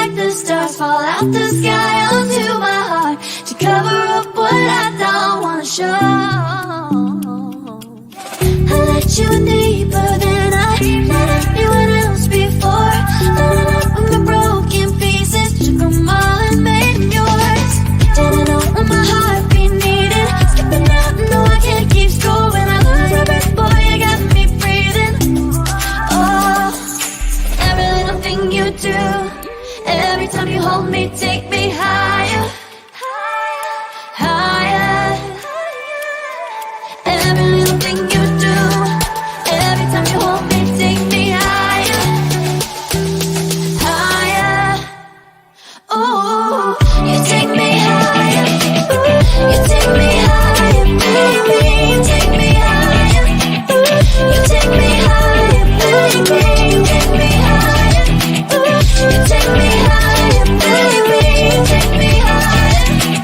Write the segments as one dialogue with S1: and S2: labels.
S1: like the stars fall out the sky onto my heart to cover up what I don't wanna show. I let you in deeper than I let anyone else before. Loaded up with my broken pieces, took them all and made them yours. Didn't know what my heart be needing, skipping out, no I can't keep score. When I lose my breath, boy, you got me breathing. Oh, every little thing you do, every time you hold me, take me higher, higher. Every little thing you do, every time you hold me, take me higher, higher. Ooh, you take me higher. Ooh, you take me higher, baby. You take me higher. Ooh, you take me higher, baby. You take me higher. Ooh, you take me higher, baby. You take me higher.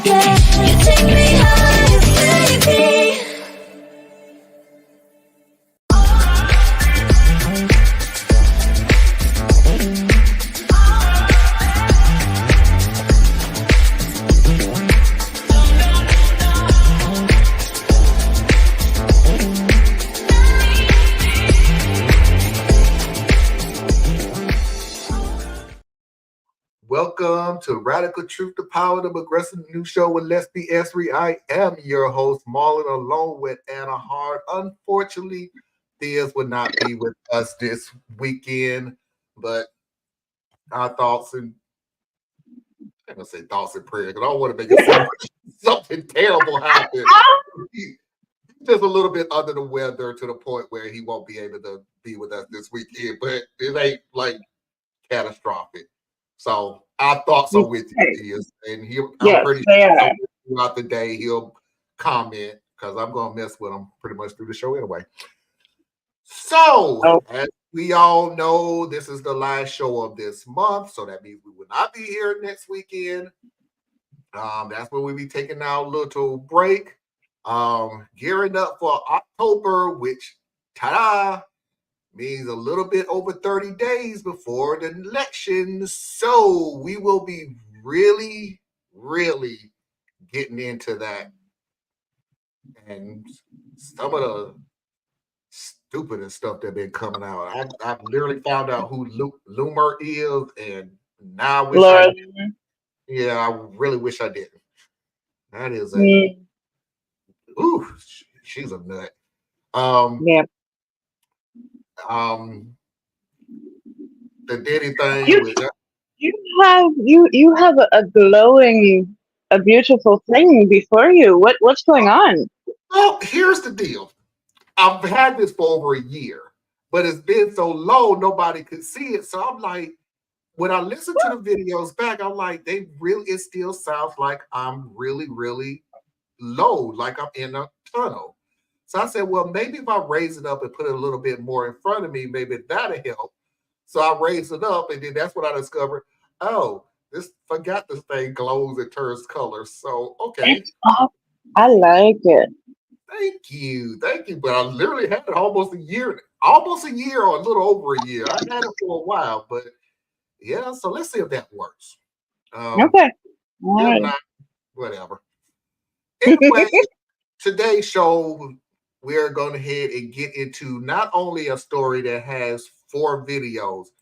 S1: Yeah, you take me higher, baby.
S2: Welcome to Radical Truth, the Power, the Progressive New Show with Let's Be Esri. I am your host, Marlon, along with Anna Hart. Unfortunately, Theas would not be with us this weekend, but our thoughts and I'm gonna say thoughts and prayers because I don't want to make it seem like something terrible happened. He's just a little bit under the weather to the point where he won't be able to be with us this weekend, but it ain't like catastrophic. So our thoughts are with you, Theas, and I'm pretty sure throughout the day he'll comment because I'm gonna mess with him pretty much through the show anyway. So, as we all know, this is the last show of this month, so that means we will not be here next weekend. That's when we'll be taking our little break, gearing up for October, which, ta-da, means a little bit over 30 days before the election. So we will be really, really getting into that. And some of the stupidest stuff that been coming out. I've literally found out who Loomer is, and now I wish I didn't. Yeah, I really wish I didn't. That is a ooh, she's a nut. The Diddy thing.
S3: You have a glowing, a beautiful thing before you. What's going on?
S2: Well, here's the deal. I've had this for over a year, but it's been so low nobody could see it. So I'm like, when I listen to the videos back, I'm like, it still sounds like I'm really, really low, like I'm in a tunnel. So I said, well, maybe if I raise it up and put it a little bit more in front of me, maybe that'll help. So I raised it up, and then that's when I discovered, oh, this thing glows and turns colors. So okay.
S3: I like it.
S2: Thank you. But I literally had it almost a year or a little over a year. I had it for a while, but yeah, so let's see if that works.
S3: Okay.
S2: Not, whatever. Anyway, today's show, we're going ahead and get into not only a story that has 4 videos,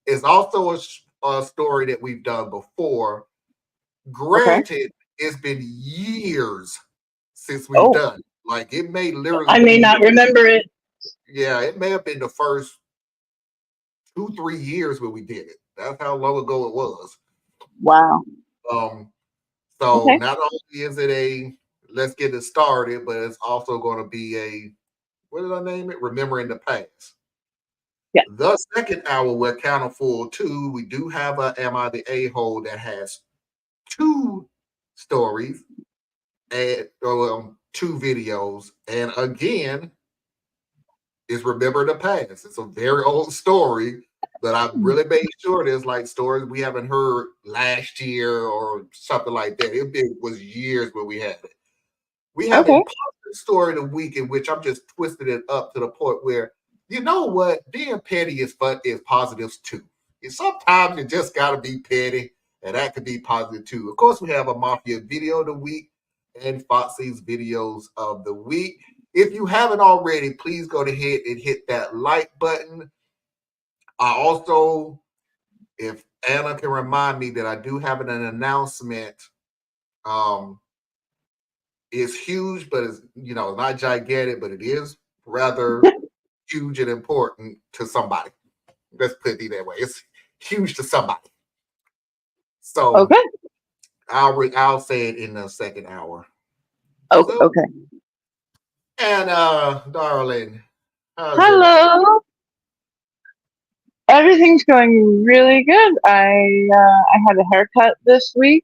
S2: it's also a story that we've done before. Granted, it's been years since we've done it. Like, it may literally
S3: I may not remember it.
S2: Yeah, it may have been the first 2-3 years when we did it. That's how long ago it was.
S3: Wow.
S2: So not only is it let's get it started, but it's also going to be what did I name it? Remembering the past.
S3: Yeah.
S2: The second hour, we're counting full 2. We do have a Am I the A-hole that has 2 stories and 2 videos. And again, it's Remember the Past. It's a very old story, but I really made sure there's like stories we haven't heard last year or something like that. It was years when we had it. We have a positive story of the week in which I'm just twisting it up to the point where, you know what, being petty is positives too. Sometimes you just gotta be petty, and that could be positive too. Of course, we have a Mafia video of the week and Foxy's videos of the week. If you haven't already, please go ahead and hit that like button. I also, if Anna can remind me that I do have an announcement. Um, it's huge, but it's not gigantic, but it is rather huge and important to somebody. Let's put it that way. It's huge to somebody. So
S3: Okay.
S2: I'll say it in the second hour.
S3: Oh,
S2: So,
S3: okay.
S2: and darling, how's your life?
S3: Hello. Everything's going really good. I had a haircut this week.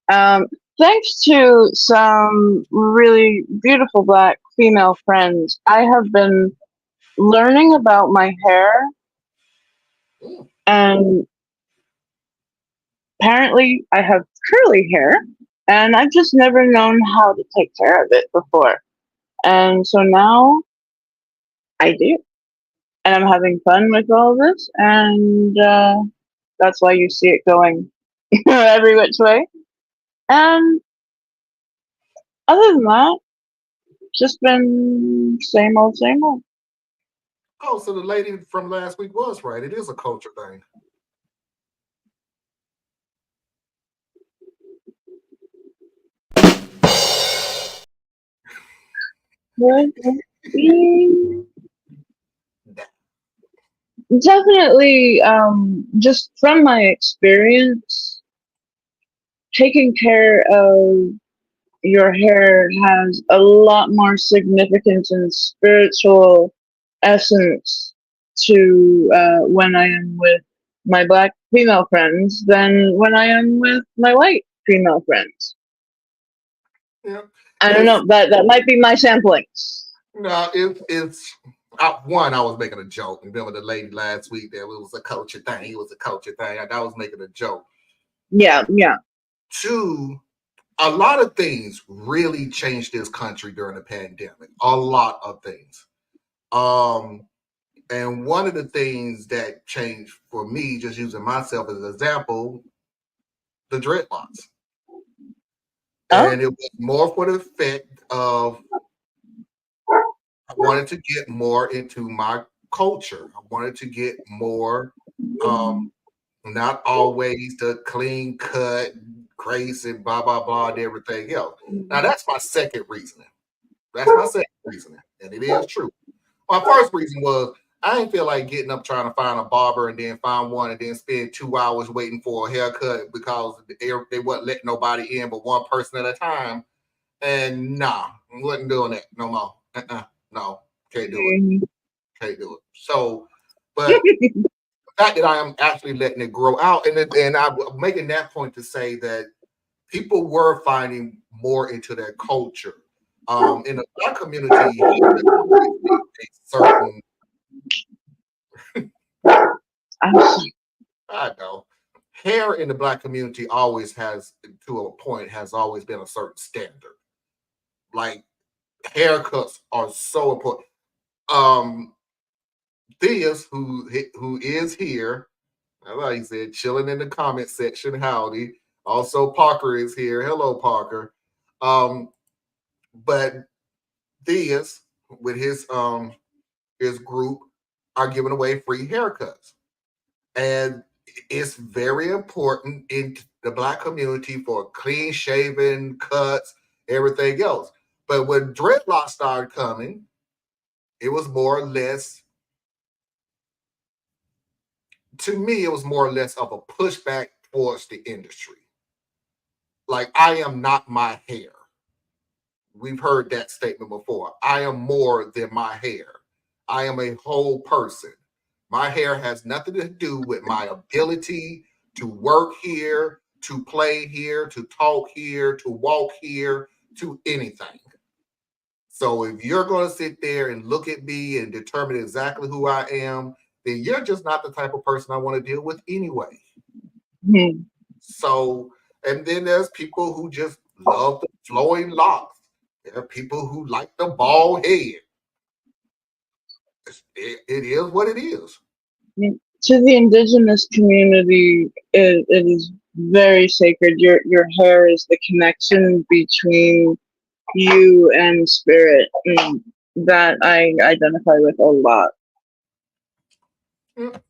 S3: Um, Thanks to some really beautiful black female friends, I have been learning about my hair,
S2: Mm.
S3: and apparently I have curly hair, and I've just never known how to take care of it before. And so now I do. And I'm having fun with all this, and that's why you see it going every which way. And other than that, just been same old, same old.
S2: Oh, so the lady from last week was right. It is a culture thing.
S3: Definitely, just from my experience, taking care of your hair has a lot more significance and spiritual essence to when I am with my black female friends than when I am with my white female friends.
S2: Yeah,
S3: I don't
S2: it's
S3: know, that might be my samplings.
S2: no, it's one. I was making a joke. Remember the lady last week that it was a culture thing. It was a culture thing. I was making a joke.
S3: Yeah, yeah.
S2: Two, a lot of things really changed this country during the pandemic. A lot of things. Um, and one of the things that changed for me, just using myself as an example, the dreadlocks.
S3: Oh,
S2: And it was more for the effect of I wanted to get more into my culture. I wanted to get more, um, not always the clean cut, grace and blah blah blah and everything else. Now that's my second reasoning. That's my second reasoning, and it is true. My first reason was I didn't feel like getting up trying to find a barber and then find one and then spend 2 hours waiting for a haircut because they wasn't letting nobody in but one person at a time. And nah, wasn't doing that no more. No, can't do it. Can't do it. So, but the fact that I am actually letting it grow out, and I'm making that point to say that people were finding more into their culture. In the black community, a certain I know hair in the black community always has, to a point, has always been a certain standard. Like haircuts are so important. Um, Theus, who is here, like he said, chilling in the comment section. Howdy. Also, Parker is here. Hello, Parker. Um, but Theus, with his group, are giving away free haircuts, and it's very important in the black community for clean shaven cuts, everything else. But when dreadlocks started coming, it was more or less, to me, it was more or less of a pushback towards the industry. Like, I am not my hair. We've heard that statement before. I am more than my hair. I am a whole person. My hair has nothing to do with my ability to work here, to play here, to talk here, to walk here, to anything. So if you're going to sit there and look at me and determine exactly who I am, then you're just not the type of person I want to deal with anyway. So, and then there's people who just love the flowing locks. There are people who like the bald head. It is what it is.
S3: to the indigenous community, it is very sacred. Your hair is the connection between you and spirit, and that I identify with a lot.
S2: Mm.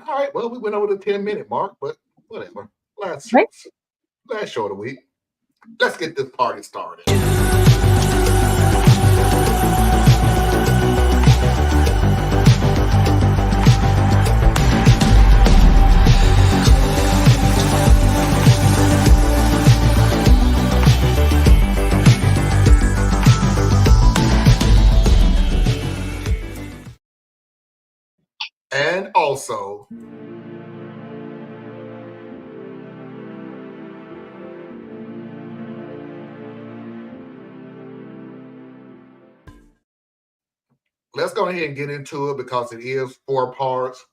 S2: All right. Well, we went over the 10-minute mark, but whatever. Last
S3: Right?
S2: show of the week. Let's get this party started. And also, let's go ahead and get into it because it is 4 parts.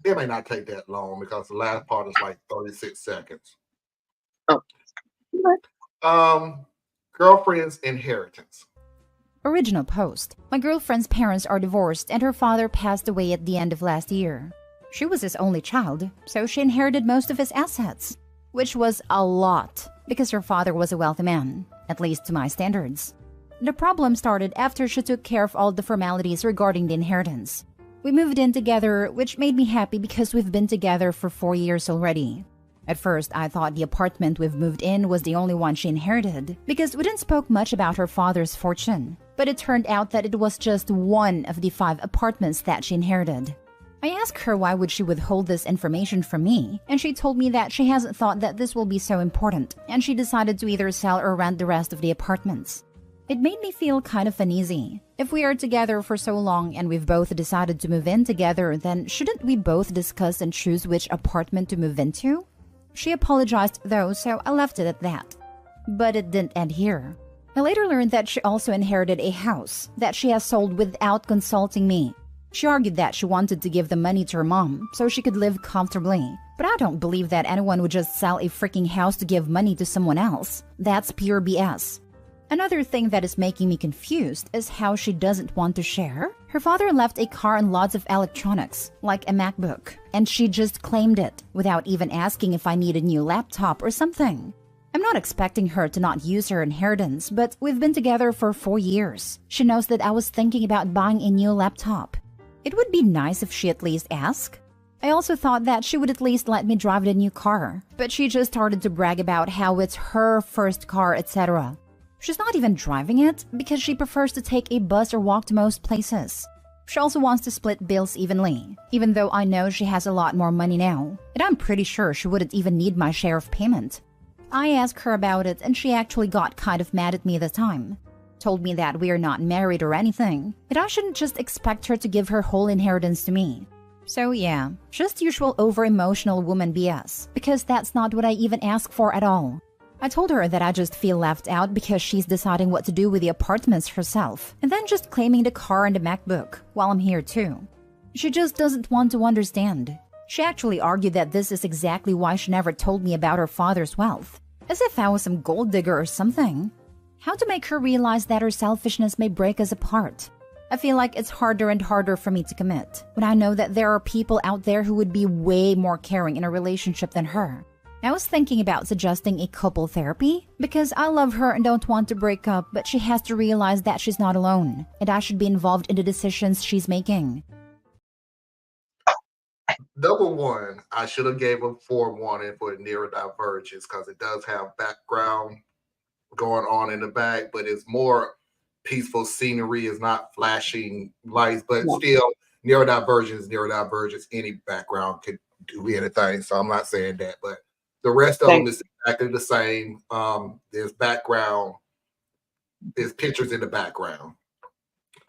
S2: It may not take that long because the last part is like 36 seconds.
S3: Oh.
S2: Girlfriend's inheritance.
S4: Original post. My girlfriend's parents are divorced and her father passed away at the end of last year. She was his only child, so she inherited most of his assets, which was a lot because her father was a wealthy man, at least to my standards. The problem started after she took care of all the formalities regarding the inheritance. We moved in together, which made me happy because we've been together for 4 years already. At first, I thought the apartment we've moved in was the only one she inherited because we didn't spoke much about her father's fortune. But it turned out that it was just one of the 5 apartments that she inherited. I asked her why would she withhold this information from me, and she told me that she hasn't thought that this will be so important, and she decided to either sell or rent the rest of the apartments. It made me feel kind of uneasy. If we are together for so long and we've both decided to move in together, then shouldn't we both discuss and choose which apartment to move into? She apologized though, so I left it at that. But it didn't end here. I later learned that she also inherited a house that she has sold without consulting me. She argued that she wanted to give the money to her mom so she could live comfortably. But I don't believe that anyone would just sell a freaking house to give money to someone else. That's pure BS. Another thing that is making me confused is how she doesn't want to share. Her father left a car and lots of electronics, like a MacBook, and she just claimed it without even asking if I need a new laptop or something. I'm not expecting her to not use her inheritance, but we've been together for 4 years. She knows that I was thinking about buying a new laptop. It would be nice if she at least asked. I also thought that she would at least let me drive the new car, but she just started to brag about how it's her first car, etc. She's not even driving it because she prefers to take a bus or walk to most places. She also wants to split bills evenly, even though I know she has a lot more money now, and I'm pretty sure she wouldn't even need my share of payment. I asked her about it and she actually got kind of mad at me at the time. Told me that we are not married or anything, and I shouldn't just expect her to give her whole inheritance to me. So yeah, just usual over-emotional woman BS, because that's not what I even asked for at all. I told her that I just feel left out because she's deciding what to do with the apartments herself, and then just claiming the car and the MacBook while I'm here too. She just doesn't want to understand. She actually argued that this is exactly why she never told me about her father's wealth, as if I was some gold digger or something. How to make her realize that her selfishness may break us apart? I feel like it's harder and harder for me to commit when I know that there are people out there who would be way more caring in a relationship than her. I was thinking about suggesting a couple therapy because I love her and don't want to break up, but she has to realize that she's not alone and I should be involved in the decisions she's making.
S2: Number one, I should have gave a forewarning for neurodivergence because it does have background going on in the back, but it's more peaceful scenery. It's not flashing lights, but still neurodivergence. Any background could do anything. So I'm not saying that, but the rest of them is exactly the same. There's background, there's pictures in the background.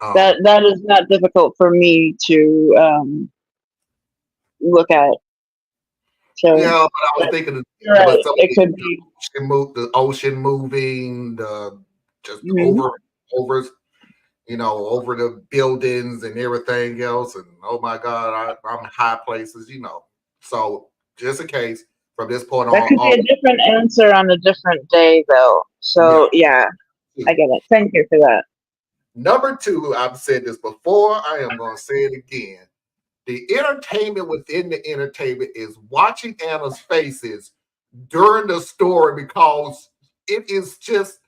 S3: That is not difficult for me to look at. So
S2: yeah, but I was thinking
S3: right, it could be
S2: the ocean moving, the just over, over the buildings and everything else. And oh my God, I'm high places, So just in case, from this point on,
S3: that could be a different answer on a different day, though. So yeah, I get it. Thank you for that.
S2: Number two, I've said this before. I am going to say it again. The entertainment within the entertainment is watching Anna's faces during the story because it is just,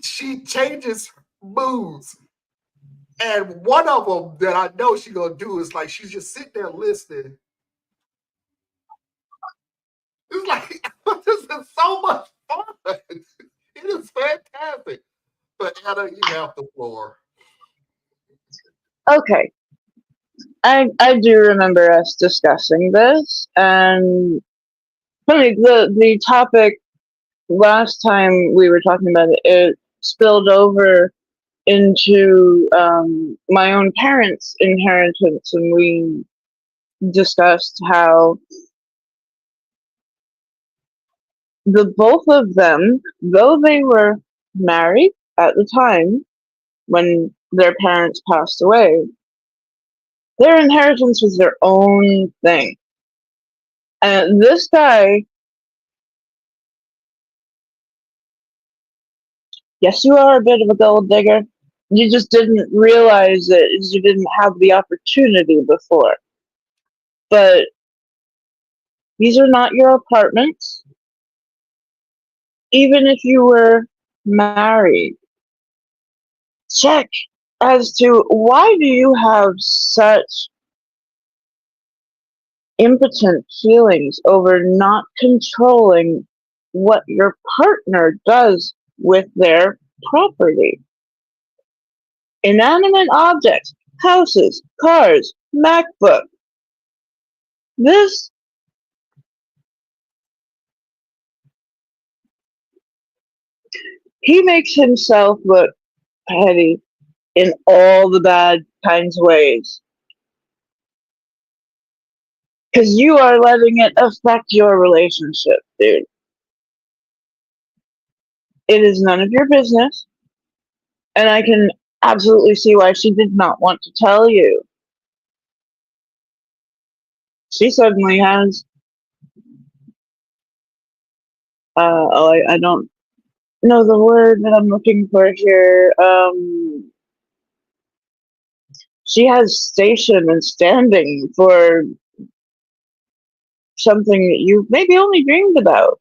S2: she changes moods. And one of them that I know she's going to do is like, she's just sitting there listening. It's like, this is so much fun. It is fantastic. But Anna, you have the floor.
S3: Okay. I do remember us discussing this, and funny, the topic last time we were talking about it, it spilled over into my own parents' inheritance, and we discussed how the both of them, though they were married at the time when their parents passed away, their inheritance was their own thing. And this guy, yes, you are a bit of a gold digger. You just didn't realize it. You didn't have the opportunity before. But these are not your apartments. Even if you were married, check as to why do you have such impotent feelings over not controlling what your partner does with their property. Inanimate objects, houses, cars, MacBook. This he makes himself look petty in all the bad kinds of ways. Because you are letting it affect your relationship, dude. It is none of your business. And I can absolutely see why she did not want to tell you. She suddenly has, I don't know the word that I'm looking for here. She has station and standing for something that you maybe only dreamed about.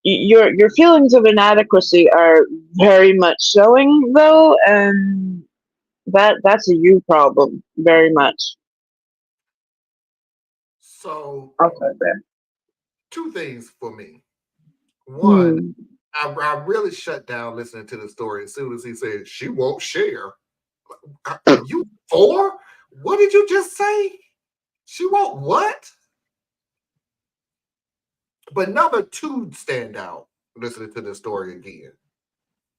S3: Your feelings of inadequacy are very much showing though, and that's a you problem, very much.
S2: So,
S3: Okay, there.
S2: two things for me. One,
S3: Hmm.
S2: I really shut down listening to the story as soon as he said she won't share. You 4? What did you just say? She won't what? But number 2 stand out listening to the story again.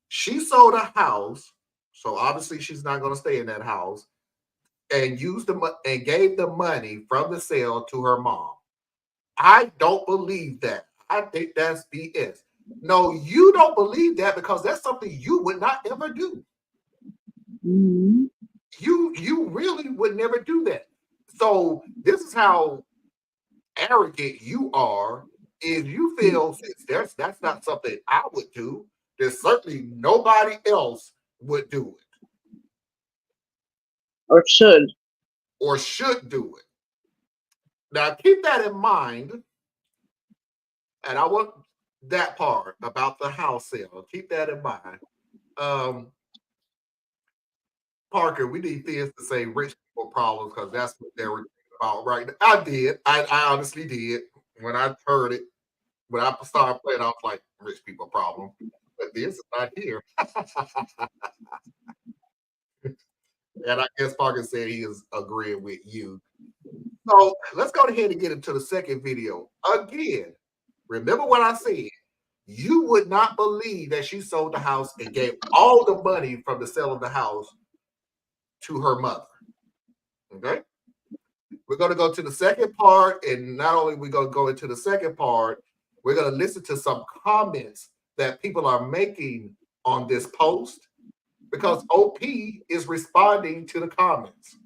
S2: She sold a house, so obviously she's not going to stay in that house, and and gave the money from the sale to her mom. I don't believe that. I think that's BS. No, you don't believe that because that's something you would not ever do.
S3: Hmm.
S2: You really would never do that. So this is how arrogant you are. If you feel since that's not something I would do, then certainly nobody else would do it
S3: Or should.
S2: or should do it. Now keep that in mind, and I want that part about the house sale. Keep that in mind. Um, Parker, we need this to say rich people problems because that's what they were about right now. I did. I honestly did. When I heard it, when I started playing, I was like, rich people problem. But this is not here. And I guess Parker said he is agreeing with you. So let's go ahead and get into the second video. Again, remember what I said. You would not believe that she sold the house and gave all the money from the sale of the house to her mother. Okay? We're going to go to the second part, and not only we're going to go into the second part, we're going to listen to some comments that people are making on this post because OP is responding to the comments.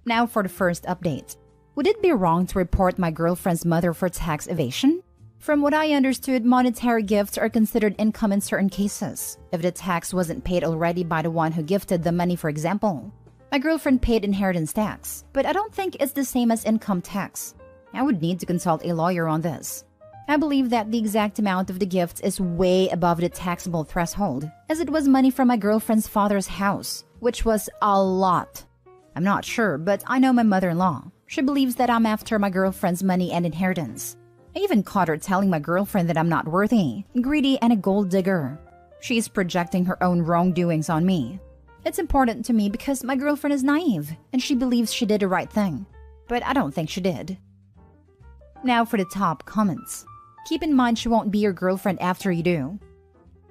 S4: Now for the first update. Would it be wrong to report my girlfriend's mother for tax evasion? From what I understood, monetary gifts are considered income in certain cases, if the tax wasn't paid already by the one who gifted the money, for example. My girlfriend paid inheritance tax, but I don't think it's the same as income tax. I would need to consult a lawyer on this. I believe that the exact amount of the gift is way above the taxable threshold, as it was money from my girlfriend's father's house, which was a lot. I'm not sure, but I know my mother-in-law. She believes that I'm after my girlfriend's money and inheritance. I even caught her telling my girlfriend that I'm not worthy, greedy, and a gold digger. She's projecting her own wrongdoings on me. It's important to me because my girlfriend is naive, and she believes she did the right thing. But I don't think she did. Now for the top comments. Keep in mind she won't be your girlfriend after you do.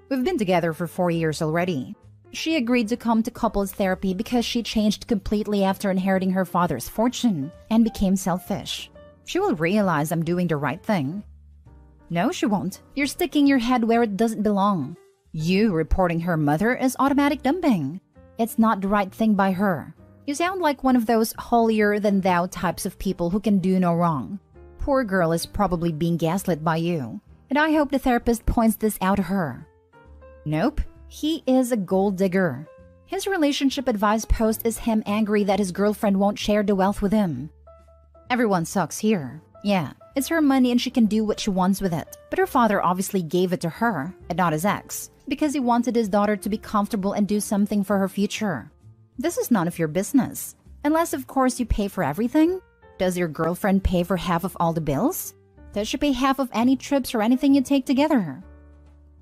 S4: We've been together for 4 years already. She agreed to come to couples therapy because she changed completely after inheriting her father's fortune and became selfish. She will realize I'm doing the right thing. No, she won't. You're sticking your head where it doesn't belong. You reporting her mother is automatic dumping. It's not the right thing by her. You sound like one of those holier-than-thou types of people who can do no wrong. Poor girl is probably being gaslit by you, and I hope the therapist points this out to her. Nope, he is a gold digger. His relationship advice post is him angry that his girlfriend won't share the wealth with him. Everyone sucks here. Yeah, it's her money and she can do what she wants with it, but her father obviously gave it to her, and not his ex, because he wanted his daughter to be comfortable and do something for her future. This is none of your business. Unless, of course, you pay for everything. Does your girlfriend pay for half of all the bills? Does she pay half of any trips or anything you take together?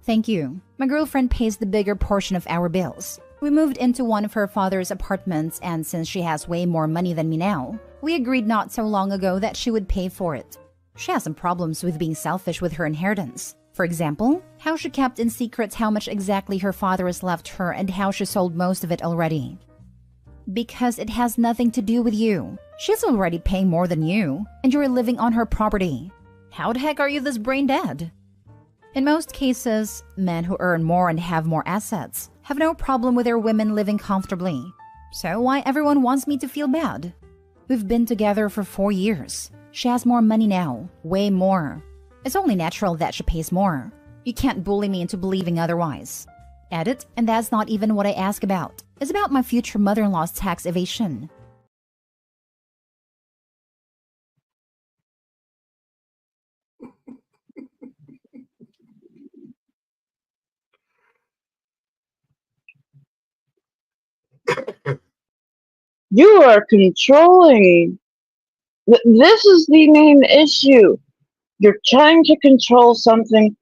S4: Thank you. My girlfriend pays the bigger portion of our bills. We moved into one of her father's apartments, and since she has way more money than me now, we agreed not so long ago that she would pay for it. She has some problems with being selfish with her inheritance. For example, how she kept in secret how much exactly her father has left her and how she sold most of it already. Because it has nothing to do with you. She's already paying more than you, and you're living on her property. How the heck are you this brain dead? In most cases, men who earn more and have more assets have no problem with their women living comfortably. So why everyone wants me to feel bad? We've been together for 4 years. She has more money now, way more. It's only natural that she pays more. You can't bully me into believing otherwise. Edit, and that's not even what I ask about. It's about my future mother-in-law's tax evasion.
S3: You are controlling. This is the main issue. You're trying to control something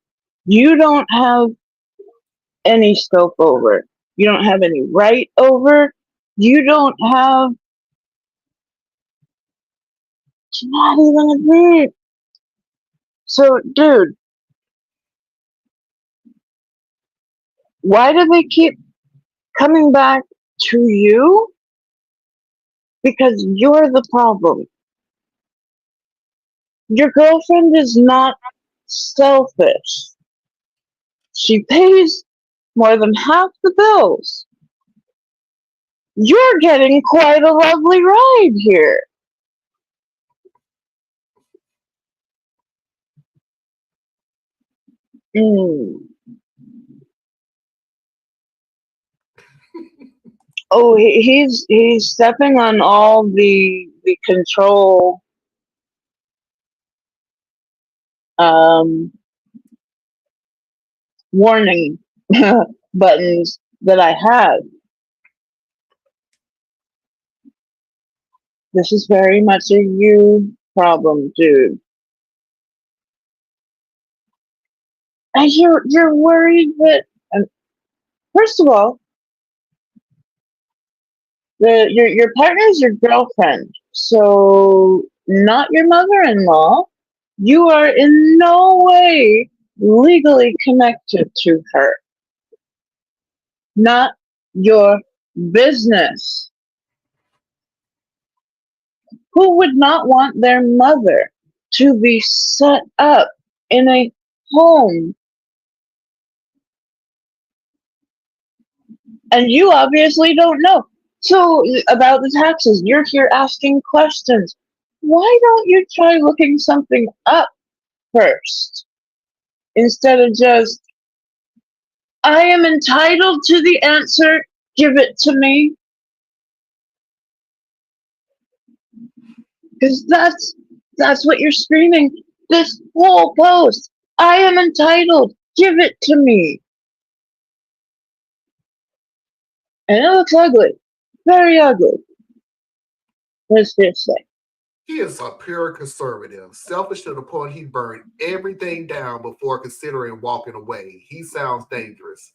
S3: you don't have any scope over. You don't have any right over. You don't have. It's not even agree. So, dude, why do they keep coming back to you? Because you're the problem. Your girlfriend is not selfish. She pays more than half the bills. You're getting quite a lovely ride here. Mm. Oh, he's stepping on all the control um, warning buttons that I have. This is very much a you problem, dude. And you're worried that first of all, your partner is your girlfriend, so not your mother-in-law. You are in no way legally connected to her. Not your business. Who would not want their mother to be set up in a home? And you obviously don't know. So, about the taxes, you're here asking questions. Why don't you try looking something up first? instead of just, I am entitled to the answer, give it to me. Because that's what you're screaming. This whole post. I am entitled. Give it to me. And it looks ugly. Very ugly. Let's just say.
S2: He is a pure conservative, selfish to the point he burned everything down before considering walking away. He sounds dangerous.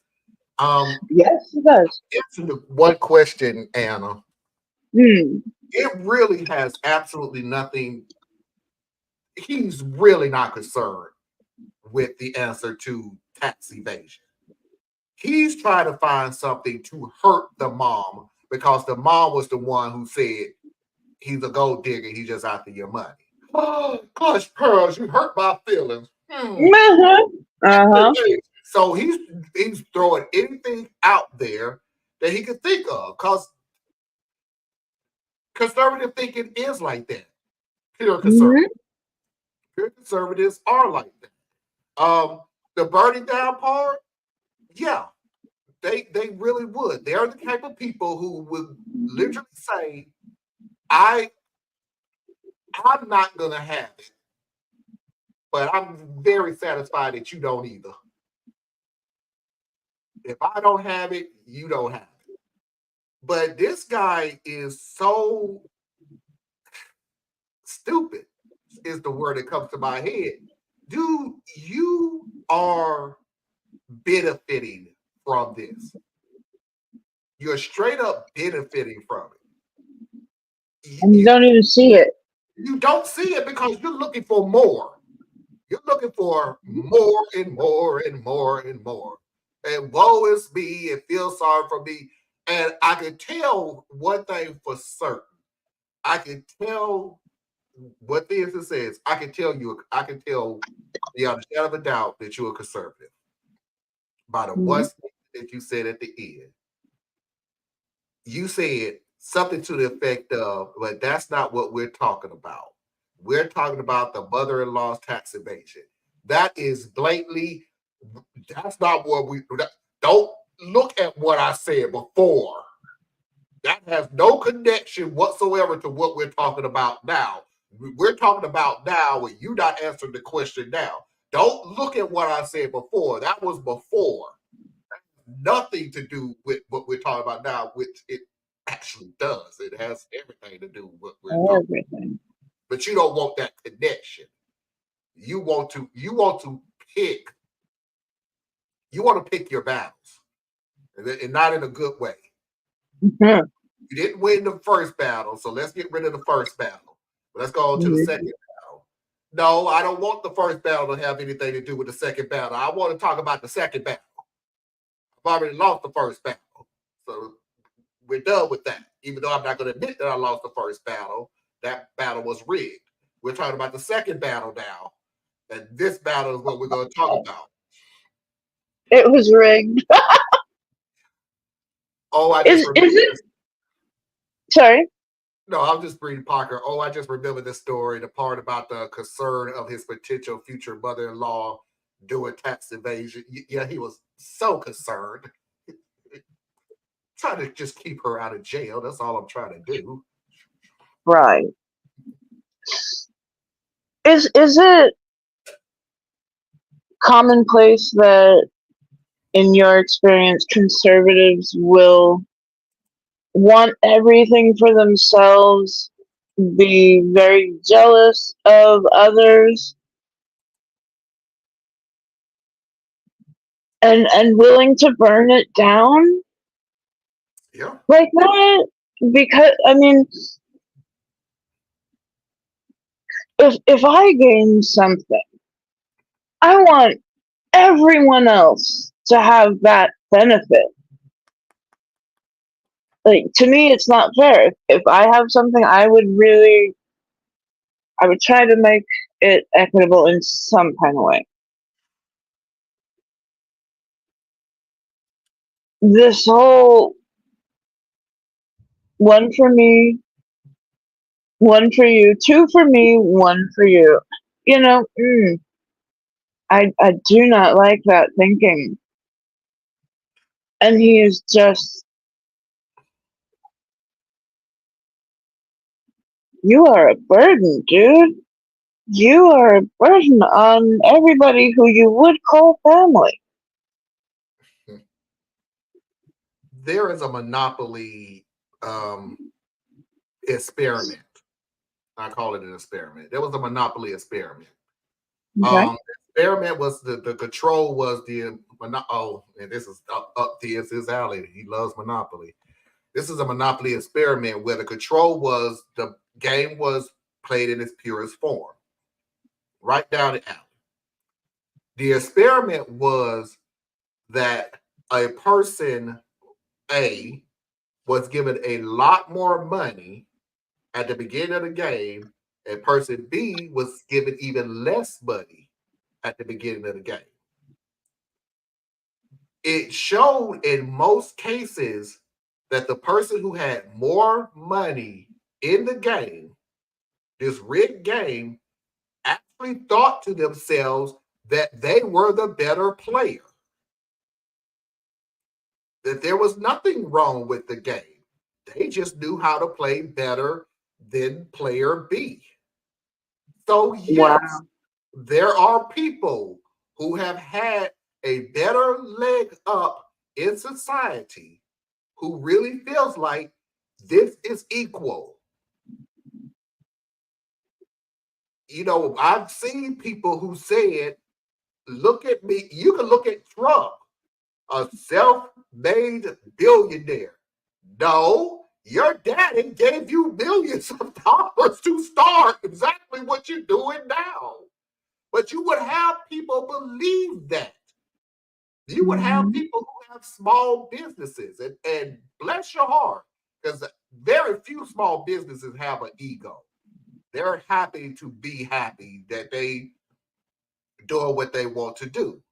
S3: Yes, it does.
S2: Answer the one question, Anna.
S3: Hmm.
S2: It really has absolutely nothing. He's really not concerned with the answer to tax evasion. He's trying to find something to hurt the mom because the mom was the one who said he's a gold digger. He's just after your money. Oh, gosh, Pearls, you hurt my feelings.
S3: Uh-huh. Uh-huh.
S2: So he's throwing anything out there that he could think of because conservative thinking is like that. Pure conservative.
S3: Mm-hmm.
S2: Pure conservatives are like that. The burning down part, yeah, they really would. They're the type of people who would literally say, I'm not gonna have it, but I'm very satisfied that you don't either. If I don't have it, you don't have it. But this guy is so stupid, is the word that comes to my head. Dude, you are benefiting from this. You're straight up benefiting from it.
S3: And you don't even see it.
S2: You don't see it because you're looking for more. You're looking for more and more and more and more. And woe is me, it feels sorry for me. And I can tell one thing for certain. I can tell what this it says. I can tell beyond a shadow of a doubt that you're a conservative by the one
S3: Mhm.
S2: statement that you said at the end. You said something to the effect of, but that's not what we're talking about. We're talking about the mother-in-law's tax evasion. That is blatantly, that's not what don't look at what I said before. That has no connection whatsoever to what we're talking about now. We're talking about now when you're not answering the question now. Don't look at what I said before. That was before. Nothing to do with what we're talking about now, which it actually does. It has everything to do with what we're talking about.
S3: Everything.
S2: But you don't want that connection. You want to pick your battles. And not in a good way.
S3: Mhm.
S2: You didn't win the first battle, so let's get rid of the first battle. Let's go on to the second battle. No, I don't want the first battle to have anything to do with the second battle. I want to talk about the second battle. I've already lost the first battle. So we're done with that. Even though I'm not going to admit that I lost the first battle, that battle was rigged. We're talking about the second battle now. And this battle is what we're going to talk about.
S3: It was rigged.
S2: Oh, I
S3: Is
S2: just remember
S3: it?
S2: this.
S3: Sorry.
S2: No, I'm just reading Parker. Oh, I just remember this story, the part about the concern of his potential future mother-in-law doing tax evasion. Yeah, he was so concerned. Trying to just keep her out of jail. That's all I'm trying to do.
S3: Right. Is it commonplace that, in your experience, conservatives will want everything for themselves, be very jealous of others, and willing to burn it down
S2: Yeah.
S3: like that? Because I mean, if I gain something, I want everyone else to have that benefit. Like, to me, it's not fair. If I have something, I would try to make it equitable in some kind of way. This whole one for me, one for you, two for me, one for you. You know, I do not like that thinking. And he is just, you are a burden, dude. You are a burden on everybody who you would call family.
S2: There is a monopoly experiment. I call it an experiment. There was a monopoly experiment.
S3: Okay.
S2: The experiment was the control was and this is up his alley. He loves Monopoly. This is a Monopoly experiment where the control was the game was played in its purest form, right down the alley. The experiment was that a person A was given a lot more money at the beginning of the game, and person B was given even less money at the beginning of the game. It showed in most cases that the person who had more money in the game, this rigged game, actually thought to themselves that they were the better player, that there was nothing wrong with the game. They just knew how to play better than player B. So, yes,
S3: Wow.
S2: there are people who have had a better leg up in society who really feels like this is equal. You know, I've seen people who said, look at me. You can look at Trump, a self-made billionaire. No, your daddy gave you millions of dollars to start exactly what you're doing now. But you would have people believe that. You would have
S3: Mhm.
S2: people who have small businesses, and bless your heart, because very few small businesses have an ego. They're happy to be happy that they doing what they want to do.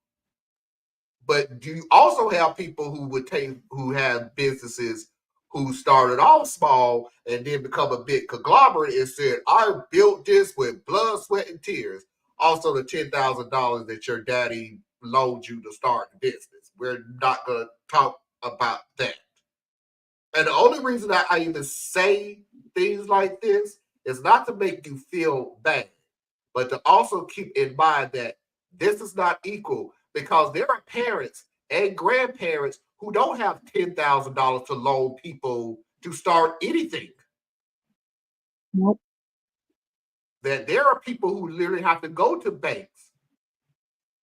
S2: But do you also have people who have businesses who started off small and then become a big conglomerate and said, I built this with blood, sweat, and tears. Also the $10,000 that your daddy loaned you to start the business. We're not gonna talk about that. And the only reason that I even say things like this is not to make you feel bad, but to also keep in mind that this is not equal, because there are parents and grandparents who don't have $10,000 to loan people to start anything.
S3: Nope.
S2: That there are people who literally have to go to banks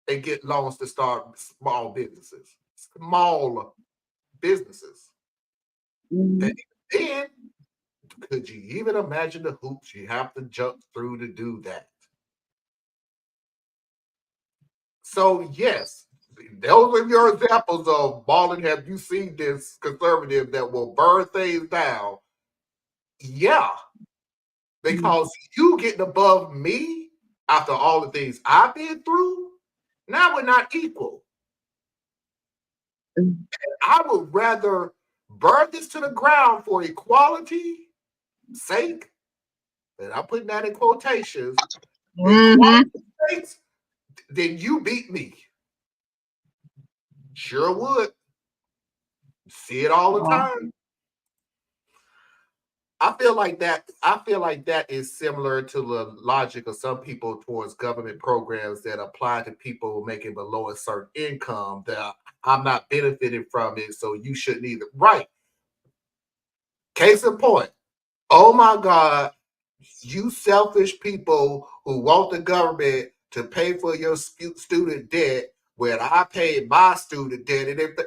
S2: and get loans to start small businesses. Small businesses. And
S3: Mhm.
S2: then, could you even imagine the hoops you have to jump through to do that? So, yes, those are your examples of Ballin. Have you seen this conservative that will burn things down? Yeah, because you getting above me after all the things I've been through, now we're not equal.
S3: Mhm.
S2: I would rather burn this to the ground for equality sake, and I'm putting that in quotations,
S3: Mhm.
S2: equality sakes, than you beat me. Sure would. See it all the
S3: Wow.
S2: time. I feel like that is similar to the logic of some people towards government programs that apply to people making below a certain income, that I'm not benefiting from it, so you shouldn't either. Right. Case in point. Oh my God, you selfish people who want the government to pay for your student debt when I paid my student debt, and if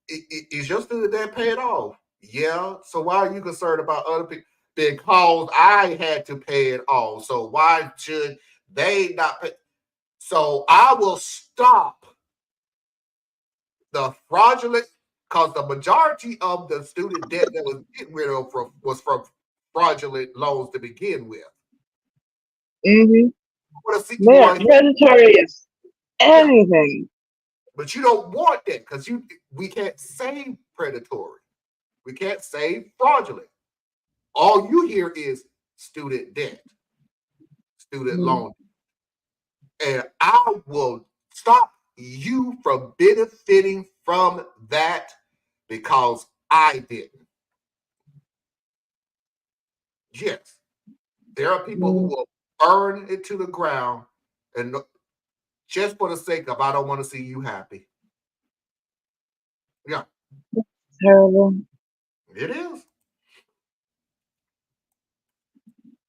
S2: is your student debt paid off? Yeah. So why are you concerned about other people? Because I had to pay it off. So why should they not pay? So I will stop the fraudulent, because the majority of the student debt that was getting rid of was from fraudulent loans to begin with.
S3: Mhm.
S2: You want to see, you
S3: They are
S2: want to,
S3: predatory as
S2: yeah,
S3: anything.
S2: but you don't want that, because we can't say predatory, we can't say fraudulent. All you hear is student debt, student
S3: Mhm.
S2: loan. And I will stop you from benefiting from that because I didn't. Yes, there are people who will burn it to the ground and just for the sake of I don't want to see you happy. Yeah,
S3: Terrible.
S2: it is.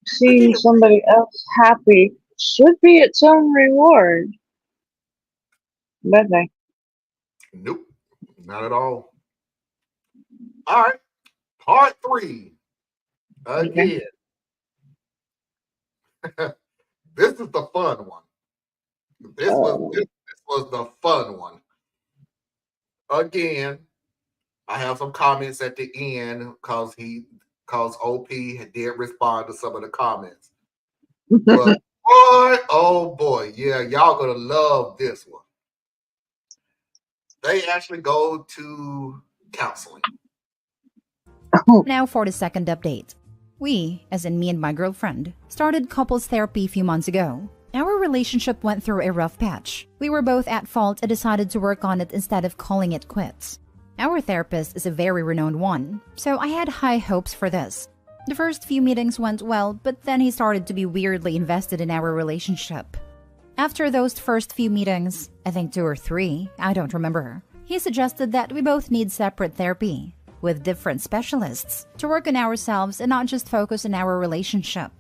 S3: Seeing
S2: Again,
S3: somebody else happy should be its own reward. But
S2: nope, not at all. All right, part 3.
S3: okay.
S2: Again, this is the fun one. This was the fun one. Again, I have some comments at the end because OP did respond to some of the comments. But boy, oh boy, yeah, y'all gonna love this one. They actually go to counseling.
S4: Now for the second update. We, as in me and my girlfriend, started couples therapy a few months ago. Our relationship went through a rough patch. We were both at fault and decided to work on it instead of calling it quits. Our therapist is a very renowned one, so I had high hopes for this. The first few meetings went well, but then he started to be weirdly invested in our relationship. After those first few meetings, I think 2 or 3, I don't remember, he suggested that we both need separate therapy, with different specialists, to work on ourselves and not just focus on our relationship.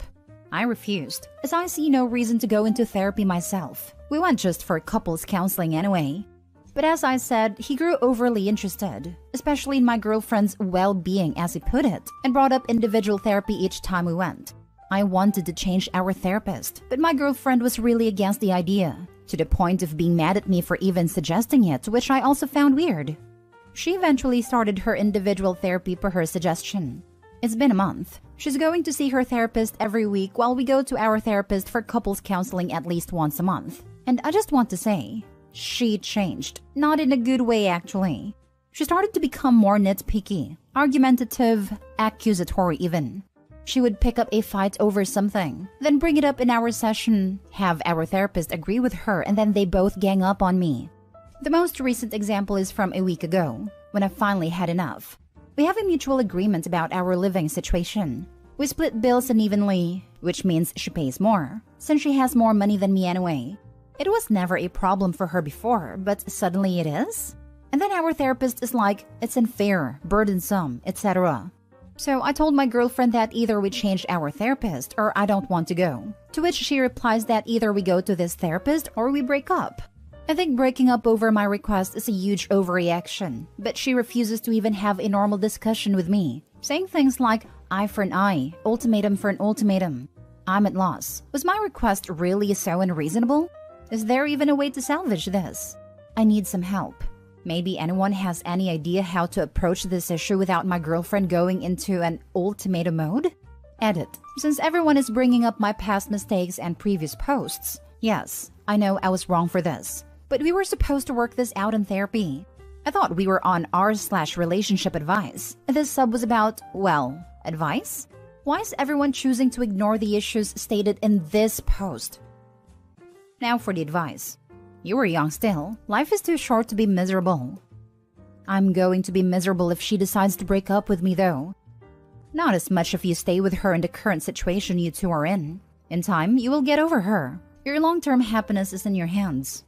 S4: I refused, as I see no reason to go into therapy myself. We went just for couples counseling anyway. But as I said, he grew overly interested, especially in my girlfriend's well-being as he put it, and brought up individual therapy each time we went. I wanted to change our therapist, but my girlfriend was really against the idea, to the point of being mad at me for even suggesting it, which I also found weird. She eventually started her individual therapy per her suggestion. It's been a month. She's going to see her therapist every week while we go to our therapist for couples counseling at least once a month. And I just want to say, she changed. Not in a good way, actually. She started to become more nitpicky, argumentative, accusatory even. She would pick up a fight over something, then bring it up in our session, have our therapist agree with her, and then they both gang up on me. The most recent example is from a week ago, when I finally had enough. We have a mutual agreement about our living situation. We split bills unevenly, which means she pays more, since she has more money than me anyway. It was never a problem for her before, but suddenly it is? And then our therapist is like, it's unfair, burdensome, etc. So I told my girlfriend that either we change our therapist or I don't want to go. To which she replies that either we go to this therapist or we break up. I think breaking up over my request is a huge overreaction, but she refuses to even have a normal discussion with me, saying things like, eye for an eye, ultimatum for an ultimatum. I'm at loss. Was my request really so unreasonable? Is there even a way to salvage this? I need some help. Maybe anyone has any idea how to approach this issue without my girlfriend going into an ultimatum mode? Edit. Since everyone is bringing up my past mistakes and previous posts, yes, I know I was wrong for this, but we were supposed to work this out in therapy. I thought we were on r/relationship advice. This sub was about, well, advice? Why is everyone choosing to ignore the issues stated in this post? Now for the advice. You were young still. Life is too short to be miserable. I'm going to be miserable if she decides to break up with me though. Not as much if you stay with her in the current situation you two are in. In time, you will get over her. Your long-term happiness is in your hands.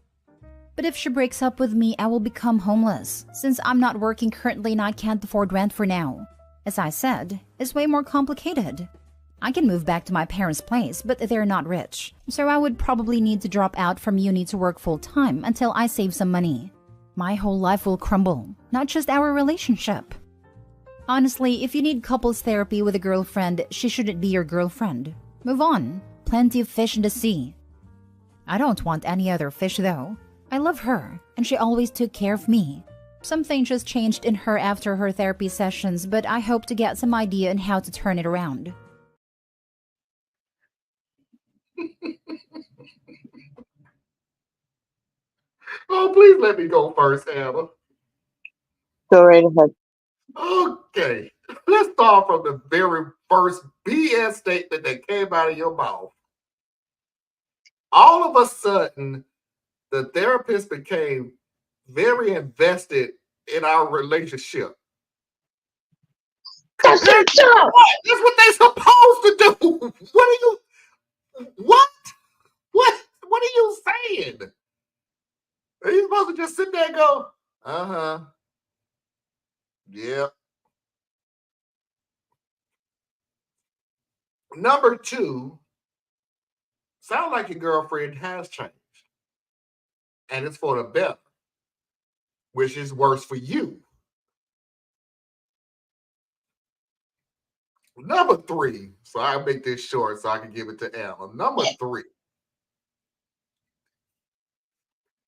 S4: But if she breaks up with me, I will become homeless, since I'm not working currently and I can't afford rent for now. As I said, it's way more complicated. I can move back to my parents' place, but they're not rich, so I would probably need to drop out from uni to work full-time until I save some money. My whole life will crumble, not just our relationship. Honestly, if you need couples therapy with a girlfriend, she shouldn't be your girlfriend. Move on. Plenty of fish in the sea. I don't want any other fish though. I love her, and she always took care of me. Something just changed in her after her therapy sessions, but I hope to get some idea on how to turn it around.
S2: Oh, please let me go first, Amber.
S3: Go right ahead.
S2: Okay, let's start from the very first BS statement that came out of your mouth. all of a sudden, the therapist became very invested in our relationship.
S3: That's their
S2: Compared to
S3: job.
S2: what? That's what they supposed to do. What are you? What? What are you saying? Are you supposed to just sit there and go, uh-huh, yeah. Number two, sound like your girlfriend has changed. And it's for the better, which is worse for you. Number three, so I'll make this short so I can give it to Emma. Number three,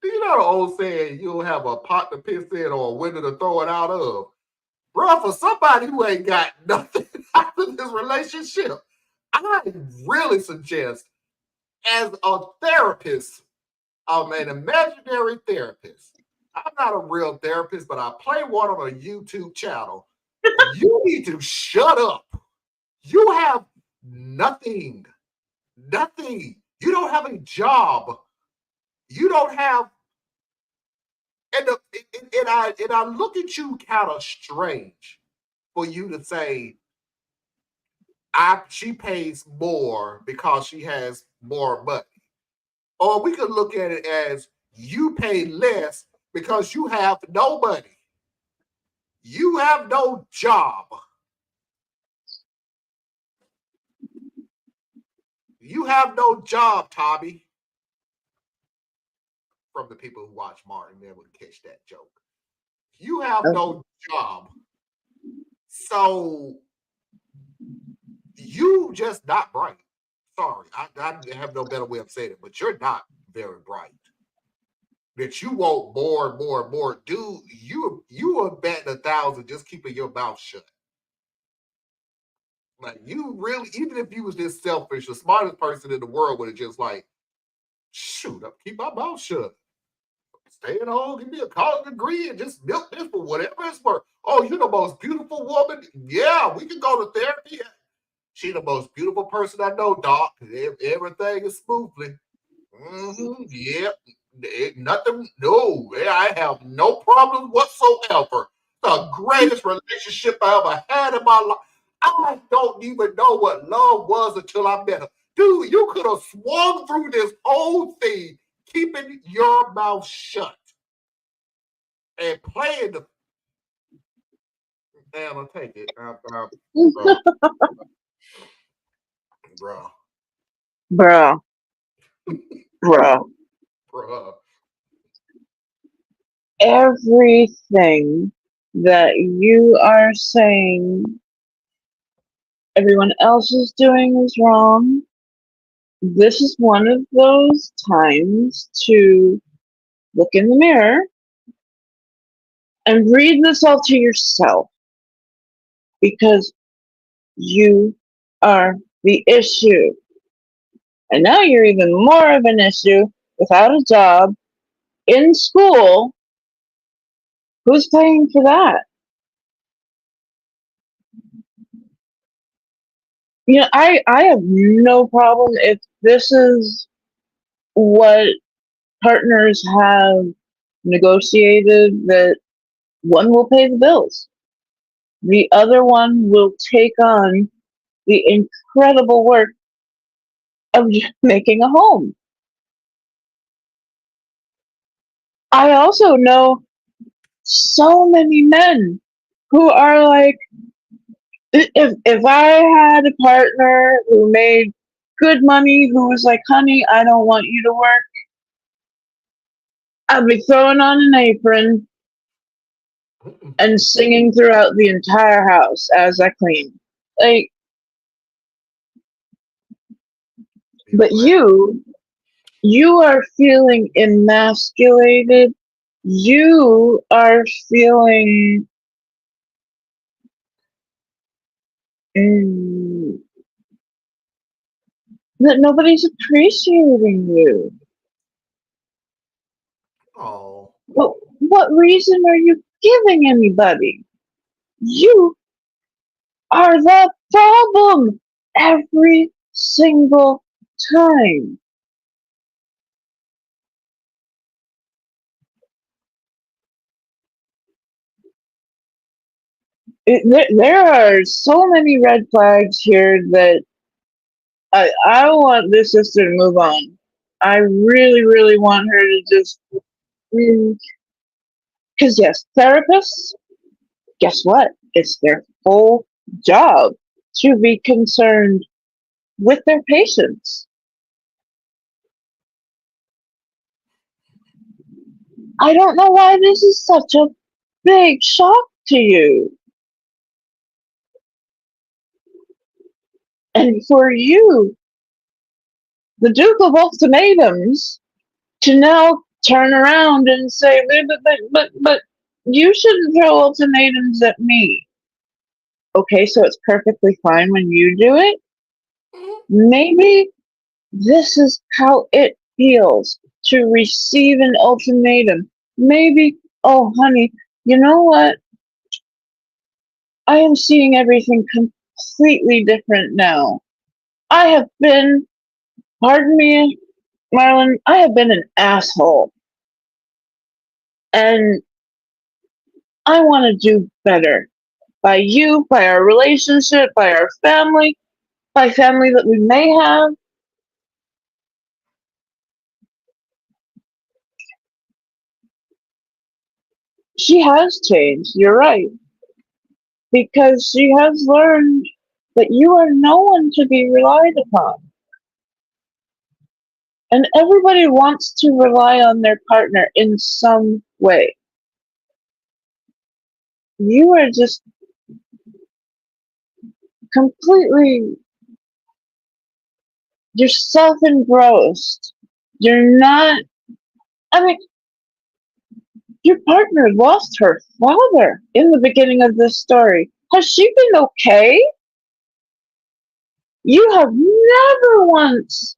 S2: do you know the old saying, you'll have a pot to piss in or a window to throw it out of? Bro, for somebody who ain't got nothing out of this relationship, I really suggest, as a therapist, I'm an imaginary therapist. I'm not a real therapist, but I play one on a YouTube channel. You need to shut up. You have nothing. Nothing. You don't have a job. You don't have, and I look at you kind of strange for you to say, she pays more because she has more money. Or we could look at it as you pay less because you have no money. You have no job. You have no job, Tommy. From the people who watch Martin, they would catch that joke. You have no job. So you just not bright. Sorry, I have no better way of saying it, but you're not very bright. That you want more and more and more. Dude, you are betting 1,000 just keeping your mouth shut. Like, you really, even if you was this selfish, the smartest person in the world would have just like, shoot, I'll keep my mouth shut. Stay at home, give me a college degree, and just milk this for whatever it's worth. Oh, you're the most beautiful woman. Yeah, we can go to therapy. She the most beautiful person I know, Doc. Everything is smoothly. Yep. Nothing. No, I have no problem whatsoever. The greatest relationship I ever had in my life. I don't even know what love was until I met her. Dude, you could have swung through this whole thing keeping your mouth shut and playing the. Damn, I'll take it. Bro.
S3: Bro. Bro.
S2: Bro.
S3: Everything that you are saying everyone else is doing is wrong. This is one of those times to look in the mirror and read this all to yourself, because you are the issue. And now you're even more of an issue without a job, in school. Who's paying for that? You know, I have no problem if this is what partners have negotiated, that one will pay the bills. The other one will take on the incredible work of making a home. I also know so many men who are like, if I had a partner who made good money, who was like, honey, I don't want you to work, I'd be throwing on an apron and singing throughout the entire house as I clean. Like, but you are feeling emasculated. You are feeling that nobody's appreciating you.
S2: Oh.
S3: What reason are you giving anybody? You are the problem every single time. There are so many red flags here that I want this sister to move on. I really, really want her to just. Because, yes, therapists, guess what? It's their whole job to be concerned with their patients. I don't know why this is such a big shock to you. And for you, the Duke of Ultimatums, to now turn around and say, but you shouldn't throw ultimatums at me. Okay, so it's perfectly fine when you do it. Maybe this is how it feels to receive an ultimatum. Maybe, oh, honey, you know what? I am seeing everything completely different now. I have been, pardon me, Marlon, I have been an asshole. And I want to do better by you, by our relationship, by our family, by family that we may have. She has changed, you're right, because she has learned that you are no one to be relied upon. And everybody wants to rely on their partner in some way. You are just completely, you're self-engrossed. You're not, I mean, your partner lost her father in the beginning of this story. Has she been okay? You have never once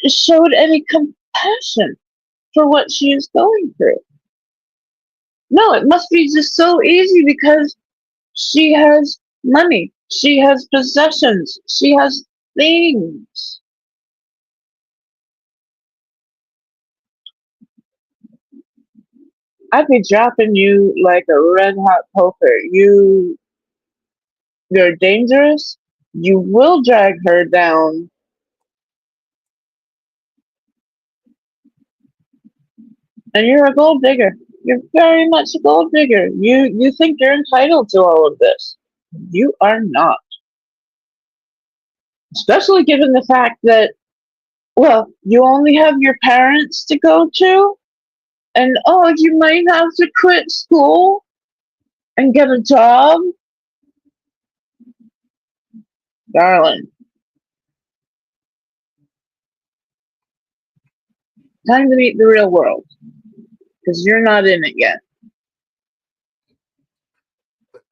S3: showed any compassion for what she is going through. No, it must be just so easy because she has money, she has possessions, she has things. I'd be dropping you like a red hot poker. You're dangerous. You will drag her down. And you're a gold digger. You're very much a gold digger. You think you're entitled to all of this. You are not. Especially given the fact that, well, you only have your parents to go to, and oh, you might have to quit school and get a job. Darling, time to meet the real world, because you're not in it yet.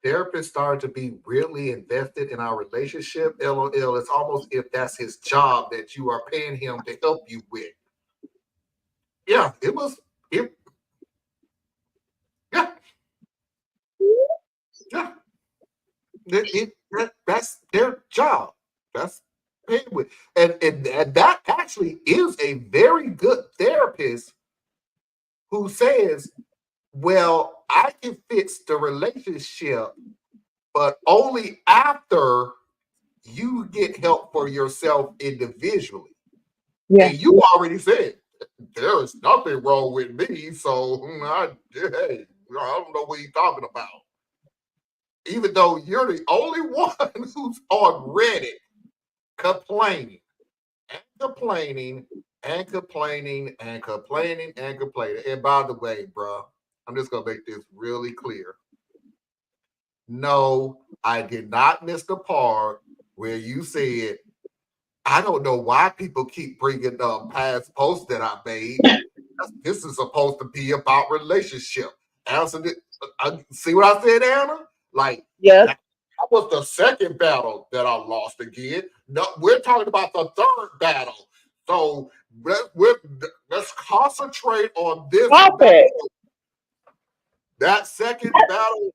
S2: Therapists started to be really invested in our relationship. LOL, it's almost if that's his job that you are paying him to help you with. Yeah, it was. It. Yeah, yeah. That's their job. That's paid with, and that actually is a very good therapist who says, "Well, I can fix the relationship, but only after you get help for yourself individually."
S3: Yeah.
S2: And you already said there is nothing wrong with me, so hey, I don't know what you're talking about. Even though you're the only one who's on Reddit complaining and complaining and complaining and complaining and complaining. And by the way, bro, I'm just gonna make this really clear. No, I did not miss the part where you said, I don't know why people keep bringing up past posts that I made. This is supposed to be about relationship. Answer it. See what I said, Anna? Like,
S3: Yep.
S2: that was the second battle that I lost again. No, we're talking about the third battle. So let's concentrate on this
S3: Stop
S2: battle.
S3: it.
S2: That second battle,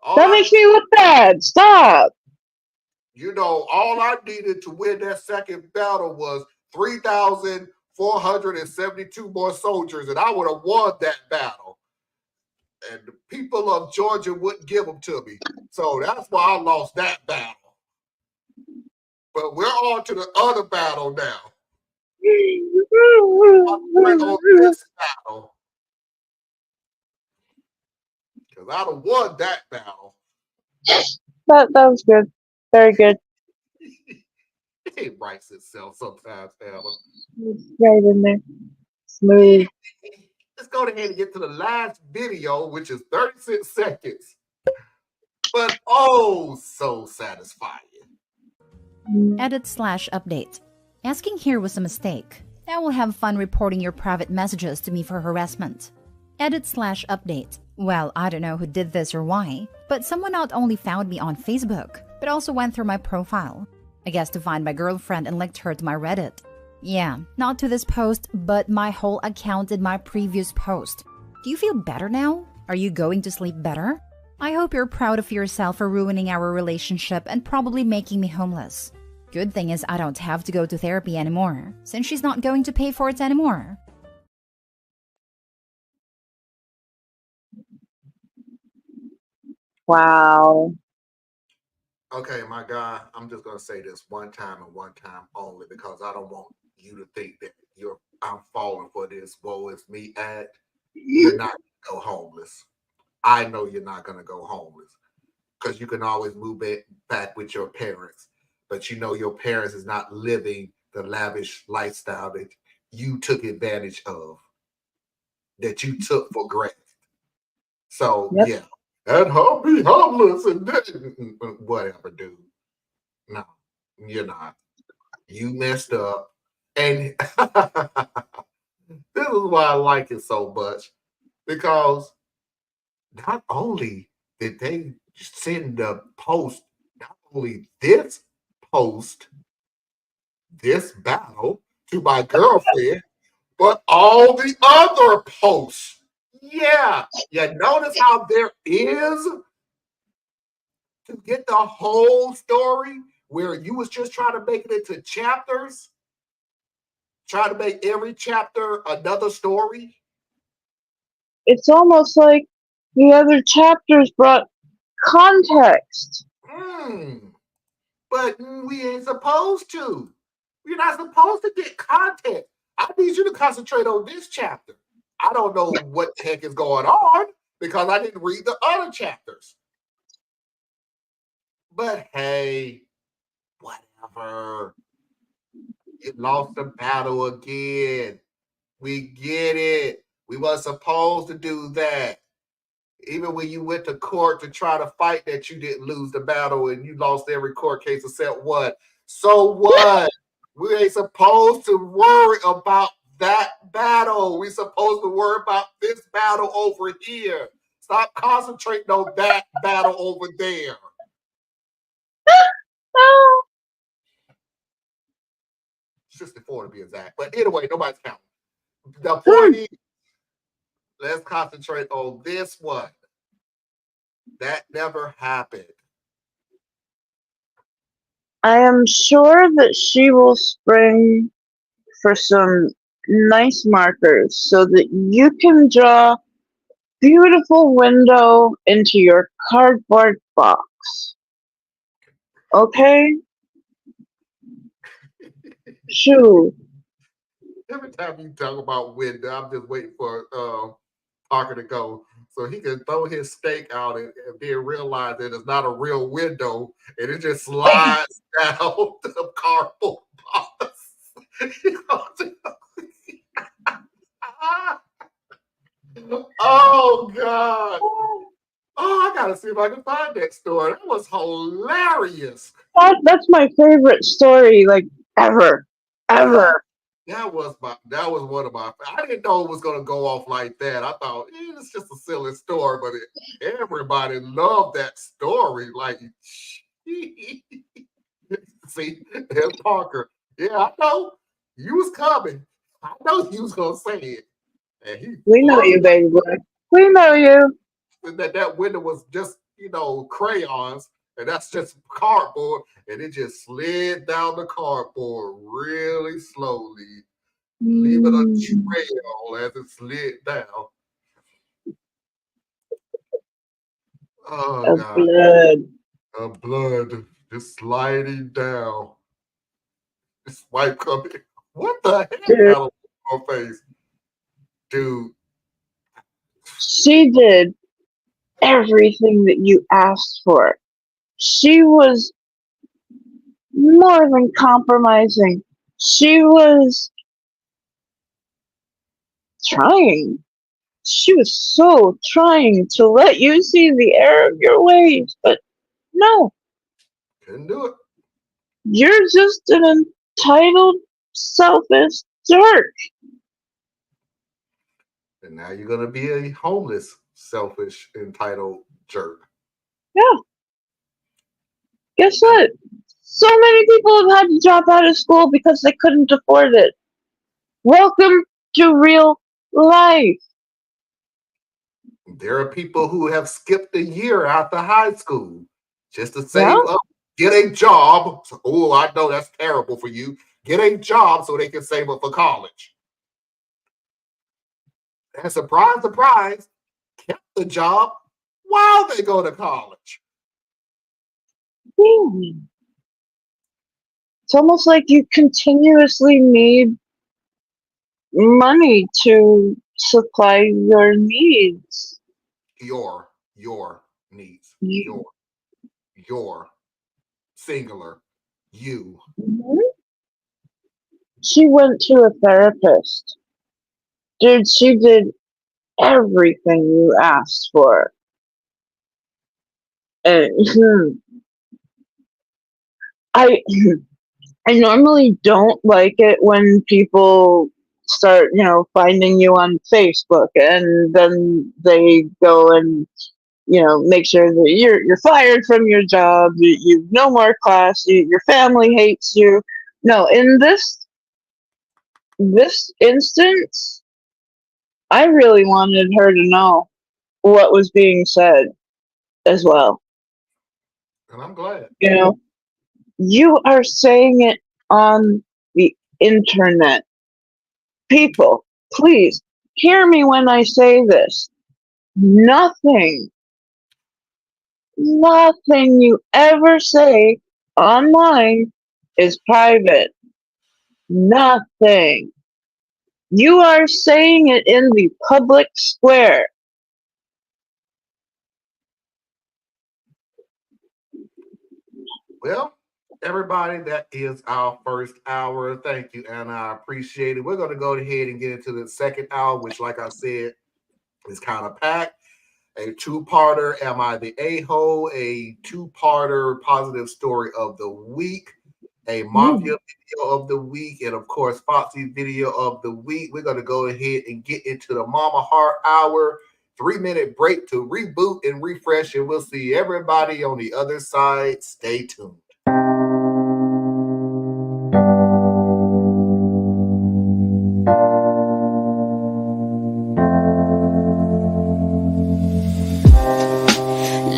S2: all
S3: That
S2: I
S3: makes me look bad. Stop.
S2: all I needed to win that second battle was 3,472 more soldiers, and I would have won that battle. and the people of Georgia wouldn't give them to me. So that's why I lost that battle. But we're on to the other battle now. Concentrate on this battle. Because I done won that battle.
S3: That was good. Very good.
S2: It writes itself sometimes, Alan.
S3: Right in there. Smooth.
S2: Let's go ahead and get to the last video, which is 36 seconds. But oh, so satisfying.
S4: Edit/update. Asking here was a mistake. I will have fun reporting your private messages to me for harassment. Edit/update. Well, I don't know who did this or why, but someone not only found me on Facebook, but also went through my profile. I guess to find my girlfriend and linked her to my Reddit. Yeah, not to this post, but my whole account in my previous post. Do you feel better now? Are you going to sleep better? I hope you're proud of yourself for ruining our relationship and probably making me homeless. Good thing is I don't have to go to therapy anymore, since she's not going to pay for it anymore.
S3: Wow.
S2: Okay, my guy, I'm just gonna say this one time and one time only because I don't want you to think that I'm falling for this woe is me act. You're not gonna go homeless. I know you're not gonna go homeless because you can always move back with your parents, but you know your parents is not living the lavish lifestyle that you took advantage of, that you took for granted. So
S3: Yep.
S2: yeah, and I'll be homeless and then whatever, dude. No, you're not. You messed up, and this is why I like it so much because not only did they send the post, not only this post, this battle to my girlfriend, but all the other posts. Yeah, you notice how there is to get the whole story where you was just trying to make it into chapters, try to make every chapter another story.
S3: It's almost like the other chapters brought context.
S2: But we ain't supposed to. We're not supposed to get context. I need you to concentrate on this chapter. I don't know what the heck is going on because I didn't read the other chapters. But hey, whatever. You lost the battle again. We get it. We weren't supposed to do that. Even when you went to court to try to fight that, you didn't lose the battle and you lost every court case except one. So what? We ain't supposed to worry about that battle. We supposed to worry about this battle over here. Stop concentrating on that battle over there. 64 to be exact. But anyway, nobody's counting. The point is, let's concentrate on this one. That never happened.
S3: I am sure that she will spring for some nice markers so that you can draw beautiful window into your cardboard box. Okay? Shoo.
S2: Every time you talk about window, I'm just waiting for Parker to go so he can throw his stake out and then realize that it's not a real window and it just slides down the cardboard box. Oh God. Oh, I gotta see if I can find that story. That was hilarious.
S3: That's my favorite story, like, ever. Ever.
S2: That was one of my. I didn't know it was gonna go off like that. I thought it's just a silly story, but everybody loved that story. Like, see, there's Parker. Yeah, I know you was coming. I know you was gonna say it, and
S3: We know you, baby boy. We know you.
S2: that window was just crayons, and that's just cardboard, and it just slid down the cardboard really slowly, leaving a trail as it slid down. Oh
S3: of
S2: God,
S3: blood.
S2: of blood just sliding down. This wife coming. What the heck?
S3: Dude,
S2: Out of my face, dude.
S3: she did everything that you asked for. She was more than compromising. She was trying. She was so trying to let you see the error of your ways, but no,
S2: Couldn't do it.
S3: you're just an entitled, selfish jerk.
S2: And now you're gonna be a homeless, selfish, entitled jerk.
S3: Yeah, guess what? So many people have had to drop out of school because they couldn't afford it. Welcome to real life.
S2: There are people who have skipped a year after high school just to
S3: Yeah?
S2: save up, get a job. Oh, I know that's terrible for you. Get a job so they can save up for college. And surprise, surprise, kept the job while they go to college.
S3: It's almost like you continuously need money to supply your needs.
S2: Your needs.
S3: You-
S2: Your singular, you.
S3: Mhm. She went to a therapist. Dude, she did everything you asked for. And I I normally don't like it when people start, finding you on Facebook and then they go and, make sure that you're fired from your job, you no more class, your family hates you. No, in this instance, I really wanted her to know what was being said as well.
S2: And I'm glad.
S3: You are saying it on the internet. People, please hear me when I say this. Nothing you ever say online is private. Nothing. You are saying it in the public square.
S2: Well, everybody, that is our first hour. Thank you, Anna. I appreciate it. We're going to go ahead and get into the second hour, which, like I said, is kind of packed. A two-parter, Am I the A-hole? A two-parter positive story of the week. A Mafia video of the week. And, of course, Foxy video of the week. We're going to go ahead and get into the Mama Heart Hour. 3-minute break to reboot and refresh, and we'll see everybody on the other side. Stay tuned.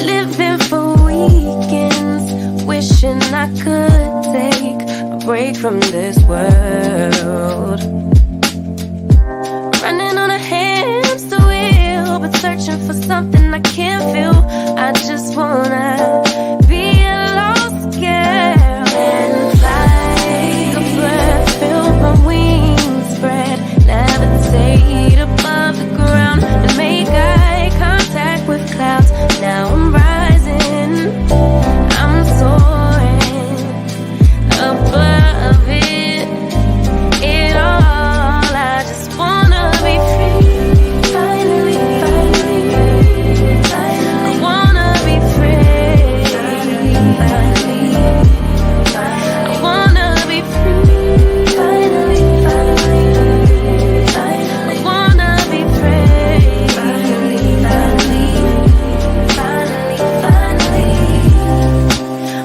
S1: Living for weekends, wishing I could take a break from this world. Running on a hamster wheel, but searching for something I can't feel. I just wanna be a lost girl and fly. A bird, feel my wings spread, levitate above the ground and make eye contact with clouds. Now I'm rising, I'm soaring above it all. I just wanna be free, finally. I wanna be free, I wanna be free, finally. I wanna be free, finally.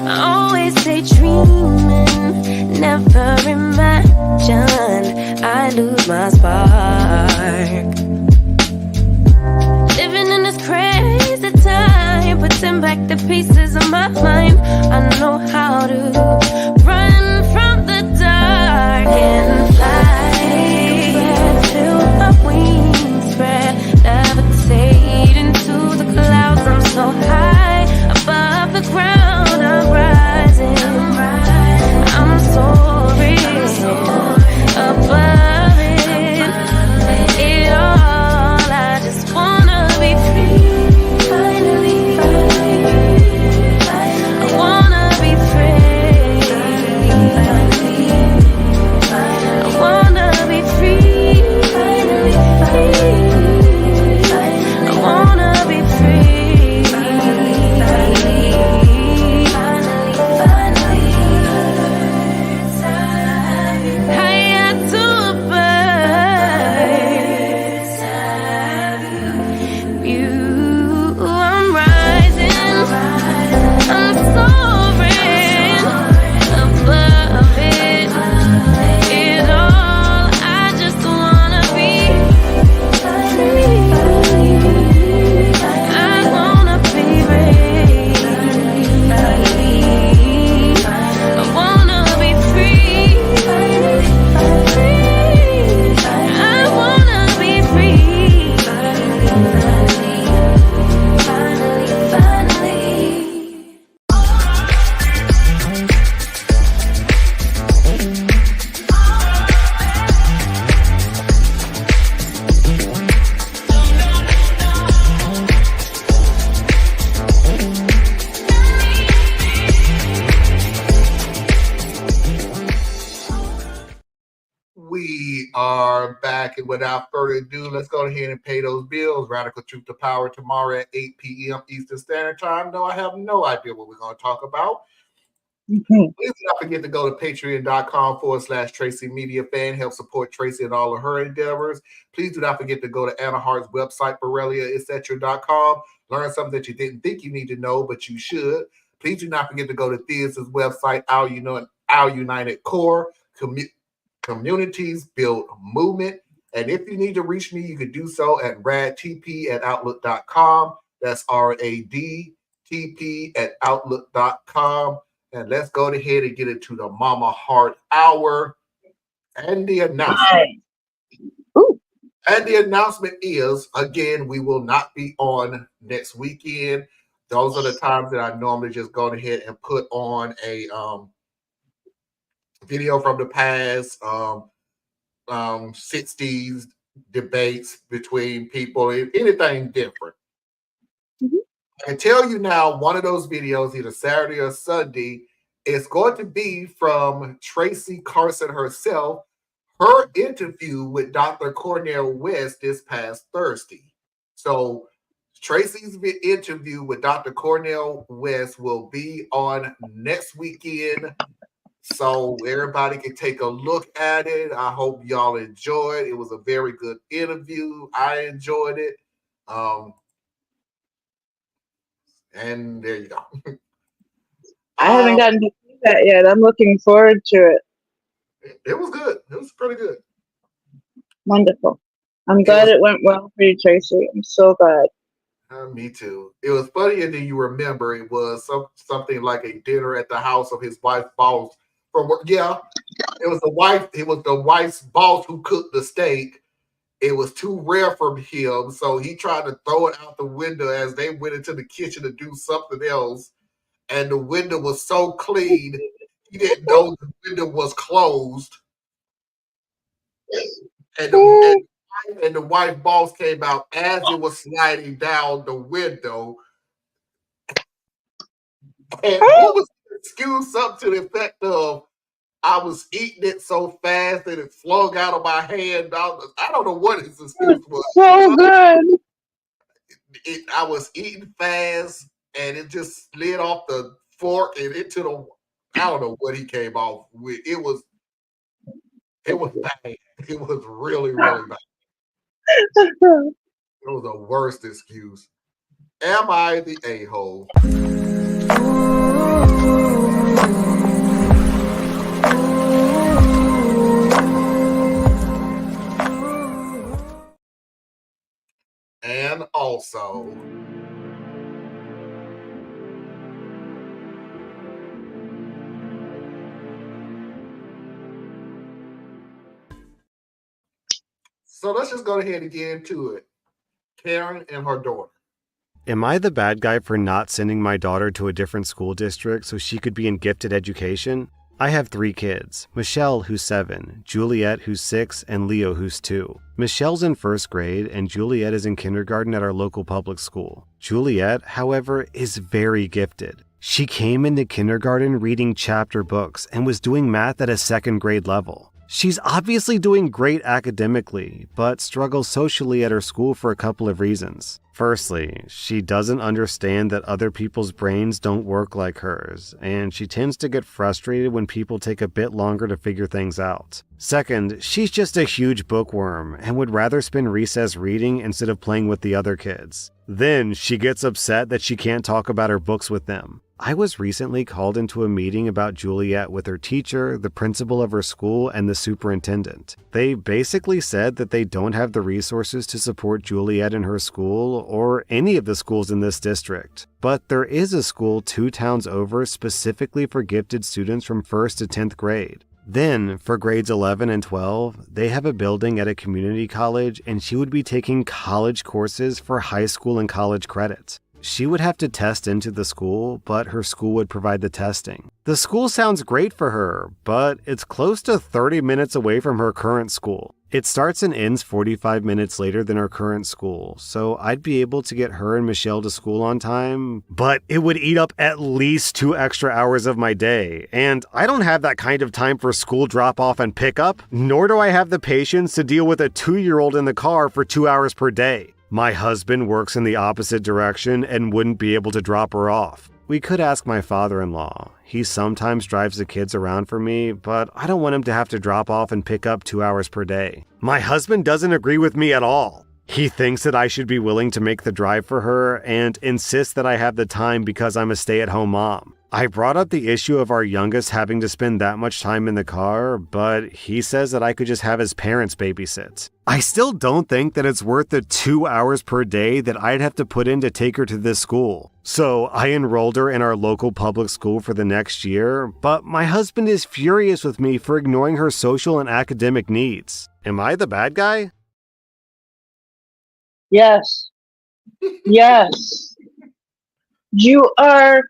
S1: I always say dreaming, never imagine I lose my spark. Living in this crazy time, putting back the pieces of my mind. I know how to run from the dark and fly. Feel my wings spread, levitate into the clouds. I'm so high.
S2: are back, and without further ado, let's go ahead and pay those bills. Radical Truth to Power tomorrow at 8 p.m. Eastern Standard Time. No, I have no idea what we're going to talk about. Please do not forget to go to patreon.com/Tracy Media Fan. Help support Tracy and all of her endeavors. Please do not forget to go to Anna Hart's website, BoreliaEtc.com. Learn something that you didn't think you need to know, but you should. Please do not forget to go to Thea's website, Our United Core. Communities build movement. And if you need to reach me, you can do so at radtp@outlook.com. That's RADTP@outlook.com. And let's go ahead and get into the Mama Heart Hour and the announcement. And the announcement is, again, we will not be on next weekend. Those are the times that I normally just go ahead and put on a video from the past, 60s debates between people, anything different. I can tell you now, one of those videos, either Saturday or Sunday, is going to be from Tracy Carson herself, her interview with Dr. Cornel West this past Thursday. So Tracy's interview with Dr. Cornel West will be on next weekend. So everybody can take a look at it. I hope y'all enjoyed. It was a very good interview. I enjoyed it. And there you go.
S3: I haven't gotten to see that yet. I'm looking forward to it.
S2: It was good. It was pretty good.
S3: Wonderful. I'm glad it went well for you, Tracy. I'm so glad.
S2: Me too. It was funnier than you remember. It was something like a dinner at the house of his wife's boss from work. Yeah, it was the wife. It was the wife's boss who cooked the steak. It was too rare for him, so he tried to throw it out the window as they went into the kitchen to do something else. And the window was so clean, he didn't know the window was closed. And the wife boss came out as it was sliding down the window. And what was the excuse up to the effect of, I was eating it so fast that it flung out of my hand. I don't know what his excuse was.
S3: So good.
S2: I was eating fast and it just slid off the fork and into the, I don't know what he came off with. It was bad. It was really, really bad. It was the worst excuse. Am I the a-hole? And also, so let's just go ahead and get into it. Karen and her daughter.
S5: Am I the bad guy for not sending my daughter to a different school district so she could be in gifted education? I have 3 kids, Michelle, who's 7, Juliet, who's 6, and Leo, who's 2. Michelle's in 1st grade, and Juliet is in kindergarten at our local public school. Juliet, however, is very gifted. She came into kindergarten reading chapter books and was doing math at a 2nd grade level. She's obviously doing great academically, but struggles socially at her school for a couple of reasons. Firstly, she doesn't understand that other people's brains don't work like hers, and she tends to get frustrated when people take a bit longer to figure things out. Second, she's just a huge bookworm and would rather spend recess reading instead of playing with the other kids. Then she gets upset that she can't talk about her books with them. I was recently called into a meeting about Juliet with her teacher, the principal of her school, and the superintendent. They basically said that they don't have the resources to support Juliet in her school or any of the schools in this district. But there is a school 2 towns over specifically for gifted students from 1st to 10th grade. Then, for grades 11 and 12, they have a building at a community college, and she would be taking college courses for high school and college credit. She would have to test into the school, but her school would provide the testing. The school sounds great for her, but it's close to 30 minutes away from her current school. It starts and ends 45 minutes later than our current school, so I'd be able to get her and Michelle to school on time, but it would eat up at least 2 extra hours of my day, and I don't have that kind of time for school drop-off and pickup, nor do I have the patience to deal with a 2-year-old in the car for 2 hours per day. My husband works in the opposite direction and wouldn't be able to drop her off. We could ask my father-in-law. He sometimes drives the kids around for me, but I don't want him to have to drop off and pick up 2 hours per day. My husband doesn't agree with me at all. He thinks that I should be willing to make the drive for her and insists that I have the time because I'm a stay-at-home mom. I brought up the issue of our youngest having to spend that much time in the car, but he says that I could just have his parents babysit. I still don't think that it's worth the 2 hours per day that I'd have to put in to take her to this school. So I enrolled her in our local public school for the next year, but my husband is furious with me for ignoring her social and academic needs. Am I the bad guy?
S3: Yes. Yes. You are.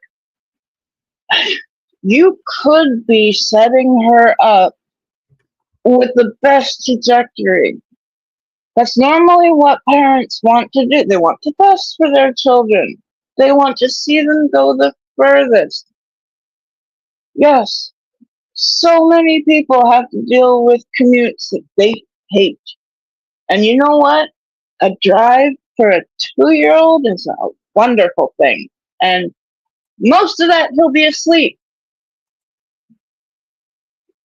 S3: You could be setting her up with the best trajectory. That's normally what parents want to do. They want the best for their children. They want to see them go the furthest. Yes, so many people have to deal with commutes that they hate. And you know what? A drive for a 2-year-old is a wonderful thing. And most of that he'll be asleep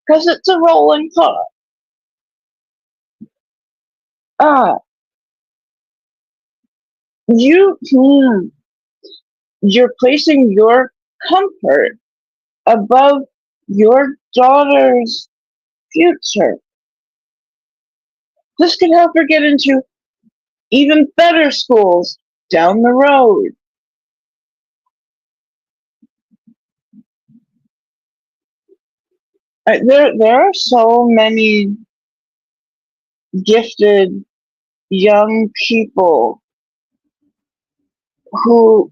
S3: because it's a rolling car. You, you're placing your comfort above your daughter's future. This could help her get into even better schools down the road. There are so many gifted young people who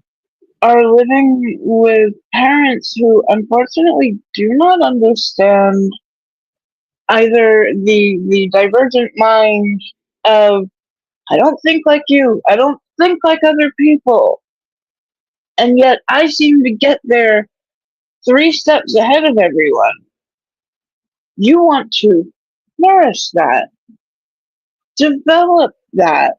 S3: are living with parents who unfortunately do not understand either the divergent mind of I don't think like you, I don't think like other people, and yet I seem to get there 3 steps ahead of everyone. You want to nourish that, develop that.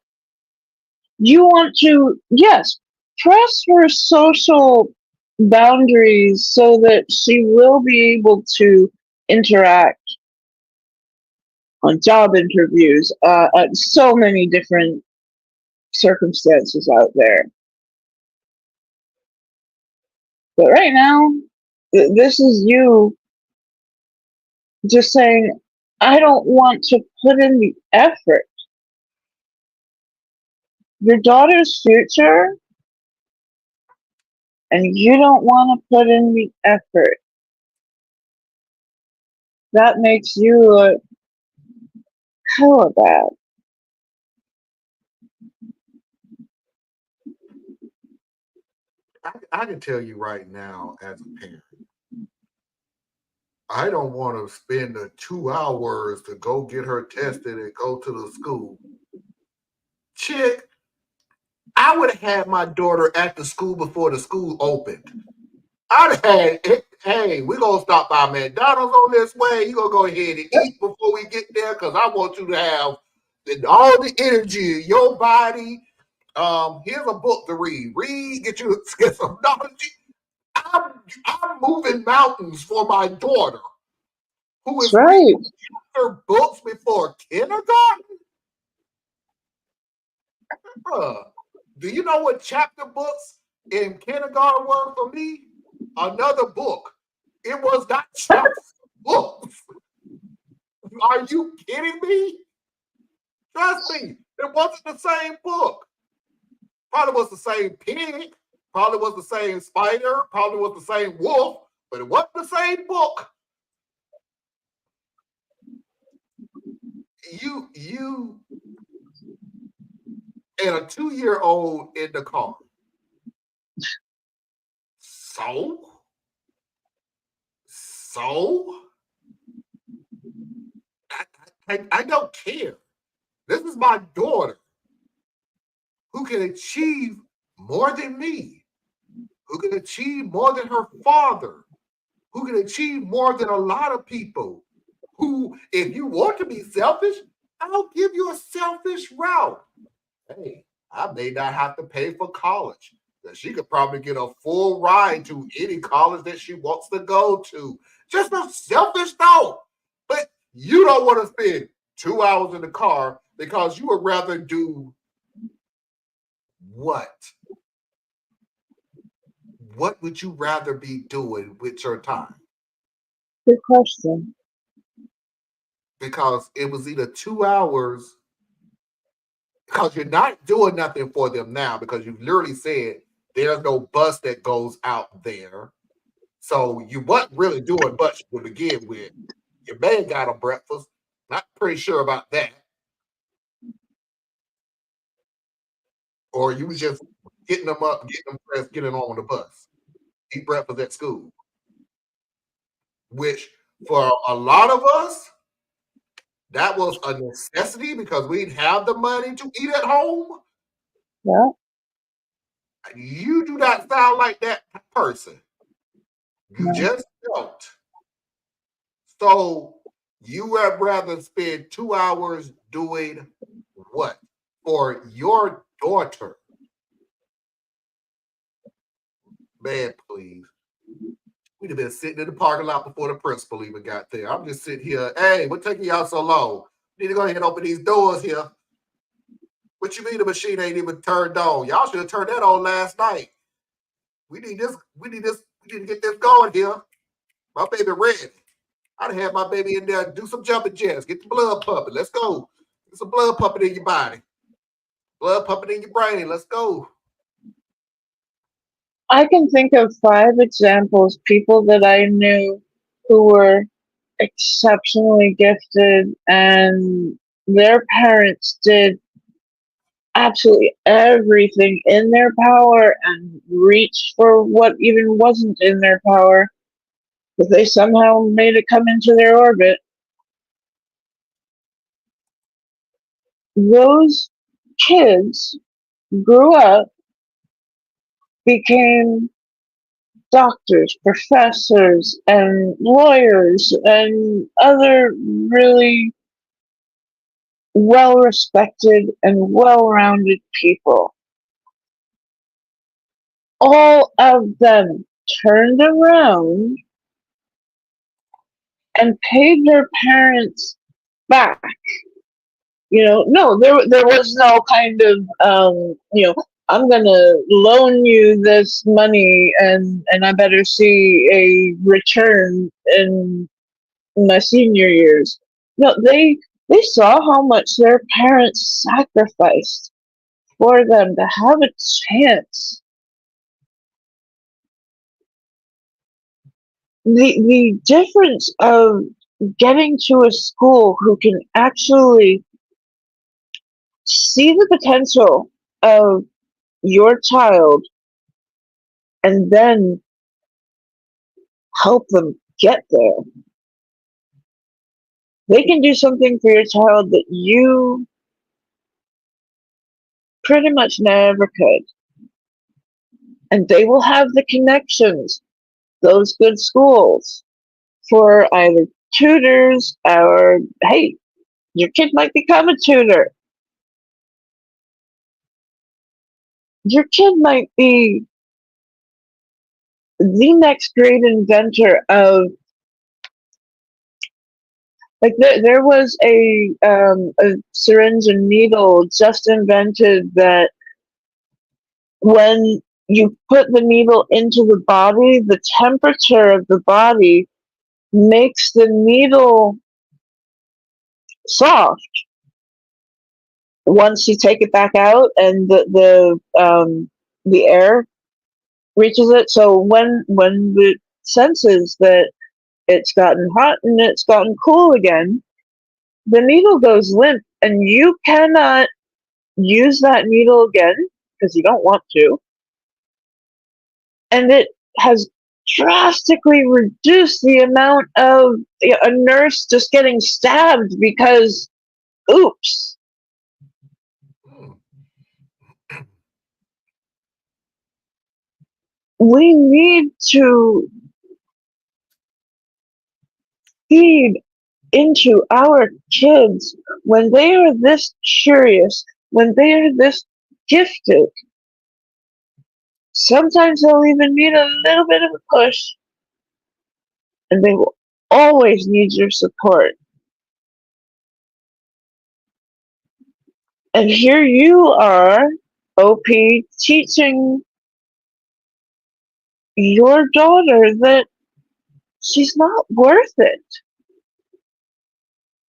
S3: You want to, yes, press her social boundaries so that she will be able to interact on job interviews, so many different circumstances out there. But right now, this is you just saying, I don't want to put in the effort. Your daughter's future, and you don't want to put in the effort. That makes you look hella bad.
S2: I can tell you right now, as a parent, I don't want to spend the 2 hours to go get her tested and go to the school. Chick, I would have had my daughter at the school before the school opened. I'd have had, hey, we're going to stop by McDonald's on this way. You're going to go ahead and eat before we get there because I want you to have all the energy in your body. Here's a book to read. Read, get some knowledge. I'm moving mountains for my daughter who
S3: That's
S2: is
S3: right.
S2: reading her books before kindergarten. Bruh, do you know what chapter books in kindergarten were for me? Another book. It was not chapter books. Are you kidding me? Trust me, it wasn't the same book. Probably was the same pig, probably was the same spider, probably was the same wolf, but it wasn't the same book. You and a 2-year-old in the car. So I don't care. This is my daughter who can achieve more than me, who can achieve more than her father, who can achieve more than a lot of people. Who, if you want to be selfish, I'll give you a selfish route. Hey, I may not have to pay for college. That she could probably get a full ride to any college that she wants to go to. Just a selfish thought. But you don't want to spend 2 hours in the car because you would rather do what? What would you rather be doing with your time?
S3: Good question.
S2: Because it was either 2 hours, because you're not doing nothing for them now, because you literally said there's no bus that goes out there. So you wasn't really doing much to begin with. Your man got them breakfast. Not pretty sure about that. Or you was just getting them up, getting them dressed, getting on the bus. Eat breakfast at school. Which for a lot of us, that was a necessity because we didn't have the money to eat at home.
S3: Yeah.
S2: You do not sound like that person. You
S3: No.
S2: just don't. So you would rather spend 2 hours doing what? For your daughter. Man, please. We'd have been sitting in the parking lot before the principal even got there. I'm just sitting here. Hey, what's taking y'all so long? We need to go ahead and open these doors here. What you mean the machine ain't even turned on? Y'all should have turned that on last night. We need this. We need this. We need to get this going here. My baby ready. I'd have my baby in there do some jumping jacks. Get the blood pumping. Let's go. Get some blood pumping in your body. Blood pumping in your brain. Let's go.
S3: I can think of 5 examples, people that I knew who were exceptionally gifted, and their parents did absolutely everything in their power and reached for what even wasn't in their power, but they somehow made it come into their orbit. Those kids grew up, became doctors, professors, and lawyers, and other really well respected and well rounded people. All of them turned around and paid their parents back. No, there was no kind of, I'm gonna loan you this money and I better see a return in my senior years. No, they saw how much their parents sacrificed for them to have a chance. The difference of getting to a school who can actually see the potential of your child and then help them get there. They can do something for your child that you pretty much never could. And they will have the connections, those good schools, for either tutors or, hey, your kid might become a tutor. Your kid might be the next great inventor of, like, there was a syringe and needle just invented that when you put the needle into the body, the temperature of the body makes the needle soft once you take it back out and the air reaches it. So when it senses that it's gotten hot and it's gotten cool again, the needle goes limp, and you cannot use that needle again because you don't want to. And it has drastically reduced the amount of a nurse just getting stabbed because, oops. we need to feed into our kids when they are this curious, when they are this gifted. Sometimes they'll even need a little bit of a push, and they will always need your support. And here you are, OP, teaching your daughter that she's not worth it.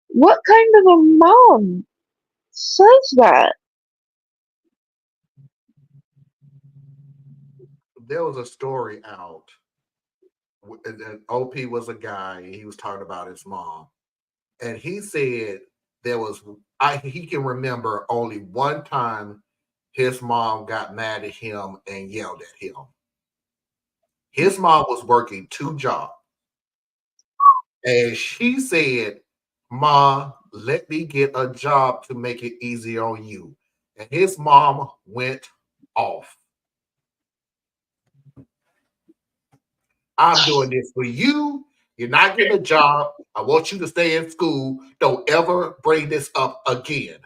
S3: What kind of a mom says that?
S2: There was a story out. And OP was a guy, and he was talking about his mom. And he said he can remember only one time his mom got mad at him and yelled at him. His mom was working 2 jobs. And she said, "Ma, let me get a job to make it easier on you." And his mom went off. "I'm doing this for you. You're not getting a job. I want you to stay in school. Don't ever bring this up again."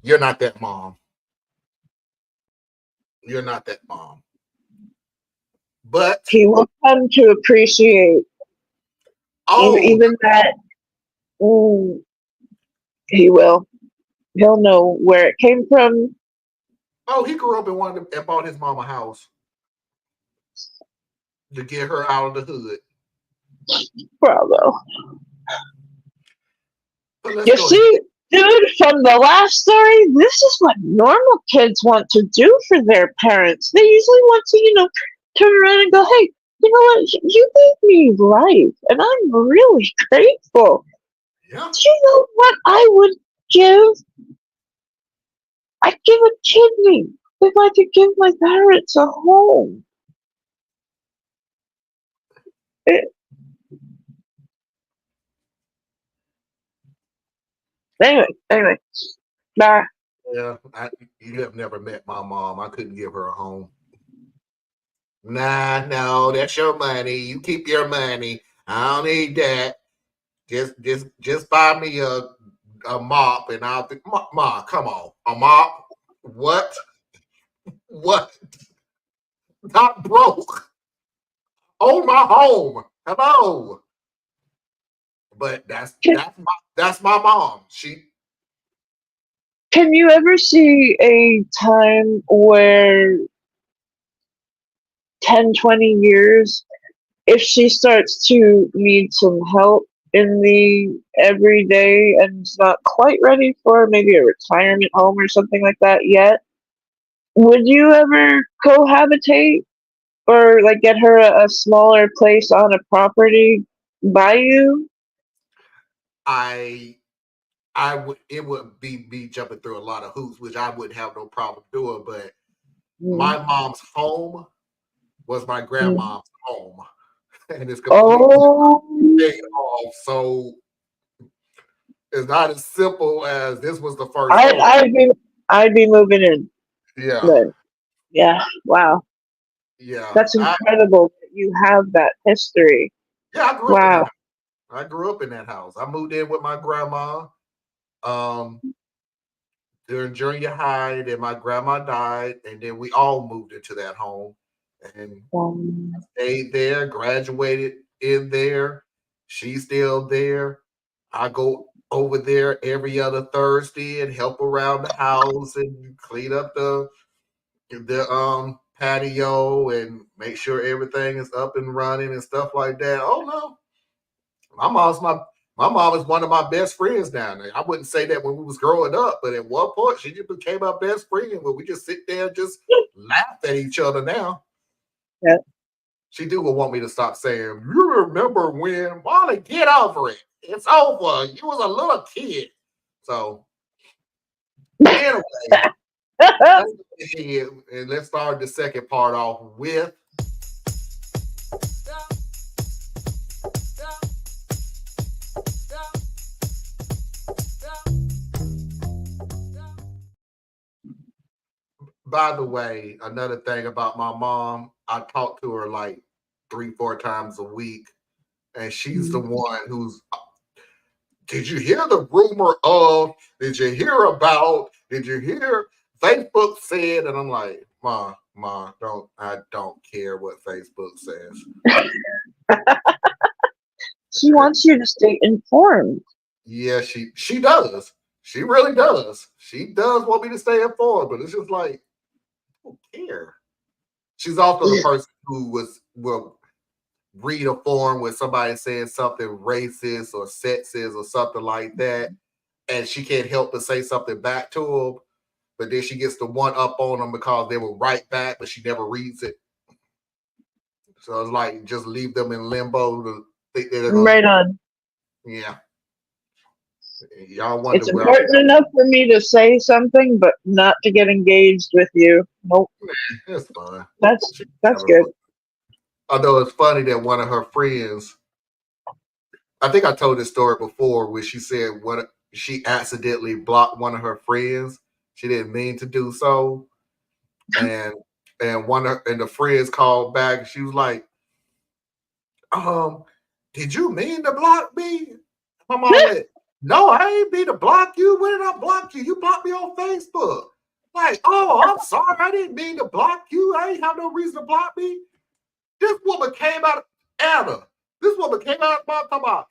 S2: You're not that mom. You're not that mom. But
S3: He will come to appreciate
S2: oh,
S3: even that. Mm, he will. He'll know where it came from.
S2: he grew up and bought his mama a house to get her out of the hood.
S3: Bravo.
S2: But let's
S3: You
S2: go ahead.
S3: see, dude, from the last story, this is what normal kids want to do for their parents. They usually want to, turn around and go, hey, you know what? You gave me life, and I'm really grateful.
S2: Yeah.
S3: Do you know what I would give? I'd give a kidney if I could give my parents a home. Anyway. Nah.
S2: Yeah. You have never met my mom. I couldn't give her a home. Nah, no, that's your money. You keep your money. I don't need that. Just buy me a mop, and I'll be, Ma, come on, a mop? What? What? Not broke. Own my home. Hello. But that's my mom.
S3: Can you ever see a time where 10, 20 years, if she starts to need some help in the everyday and is not quite ready for maybe a retirement home or something like that yet, would you ever cohabitate or like get her a smaller place on a property by you?
S2: I would it would be me jumping through a lot of hoops, which I wouldn't have no problem doing. But
S3: Mm.
S2: my mom's home was my
S3: Mm.
S2: grandma's home, and it's completely
S3: Oh,
S2: paid off. So it's not as simple as this was the first
S3: I'd,
S2: home.
S3: I'd be I'd be moving in.
S2: Yeah,
S3: But yeah, wow.
S2: yeah.
S3: That's incredible that you have that history.
S2: I grew up in
S3: Wow.
S2: that. I grew up in that house. I moved in with my grandma um, during junior high. Then my grandma died, and then we all moved into that home and stayed there. Graduated in there. She's still there. I go over there every other Thursday and help around the house and clean up the patio and make sure everything is up and running and stuff like that. Oh no, my mom's my mom is one of my best friends down there. I wouldn't say that when we was growing up, but at one point she just became our best friend where we just sit there and just laugh at each other now.
S3: Yeah.
S2: She do want me to stop saying, "You remember when?" Wally, get over it. It's over. You was a little kid. So anyway, let's go ahead and let's start the second part off with By the way, another thing about my mom, I talk to her like 3-4 times a week, and she's the one who's. Did you hear the rumor of? Did you hear about? Did you hear? Facebook said, and I'm like, Ma, I don't care what Facebook says.
S3: She wants you to stay informed.
S2: Yeah, she does. She really does. She does want me to stay informed, but it's just like, I don't care. She's also the person who will read a forum where somebody says something racist or sexist or something like that, and she can't help but say something back to them, but then she gets the one up on them because they will write back, but she never reads it. So it's like, just leave them in limbo to think they're going
S3: Right on.
S2: Yeah. Y'all wonder
S3: It's
S2: where
S3: important enough for me to say something, but not to get engaged with you. Nope.
S2: it's fun.
S3: That's good.
S2: Although it's funny that one of her friends, I think I told this story before, where she said she accidentally blocked one of her friends. She didn't mean to do so, and the friends called back. And she was like, did you mean to block me?" My mom went, "No, I ain't mean to block you. When did I block you? You blocked me on Facebook." Like, "Oh, I'm sorry. I didn't mean to block you. I ain't have no reason to block me." This woman came out of Anna. This woman came out of my talking about,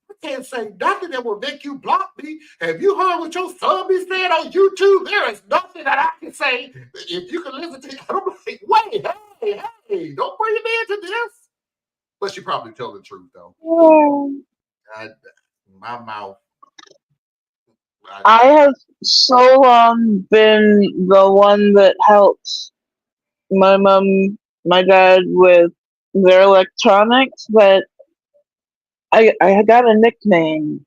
S2: "I can't say nothing that will make you block me. Have you heard what your son be saying on YouTube? There is nothing that I can say if you can listen to it." I'm like, "Wait, hey, don't bring me into this." But she probably tell the truth though. My mouth.
S3: I have so long been the one that helps my mom, my dad with their electronics that I got a nickname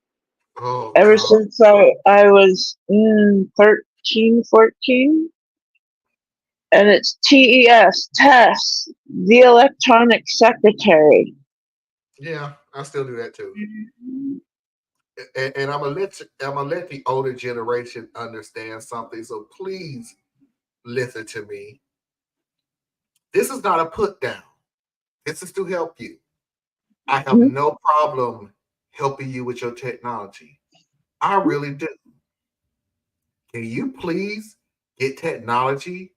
S3: ever
S2: God.
S3: since I was 13, 14. And it's TES, Tess, the electronic secretary.
S2: Yeah, I still do that too. And I'm gonna let the older generation understand something. So please listen to me. This is not a put down. This is to help you. I have no problem helping you with your technology. I really do. Can you please get technology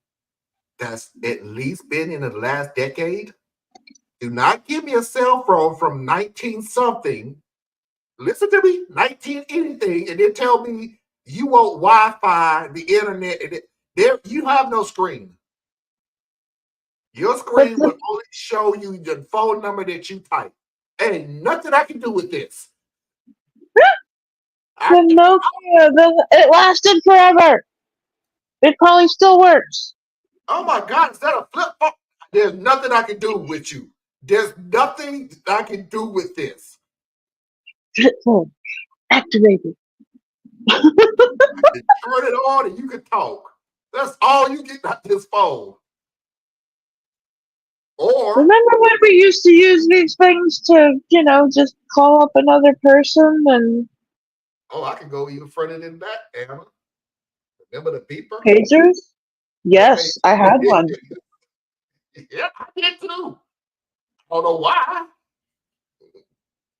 S2: that's at least been in the last decade? Do not give me a cell phone from 19 something. Listen to me, 19 anything, and then tell me you want Wi-Fi, the internet, and there you have no screen. Your screen will only show you the phone number that you type. Ain't nothing I can do with this.
S3: The Nokia, it lasted forever. It probably still works.
S2: Oh my God, is that a flip phone? There's nothing I can do with you. There's nothing I can do with this.
S3: Flip phone activated.
S2: Turn it on and you can talk. That's all you get out this phone. Or
S3: remember when we used to use these things to, just call up another person and
S2: I can go even further than that, Anna. Remember the beeper?
S3: pagers? Yes, I had one.
S2: Yeah, I did too. I don't know why,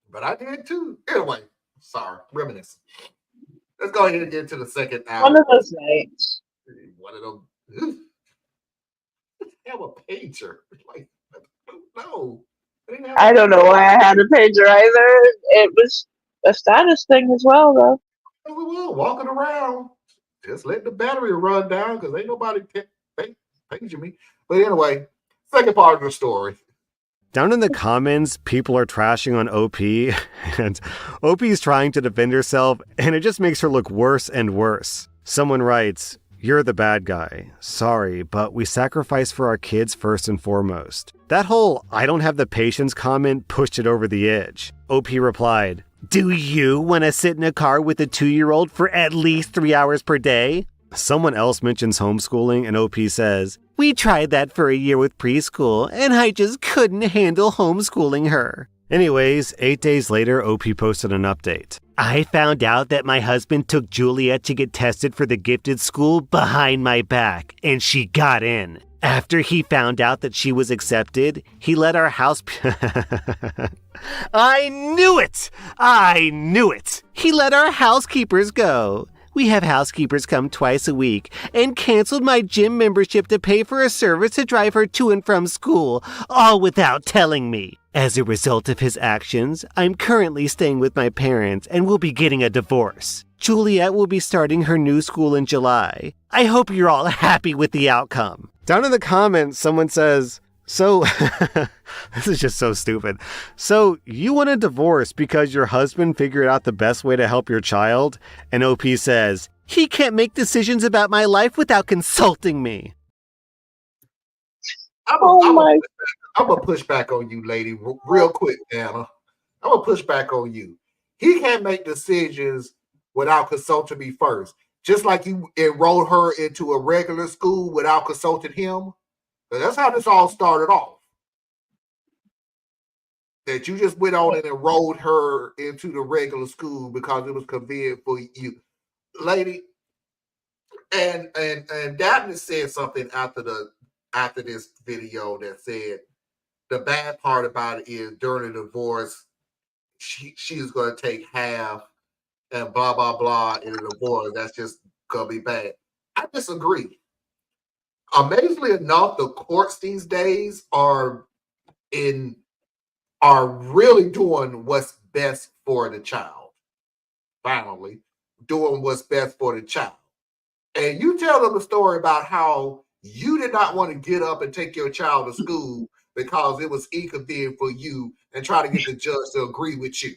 S2: but I did too. Anyway, sorry, reminiscing. Let's go ahead and get to the second hour.
S3: One of those nights.
S2: One of them. Have a pager. Like, no.
S3: I don't know why I had a pager either. It was a status thing as well, though.
S2: We were walking around, just let the battery run down because ain't nobody paging me. But anyway, second part of the story.
S5: Down in the comments, people are trashing on OP, and OP's trying to defend herself, and it just makes her look worse and worse. Someone writes, "You're the bad guy. Sorry, but we sacrifice for our kids first and foremost." That whole "I don't have the patience" comment pushed it over the edge. OP replied, "Do you want to sit in a car with a 2-year-old for at least 3 hours per day?" Someone else mentions homeschooling, and OP says, "We tried that for a year with preschool, and I just couldn't handle homeschooling her." Anyways, 8 days later, OP posted an update. I found out that my husband took Juliet to get tested for the gifted school behind my back, and she got in. After he found out that she was accepted, he let our house... I knew it! I knew it! He let our housekeepers go. We have housekeepers come twice a week and canceled my gym membership to pay for a service to drive her to and from school, all without telling me. As a result of his actions, I'm currently staying with my parents and will be getting a divorce. Juliet will be starting her new school in July. I hope you're all happy with the outcome. Down in the comments, someone says, so, this is just so stupid. So, you want a divorce because your husband figured out the best way to help your child? And OP says, he can't make decisions about my life without consulting me.
S2: I'm
S3: Oh
S2: gonna push back on you, lady, real quick, Anna. I'm gonna push back on you. He can't make decisions without consulting me first. Just like you enrolled her into a regular school without consulting him. That's how this all started off. That you just went on and enrolled her into the regular school because it was convenient for you, lady. And Daphne said something after this video that said the bad part about it is during the divorce, she's going to take half and blah blah blah in a divorce. That's just gonna be bad. I disagree. Amazingly enough, the courts these days are really doing what's best for the child. Finally, doing what's best for the child. And you tell them a story about how you did not want to get up and take your child to school because it was inconvenient for you and try to get the judge to agree with you.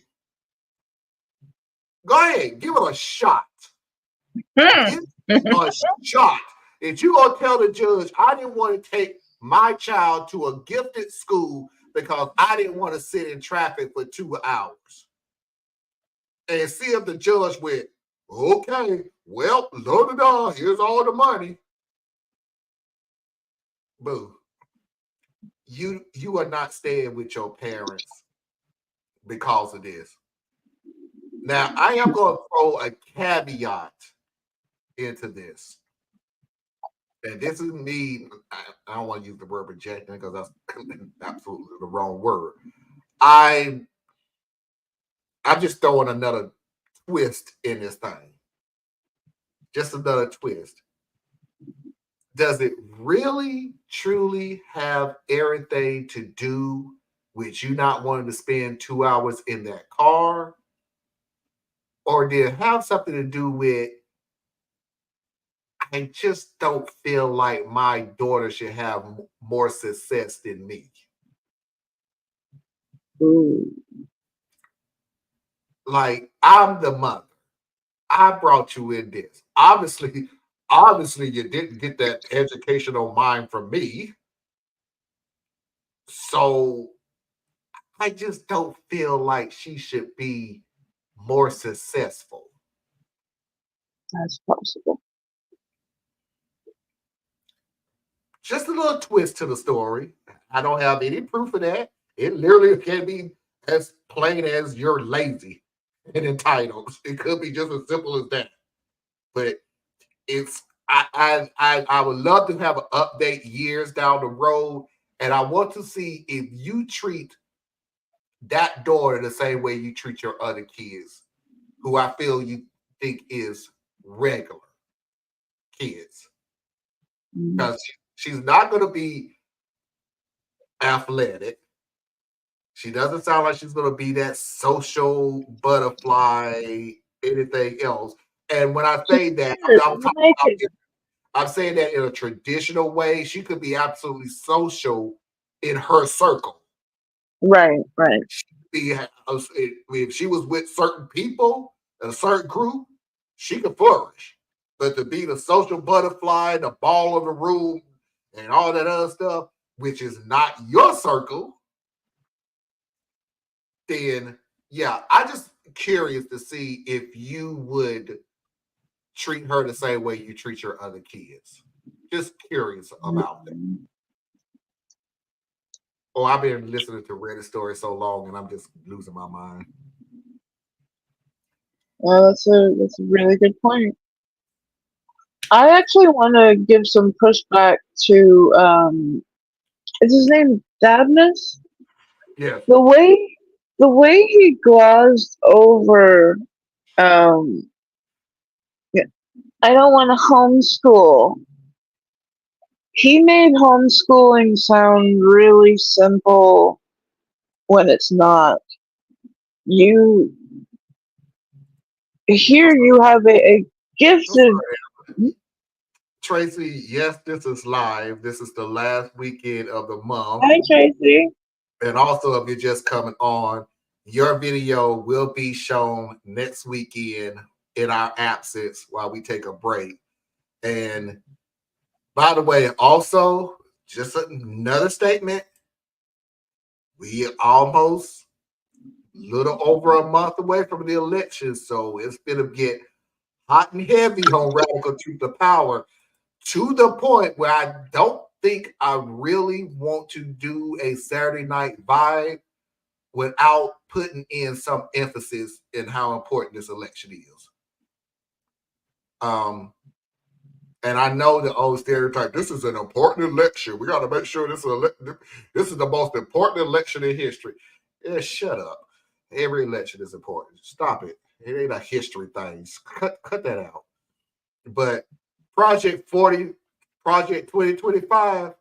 S2: Go ahead, give it a shot. Give it a shot. If you gonna tell the judge, I didn't want to take my child to a gifted school because I didn't want to sit in traffic for 2 hours. And see if the judge went, okay, well, here's all the money. Boo. You are not staying with your parents because of this. Now, I am going to throw a caveat into this. And this is me. I don't want to use the word projecting because that's absolutely the wrong word. I'm just throwing another twist in this thing. Just another twist. Does it really, truly have everything to do with you not wanting to spend 2 hours in that car? Or did it have something to do with, I just don't feel like my daughter should have more success than me?
S3: Ooh.
S2: Like, I'm the mother. I brought you in this. Obviously, you didn't get that educational mind from me. So I just don't feel like she should be more successful.
S3: That's possible.
S2: Just a little twist to the story. I don't have any proof of that. It literally can be as plain as you're lazy and entitled. It could be just as simple as that. But it's I would love to have an update years down the road, and I want to see if you treat that daughter the same way you treat your other kids, who I feel you think is regular kids. Because she's not going to be athletic. She doesn't sound like she's going to be that social butterfly, anything else. And when I say that, I'm saying that in a traditional way. She could be absolutely social in her circle.
S3: Right.
S2: If she was with certain people, a certain group, she could flourish. But to be the social butterfly, the ball of the room, and all that other stuff, which is not your circle, then yeah, I just curious to see if you would treat her the same way you treat your other kids. Just curious about that. Oh, I've been listening to Reddit stories so long and I'm just losing my mind.
S3: That's a really good point. I actually want to give some pushback to is his name Dabnus?
S2: Yes.
S3: The way he glossed over um yeah, I don't want to homeschool. He made homeschooling sound really simple when it's not. You here you have a
S2: I'm
S3: gifted.
S2: sorry, Tracy. Yes, this is live. This is the last weekend of the month.
S3: Hi Tracy.
S2: And also, if you're just coming on, your video will be shown next weekend in our absence while we take a break. And by the way, also, just another statement, we almost little over a month away from the election. So it's going to get hot and heavy on Radical Truth to Power to the point where I don't think I really want to do a Saturday night vibe without putting in some emphasis in how important this election is. Um, and I know the old stereotype. This is an important election. We got to make sure this is the most important election in history. Yeah, shut up. Every election is important. Stop it. It ain't a history thing. Cut that out. But Project 40, Project 2025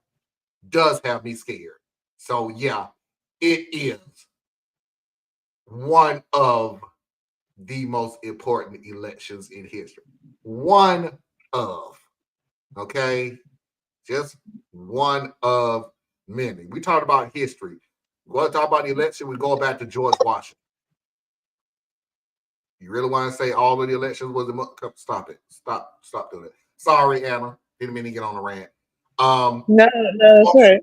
S2: does have me scared. So yeah, it is one of the most important elections in history. One of, okay? Just one of many. We talked about history. We want to talk about the election, we go back to George Washington. You really want to say all of the elections was stop it. Stop doing it. Sorry, Anna. Didn't mean to get on a rant.
S3: No, no, that's all right.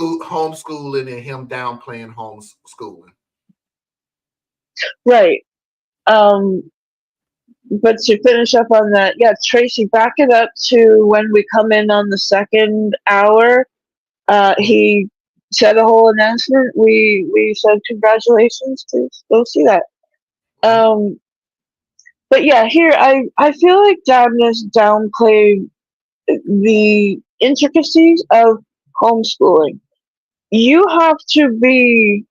S2: Homeschooling and him downplaying homeschooling.
S3: Right. Um, but to finish up on that, yeah, Tracy, back it up to when we come in on the second hour. He said a whole announcement. We said congratulations. Please go see that. Um, but yeah, here I feel like Dabness downplayed the intricacies of homeschooling. You have to be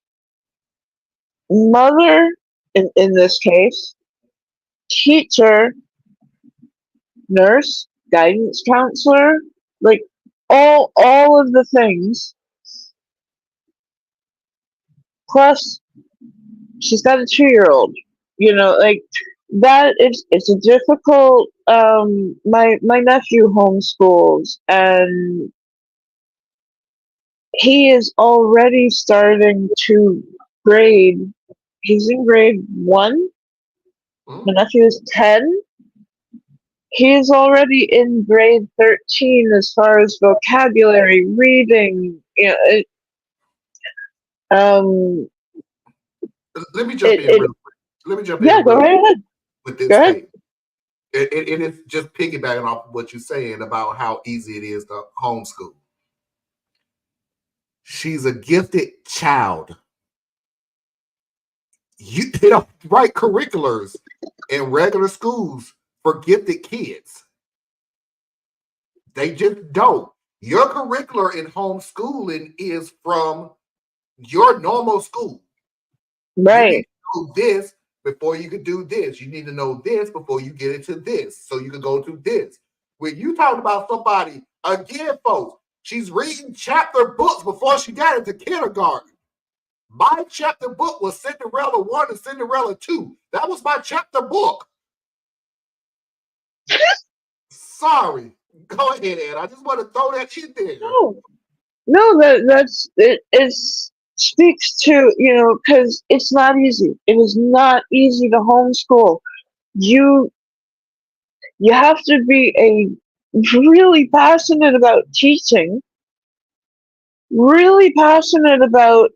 S3: mother in this case, teacher, nurse, guidance counselor, like all of the things. Plus, she's got a 2-year-old. You know, like that. It's a difficult. My nephew homeschools, and he is already starting to grade. He's in grade 1. My nephew is 10. He is already in grade 13 as far as vocabulary, reading. You know,
S2: Let me jump in real quick. Let me jump in
S3: yeah, go
S2: real
S3: right
S2: quick
S3: ahead.
S2: with
S3: Go
S2: this
S3: ahead.
S2: statement. It is just piggybacking off what you're saying about how easy it is to homeschool. She's a gifted child. They don't write curriculars in regular schools for gifted kids. They just don't. Your curricular in homeschooling is from your normal school. You need
S3: Right.
S2: to know this before you can do this. You need to know this before you get into this, so you can go to this. When you talk about somebody, again, folks, she's reading chapter books before she got into kindergarten. My chapter book was Cinderella 1 and Cinderella 2. That was my chapter book. Sorry. Go ahead, Ed. I just want to throw that in there.
S3: No, that's it. It speaks to, because it's not easy. It is not easy to homeschool. You you have to be a really passionate about teaching, really passionate about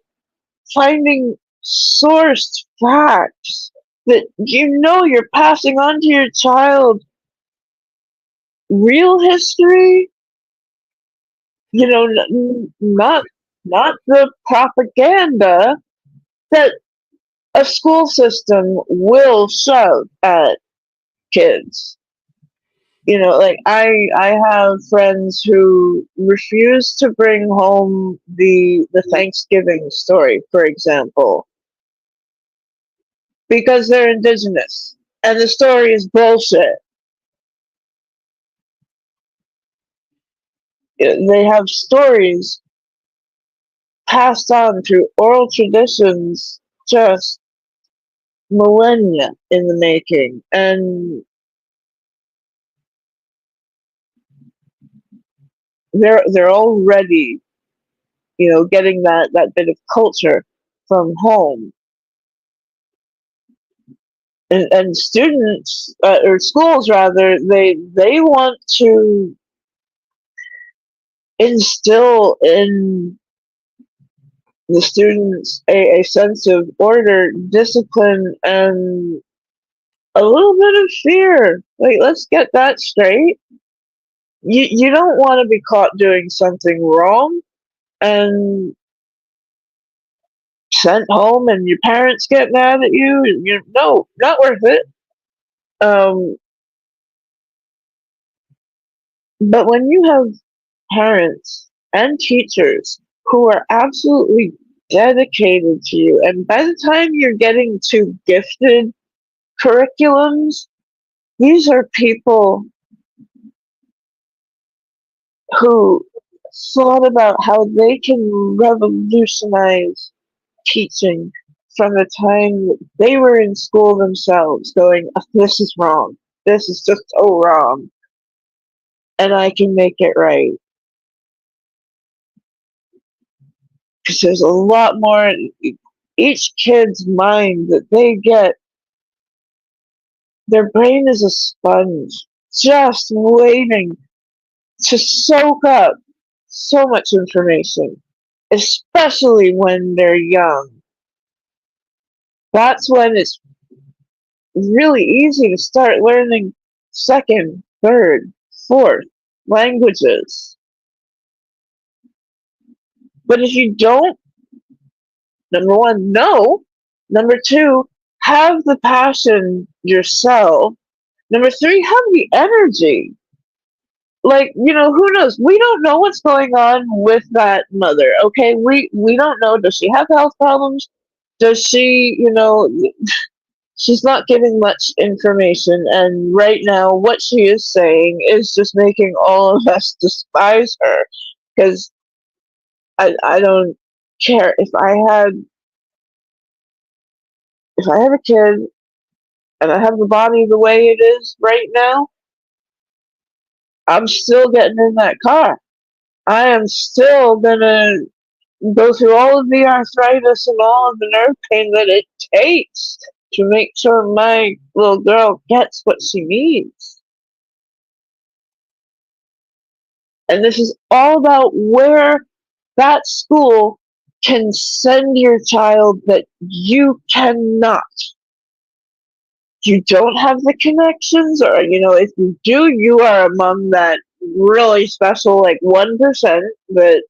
S3: finding sourced facts that you're passing on to your child real history, not the propaganda that a school system will shove at kids. Like I have friends who refuse to bring home the Thanksgiving story, for example, because they're indigenous and the story is bullshit. They have stories passed on through oral traditions, just millennia in the making, and they're already getting that bit of culture from home. And students, or schools rather, they want to instill in the students a sense of order, discipline, and a little bit of fear. Like, let's get that straight. You don't want to be caught doing something wrong and sent home, and your parents get mad at you. No, not worth it. Um, but when you have parents and teachers who are absolutely dedicated to you, and by the time you're getting to gifted curriculums, these are people who thought about how they can revolutionize teaching from the time that they were in school themselves, going, "Oh, this is wrong. This is just so wrong. And I can make it right." Because there's a lot more. Each kid's mind that they get, their brain is a sponge, just waiting to soak up so much information, especially when they're young. That's when it's really easy to start learning second, third, fourth languages. But if you don't, number one, know. Number two, have the passion yourself. Number three, have the energy. Like, who knows? We don't know what's going on with that mother, okay? We don't know. Does she have health problems? Does she, she's not giving much information, and right now what she is saying is just making all of us despise her, because I don't care. If I have a kid and I have the body the way it is right now, I'm still getting in that car. I am still gonna go through all of the arthritis and all of the nerve pain that it takes to make sure my little girl gets what she needs. And this is all about where that school can send your child that you cannot. You don't have the connections, or if you do, you are among that really special, like 1%. But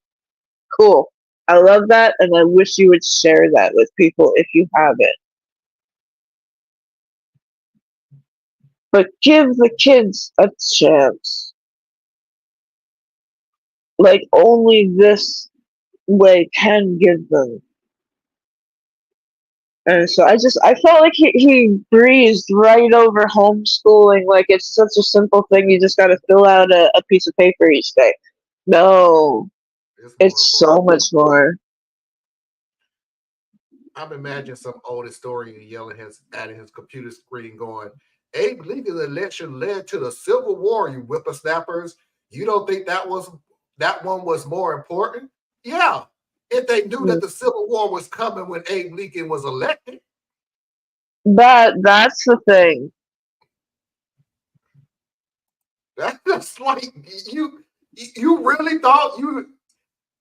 S3: cool, I love that, and I wish you would share that with people if you have it. But give the kids a chance, like only this way can give them. And so I felt like he breezed right over homeschooling, like it's such a simple thing. You just got to fill out a piece of paper each day. No, it's so much more.
S2: I'm imagining some old historian yelling at his computer screen, going, "Abe Lincoln's election led to the Civil War, you whippersnappers. You don't think that one was more important?" Yeah, if they knew that the Civil War was coming when Abe Lincoln was elected.
S3: That's the thing.
S2: That's like you really thought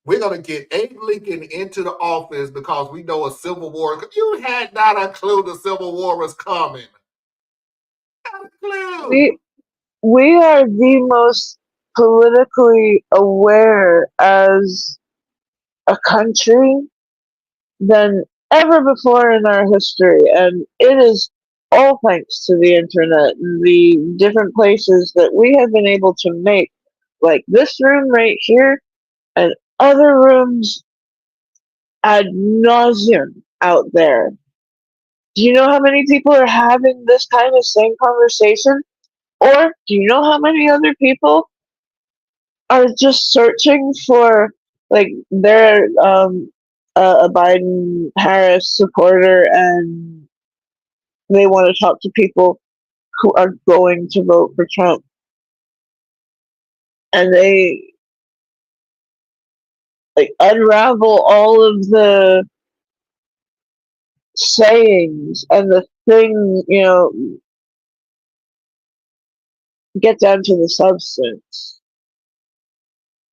S2: we're gonna get Abe Lincoln into the office because we know a Civil War. You had not a clue the Civil War was coming. Not a clue.
S3: We are the most politically aware as a country than ever before in our history, and it is all thanks to the internet and the different places that we have been able to make, like this room right here and other rooms ad nauseum out there. Do you know how many people are having this kind of same conversation? Or do you know how many other people are just searching for, like, they're a Biden Harris supporter and they want to talk to people who are going to vote for Trump, and they like unravel all of the sayings and the thing, get down to the substance.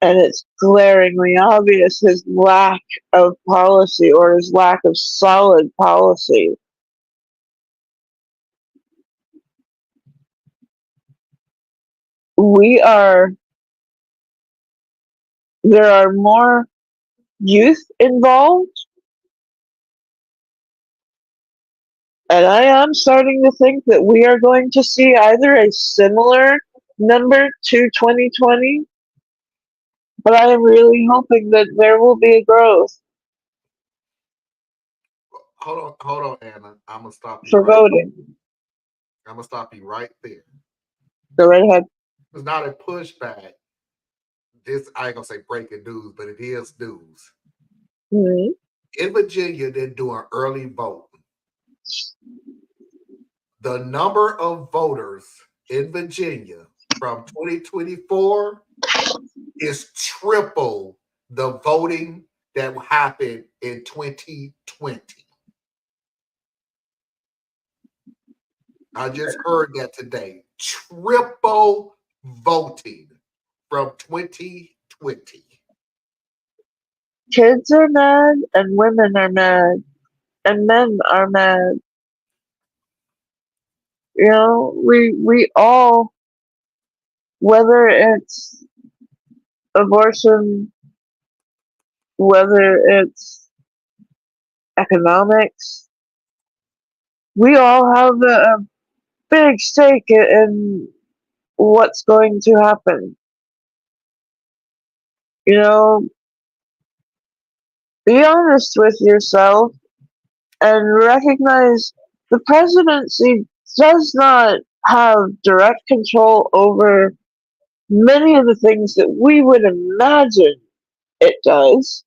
S3: And it's glaringly obvious his lack of policy or his lack of solid policy. We are, there are more youth involved, and I am starting to think that we are going to see either a similar number to 2020, but I am really hoping that there will be a growth
S2: Hold on, Anna. I'm gonna stop you
S3: for
S2: right.
S3: voting.
S2: I'm gonna stop you right there.
S3: Go right ahead.
S2: It's not a pushback. This I ain't gonna say breaking news, but it is news.
S3: Mhm.
S2: In Virginia, they're doing early vote. The number of voters in Virginia from 2024 is triple the voting that happened in 2020. I just heard that today. Triple voting from 2020.
S3: Kids are mad, and women are mad, and men are mad. We all, whether it's abortion, whether it's economics, we all have a big stake in what's going to happen. Be honest with yourself and recognize the presidency does not have direct control over many of the things that we would imagine it does.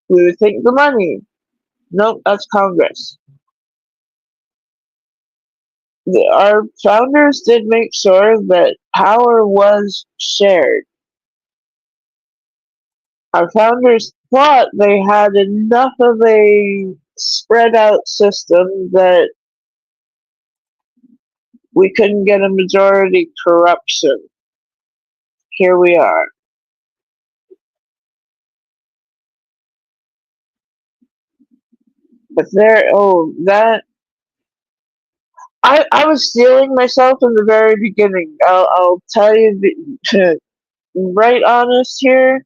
S3: We would think the money. Nope, that's Congress. Our founders did make sure that power was shared. Our founders thought they had enough of a spread out system that we couldn't get a majority corruption. Here we are. But I was stealing myself in the very beginning. I'll tell you, right honest here.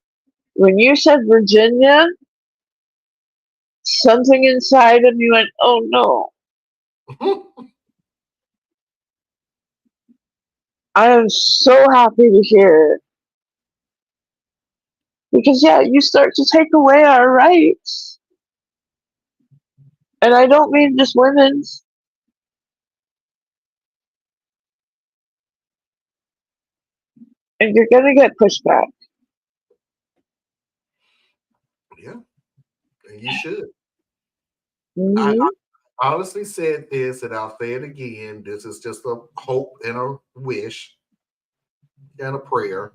S3: When you said Virginia, something inside of me went, "Oh no!" I am so happy to hear it. Because yeah, you start to take away our rights. And I don't mean just women's. And you're gonna get pushback.
S2: Yeah, and you should. I
S3: Hmm.
S2: honestly said this, and I'll say it again. This is just a hope and a wish and a prayer.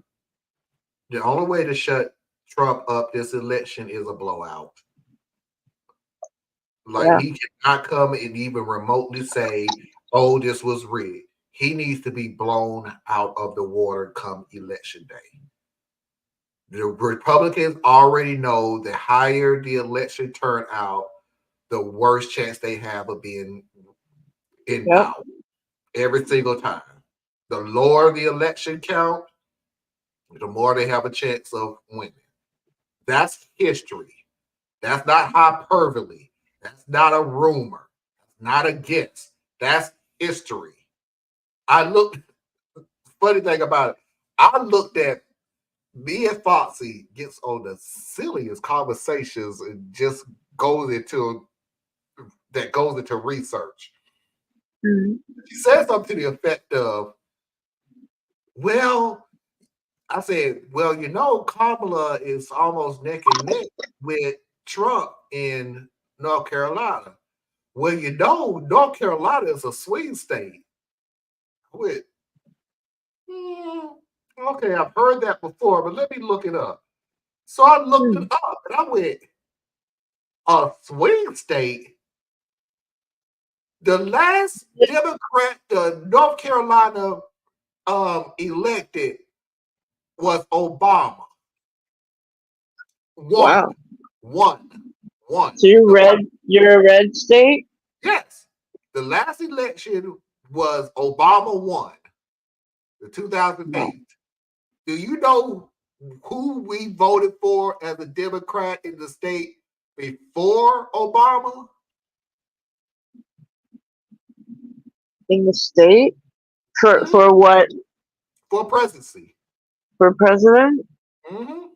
S2: The only way to shut Trump up this election is a blowout. Like
S3: Yeah.
S2: he cannot come and even remotely say, "Oh, this was rigged." He needs to be blown out of the water come election day. The Republicans already know the higher the election turnout, the worse chance they have of being in
S3: Yep.
S2: power every single time. The lower the election count, the more they have a chance of winning. That's history. That's not hyperbole. That's not a rumor. That's not a guess. That's history. I looked, funny thing about it, I looked at me and Foxy gets on the silliest conversations and just goes into research.
S3: Mhm.
S2: She said something to the effect of, well, I said, well, Kamala is almost neck and neck with Trump in North Carolina. Well, North Carolina is a swing state. I went, "Hmm, okay, I've heard that before, but let me look it up." So I looked it
S3: Hmm.
S2: up and I went, a swing state? The last Democrat North Carolina elected was Obama. One,
S3: Wow.
S2: one, one.
S3: So you're a red state?
S2: Yes, the last election was Obama won, the
S3: No.
S2: 2008. Do you know who we voted for as a Democrat in the state before Obama?
S3: In the state?
S2: Mhm.
S3: For what?
S2: For presidency.
S3: For president?
S2: Mhm.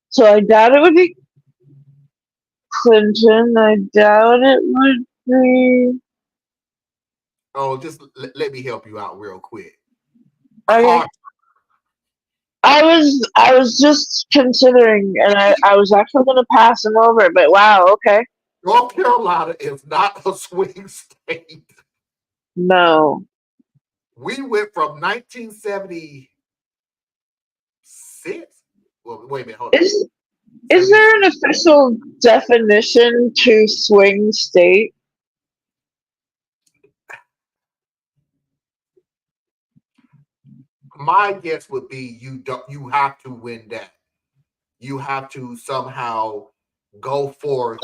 S3: So I doubt it would be Clinton. I doubt it would be.
S2: Oh, just let me help you out real quick.
S3: Okay.
S2: Carter.
S3: I was just considering, and I was actually gonna pass him over, but wow, okay.
S2: North Carolina is not a swing state.
S3: No.
S2: We went from 1976. Well, wait a minute, hold on.
S3: Is
S2: 70.
S3: there an official definition to swing state?
S2: My guess would be you have to win that. You have to somehow go forth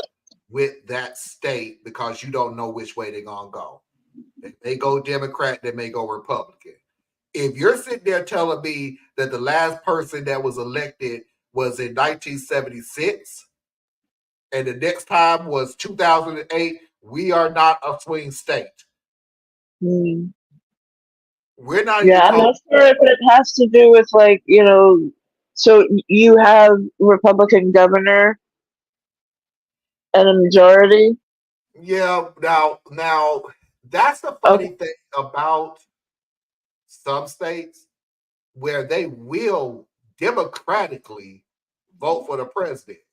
S2: with that state because you don't know which way they're gonna go. They may go Democrat, they may go Republican. If you're sitting there telling me that the last person that was elected was in 1976 and the next time was 2008, we are not a swing state.
S3: Hmm.
S2: We're not even
S3: Yeah, I'm
S2: talking.
S3: not sure if it has to do with like, so you have Republican governor and a majority.
S2: Yeah, now that's the
S3: Okay.
S2: funny thing about some states where they will democratically vote for the president.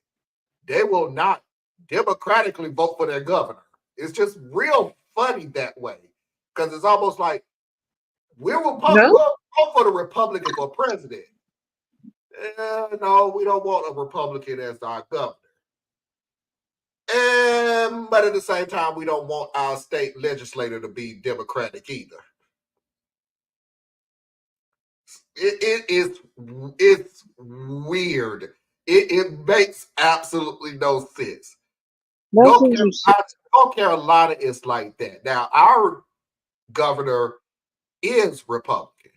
S2: They will not democratically vote for their governor. It's just real funny that way because it's almost like we'll
S3: No?
S2: vote for the Republican for president. No, we don't want a Republican as our governor. But at the same time, we don't want our state legislator to be Democratic either. It's weird. It makes absolutely no sense.
S3: That's interesting.
S2: North Carolina is like that. Now, our governor is Republican,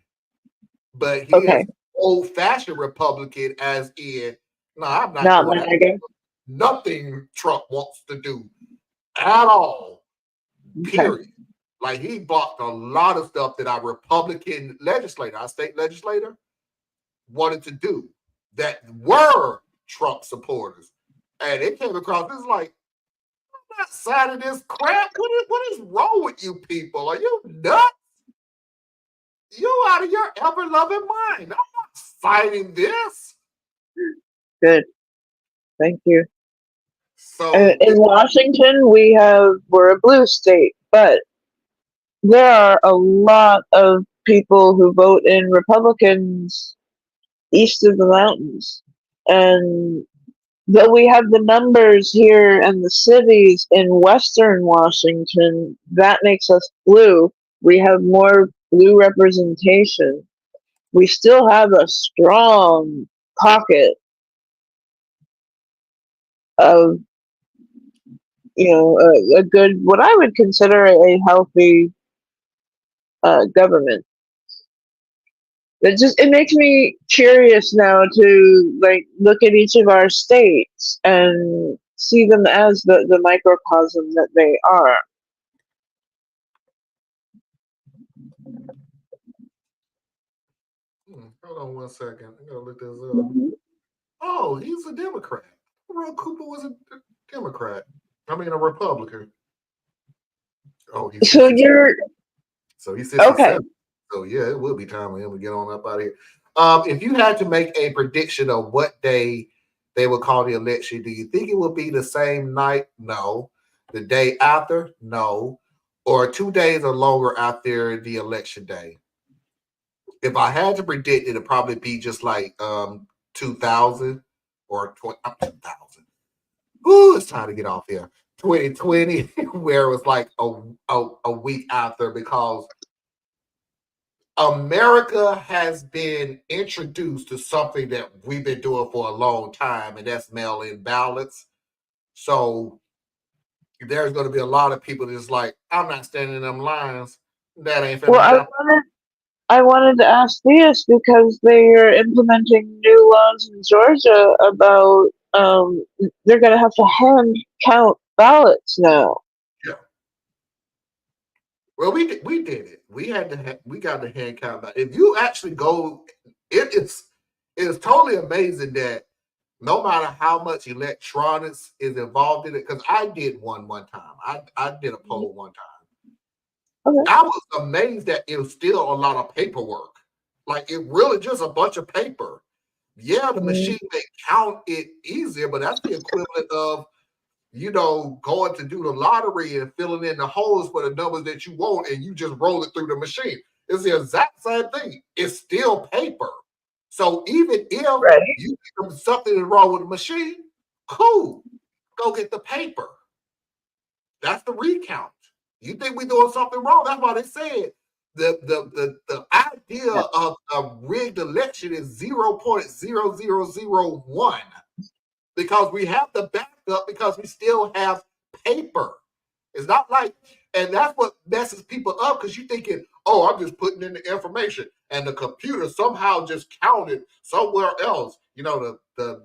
S2: but he is
S3: Okay.
S2: old fashioned Republican, as in, no, I'm not
S3: Not
S2: doing
S3: MAGA.
S2: nothing Trump wants to do at all,
S3: Okay.
S2: period. Like he blocked a lot of stuff that our Republican legislator, our state legislator, wanted to do that were Trump supporters. And it came across, it's like, I'm not signing this crap. What is wrong with you people? Are you nuts? You out of your ever loving mind. I'm not signing this.
S3: Good. Thank you.
S2: So
S3: In Washington, we're a blue state, but there are a lot of people who vote in Republicans east of the mountains. And though we have the numbers here and the cities in western Washington, that makes us blue. We have more blue representation. We still have a strong pocket of, a good, what I would consider a healthy government. it makes me curious now to like look at each of our states and see them as the microcosm that they are.
S2: Hold on one second. I gotta look this up.
S3: Mhm.
S2: Oh, he's a Democrat. Roy Cooper was a Democrat. I mean, a Republican. Oh, he's
S3: So
S2: 67.
S3: you're
S2: So he's
S3: okay.
S2: 67. So yeah, it will be time for him to get on up out of here. If you had to make a prediction of what day they would call the election, do you think it would be the same night? No. The day after? No. Or 2 days or longer after the election day? If I had to predict, it'd probably be just like 2000 or 2000. Ooh, it's time to get off here. 2020, where it was like a week after, because America has been introduced to something that we've been doing for a long time, and that's mail-in ballots. So there's going to be a lot of people that's like, I'm not standing in them lines. That ain't
S3: Well,
S2: finna happen.
S3: I wanted to ask this because they are implementing new laws in Georgia about they're going to have to hand count ballots now.
S2: Yeah. Well, we did it. We got the hand count back. If you actually go, it's totally amazing that no matter how much electronics is involved in it, because I did one time. I did a poll one time.
S3: Okay.
S2: I was amazed that it was still a lot of paperwork. Like it really just a bunch of paper. Yeah, the
S3: Mm,
S2: machine may count it easier, but that's the equivalent of going to do the lottery and filling in the holes for the numbers that you want, and you just roll it through the machine. It's the exact same thing. It's still paper. So even if
S3: right.
S2: you think something is wrong with the machine, cool. Go get the paper. That's the recount. You think we're doing something wrong? That's why they said the idea
S3: Yeah.
S2: of a rigged election is 0.0001 because we have the backup because we still have paper. It's not like, and that's what messes people up because you're thinking, oh, I'm just putting in the information, and the computer somehow just counted somewhere else. The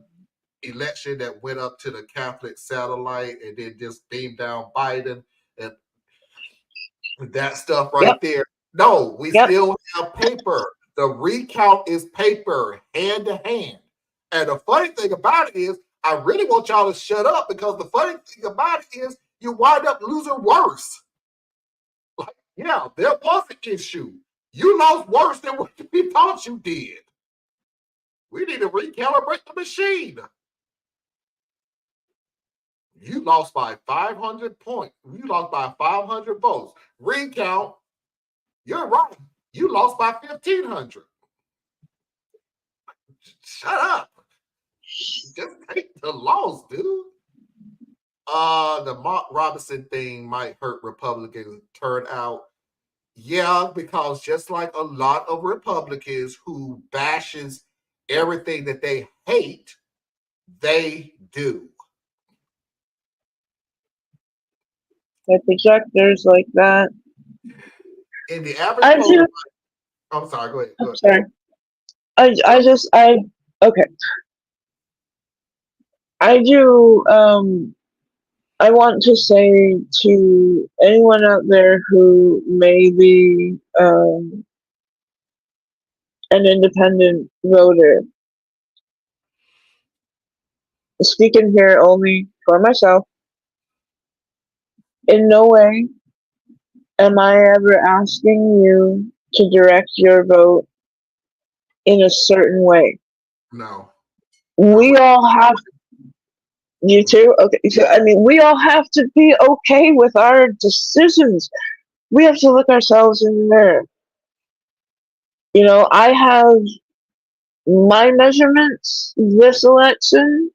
S2: election that went up to the Catholic satellite and then just beamed down Biden and that stuff
S3: Yep.
S2: right there. No, we
S3: Yep.
S2: still have paper. The recount is paper, hand to hand. And the funny thing about it is, I really want y'all to shut up because the funny thing about it is, you wind up losing worse. Like, yeah, there was an issue. You lost worse than what we thought you did. We need to recalibrate the machine. You lost by 500 points. You lost by 500 votes. Recount, you're right. You lost by 1,500. Shut up. Just take the loss, dude. The Mark Robinson thing might hurt Republicans turnout. Yeah, because just like a lot of Republicans who bashes everything that they hate, they do.
S3: The projectors like that.
S2: In the average
S3: I
S2: poll,
S3: do.
S2: I'm sorry, go ahead. Go
S3: I'm
S2: ahead.
S3: sorry. Okay. I do. I want to say to anyone out there who may be an independent voter, speaking here only for myself, in no way am I ever asking you to direct your vote in a certain way.
S2: No.
S3: We all have, you too? Okay. So, I mean, we all have to be okay with our decisions. We have to look ourselves in the mirror. I have my measurements this election,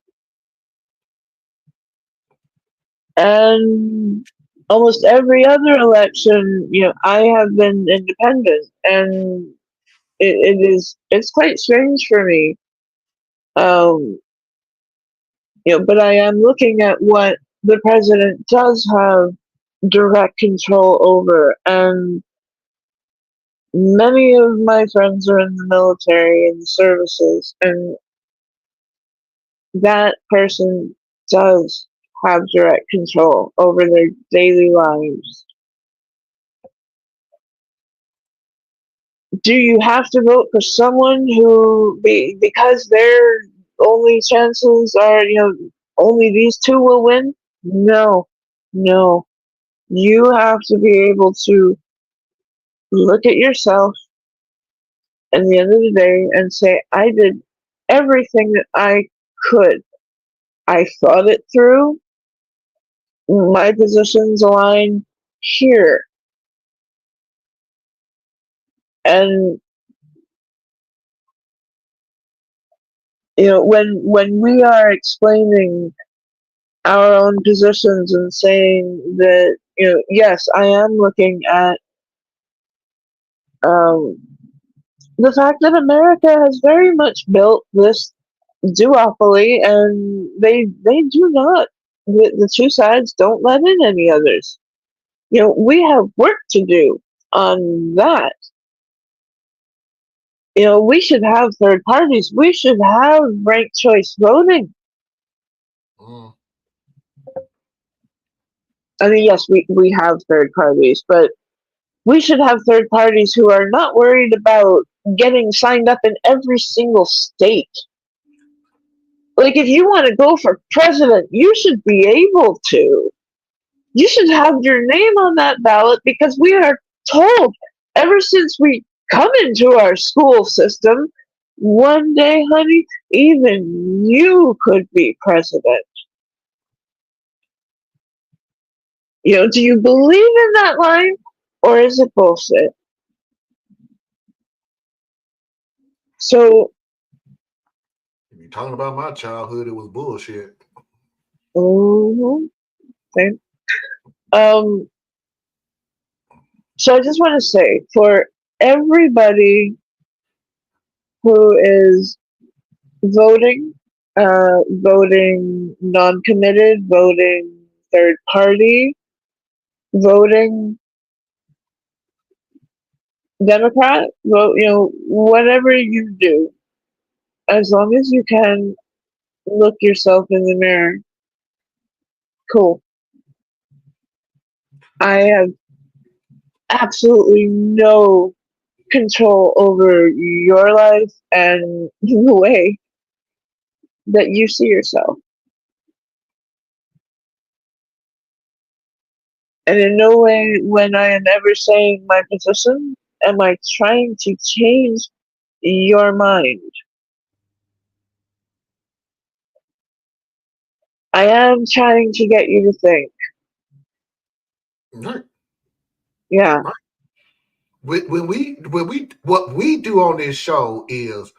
S3: and almost every other election, I have been independent, and it's quite strange for me. Um, but I am looking at what the president does have direct control over, and Many of my friends are in the military and the services, and that person does have direct control over their daily lives. Do you have to vote for someone who, because their only chances are, only these two will win? No, no. You have to be able to look at yourself at the end of the day and say, I did everything that I could. I thought it through. My positions align here. And when we are explaining our own positions and saying that, yes, I am looking at um, the fact that America has very much built this duopoly, and they do not. The two sides don't let in any others. We have work to do on that. We should have third parties. We should have ranked choice voting.
S2: Mm.
S3: I mean, yes, we have third parties, but we should have third parties who are not worried about getting signed up in every single state. Like, if you want to go for president, you should be able to. You should have your name on that ballot, because we are told ever since we come into our school system, one day, honey, even you could be president. Do you believe in that line, or is it bullshit? So,
S2: If you're talking about my childhood, it was bullshit.
S3: same. So I just want to say, for everybody who is voting, voting non-committed, voting third party, voting Democrat, vote, whatever you do, as long as you can look yourself in the mirror, cool. I have absolutely no control over your life and the way that you see yourself. And in no way, when I am ever saying my position, am I trying to change your mind. I am trying to get you to think.
S2: Right.
S3: Yeah.
S2: Right. When we what we do on this show is,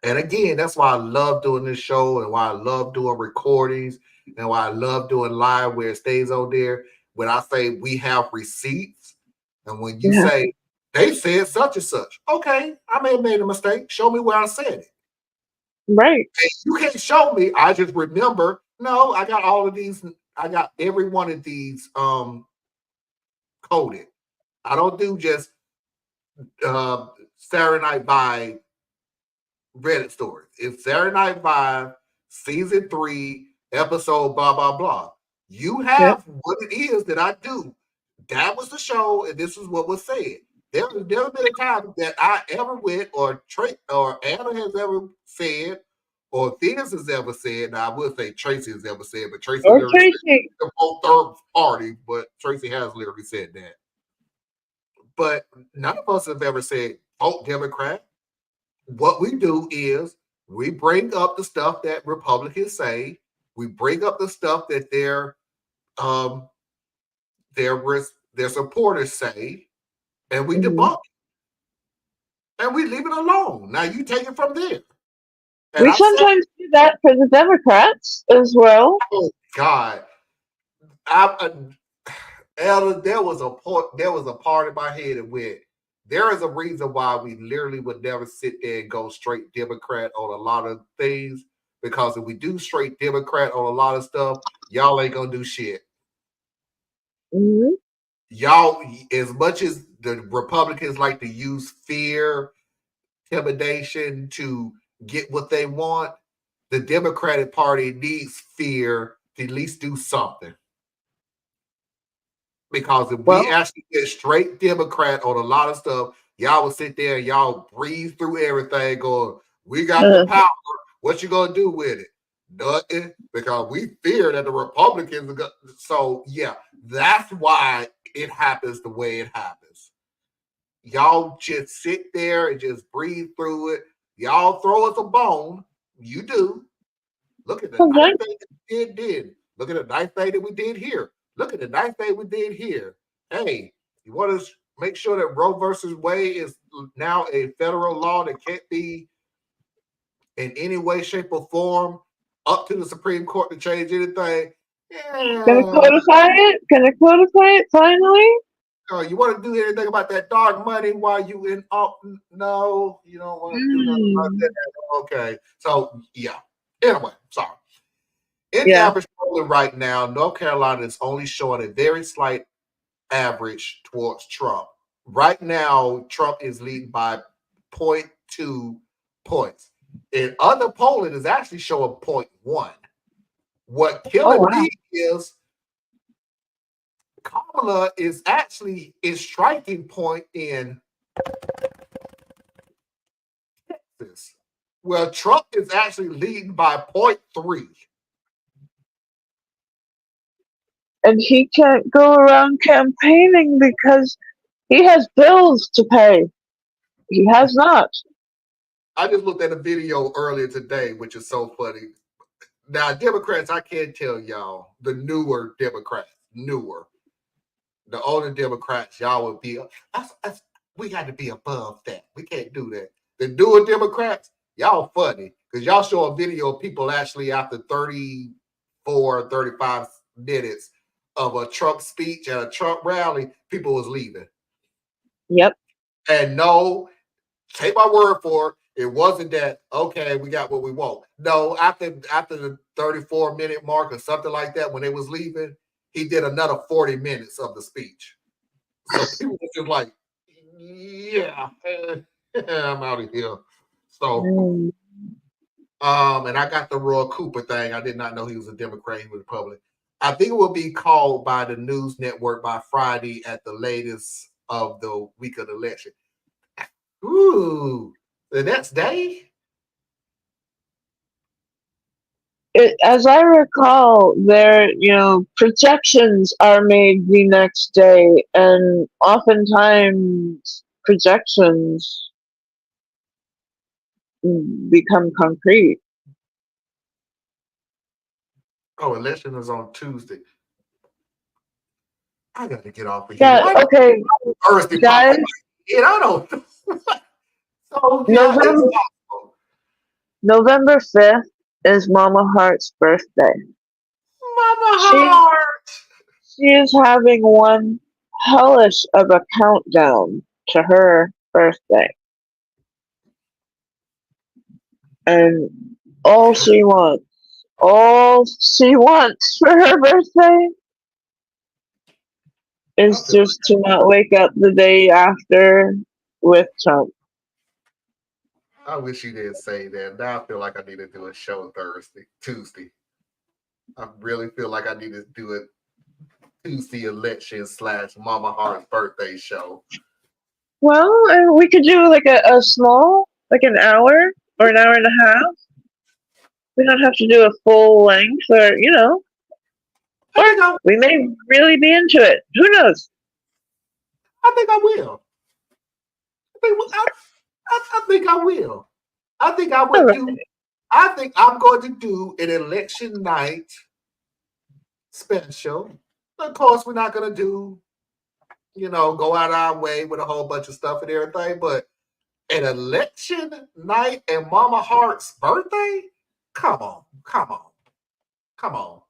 S2: and again, that's why I love doing this show and why I love doing recordings and why I love doing live where it stays on there. When I say we have receipts, and when you
S3: Yeah.
S2: say they said such and such, okay, I may have made a mistake. Show me where I said it.
S3: Right.
S2: And you can't show me. I just remember. No, I got all of these. I got every one of these coded. I don't do just Saturday Night by Reddit stories. It's Saturday Night Live, season 3, episode blah blah blah. You
S3: Yep.
S2: have what it is that I do. That was the show, and this is what was said. There's never been a time that I ever went, or Trey or Anna has ever said, or Theus has ever said. Now I would say Tracy has ever said, but Tracy
S3: Or
S2: literally said
S3: Tracy.
S2: the whole third party, but Tracy has literally said that. But none of us have ever said vote Democrat. What we do is we bring up the stuff that Republicans say. We bring up the stuff that um their their supporters say, and we
S3: Hmm.
S2: debunk it, and we leave it alone. Now you take it from there. And
S3: We
S2: I've said,
S3: sometimes do that for the Democrats as well.
S2: oh God, I Ella, there was a part in my head that went, there is a reason why we literally would never sit there and go straight Democrat on a lot of things. Because if we do straight Democrat on a lot of stuff, y'all ain't gonna do shit.
S3: Hmm.
S2: Y'all, as much as the Republicans like to use fear, intimidation to get what they want. The Democratic Party needs fear to at least do something. Because if we
S3: Well,
S2: actually get straight Democrat on a lot of stuff, y'all will sit there and y'all breathe through everything going, we got the power. What you going to do with it? Nothing. Because we fear that the Republicans are going to. So, yeah, that's why it happens the way it happens. Y'all just sit there and just breathe through it. Y'all throw us a bone. You do. Look at the nice
S3: okay.
S2: thing that we did. Look at the nice thing that we did here. Look at the nice thing we did here. Hey, you want to make sure that Roe versus Wade is now a federal law that can't be in any way, shape, or form up to the Supreme Court to change anything.
S3: Gonna
S2: Yeah.
S3: codify it? Gonna codify it finally?
S2: You want to do anything about that dark money while you in up? No, you don't want to do nothing about that. Okay. So, yeah. Anyway, sorry. In
S3: Yeah.
S2: average polling right now, North Carolina is only showing a very slight average towards Trump. Right now, Trump is leading by 0.2 points. In other polling is actually showing 0.1. What
S3: Oh
S2: killing
S3: wow.
S2: me is Kamala is actually in striking point in Texas, where Trump is actually leading by 0.3.
S3: And he can't go around campaigning because he has bills to pay. He has not.
S2: I just looked at a video earlier today, which is so funny. Now, Democrats, I can't tell y'all, the newer Democrats, the older Democrats, y'all would be, we got to be above that. We can't do that. The newer Democrats, y'all funny, because y'all show a video of people actually after 34, 35 minutes of a Trump speech and a Trump rally, people was leaving.
S3: Yep.
S2: And no, take my word for it. It wasn't that, okay, we got what we want. No, after the 34-minute mark or something like that, when they was leaving, he did another 40 minutes of the speech. So people were just like, yeah, I'm out of here. So, and I got the Roy Cooper thing. I did not know he was a Democrat, he was Republican. I think it will be called by the news network by Friday at the latest of the week of the election. Ooh, the next day?
S3: As I recall, projections are made the next day, and oftentimes projections become concrete.
S2: Oh, election is on Tuesday. I got to get off of here.
S3: Yeah,
S2: Why
S3: okay,
S2: Thursday pop
S3: guys.
S2: up? And I don't know. So, yeah, it's
S3: November
S2: possible.
S3: November 5th is Mama Hart's birthday.
S2: Mama
S3: She
S2: Heart.
S3: she is having one hellish of a countdown to her birthday. And all she wants, all she wants for her birthday
S2: I
S3: is
S2: feel
S3: just to not wake up the day after with Trump.
S2: I wish you didn't say that. Now I feel like I need to do a show Tuesday. I really feel like I need to do it Tuesday election / Mama Heart's birthday show.
S3: Well, we could do like a small, like an hour or an hour and a half. We don't have to do a full length,
S2: I
S3: or
S2: think
S3: we may really be into it. Who knows?
S2: I will. I think I will. I think I would
S3: All
S2: do. I think I'm going to do an election night special. Of course, we're not going to do, go out our way with a whole bunch of stuff and everything, but an election night and Mama Hart's birthday? Come on. Come on. Come on.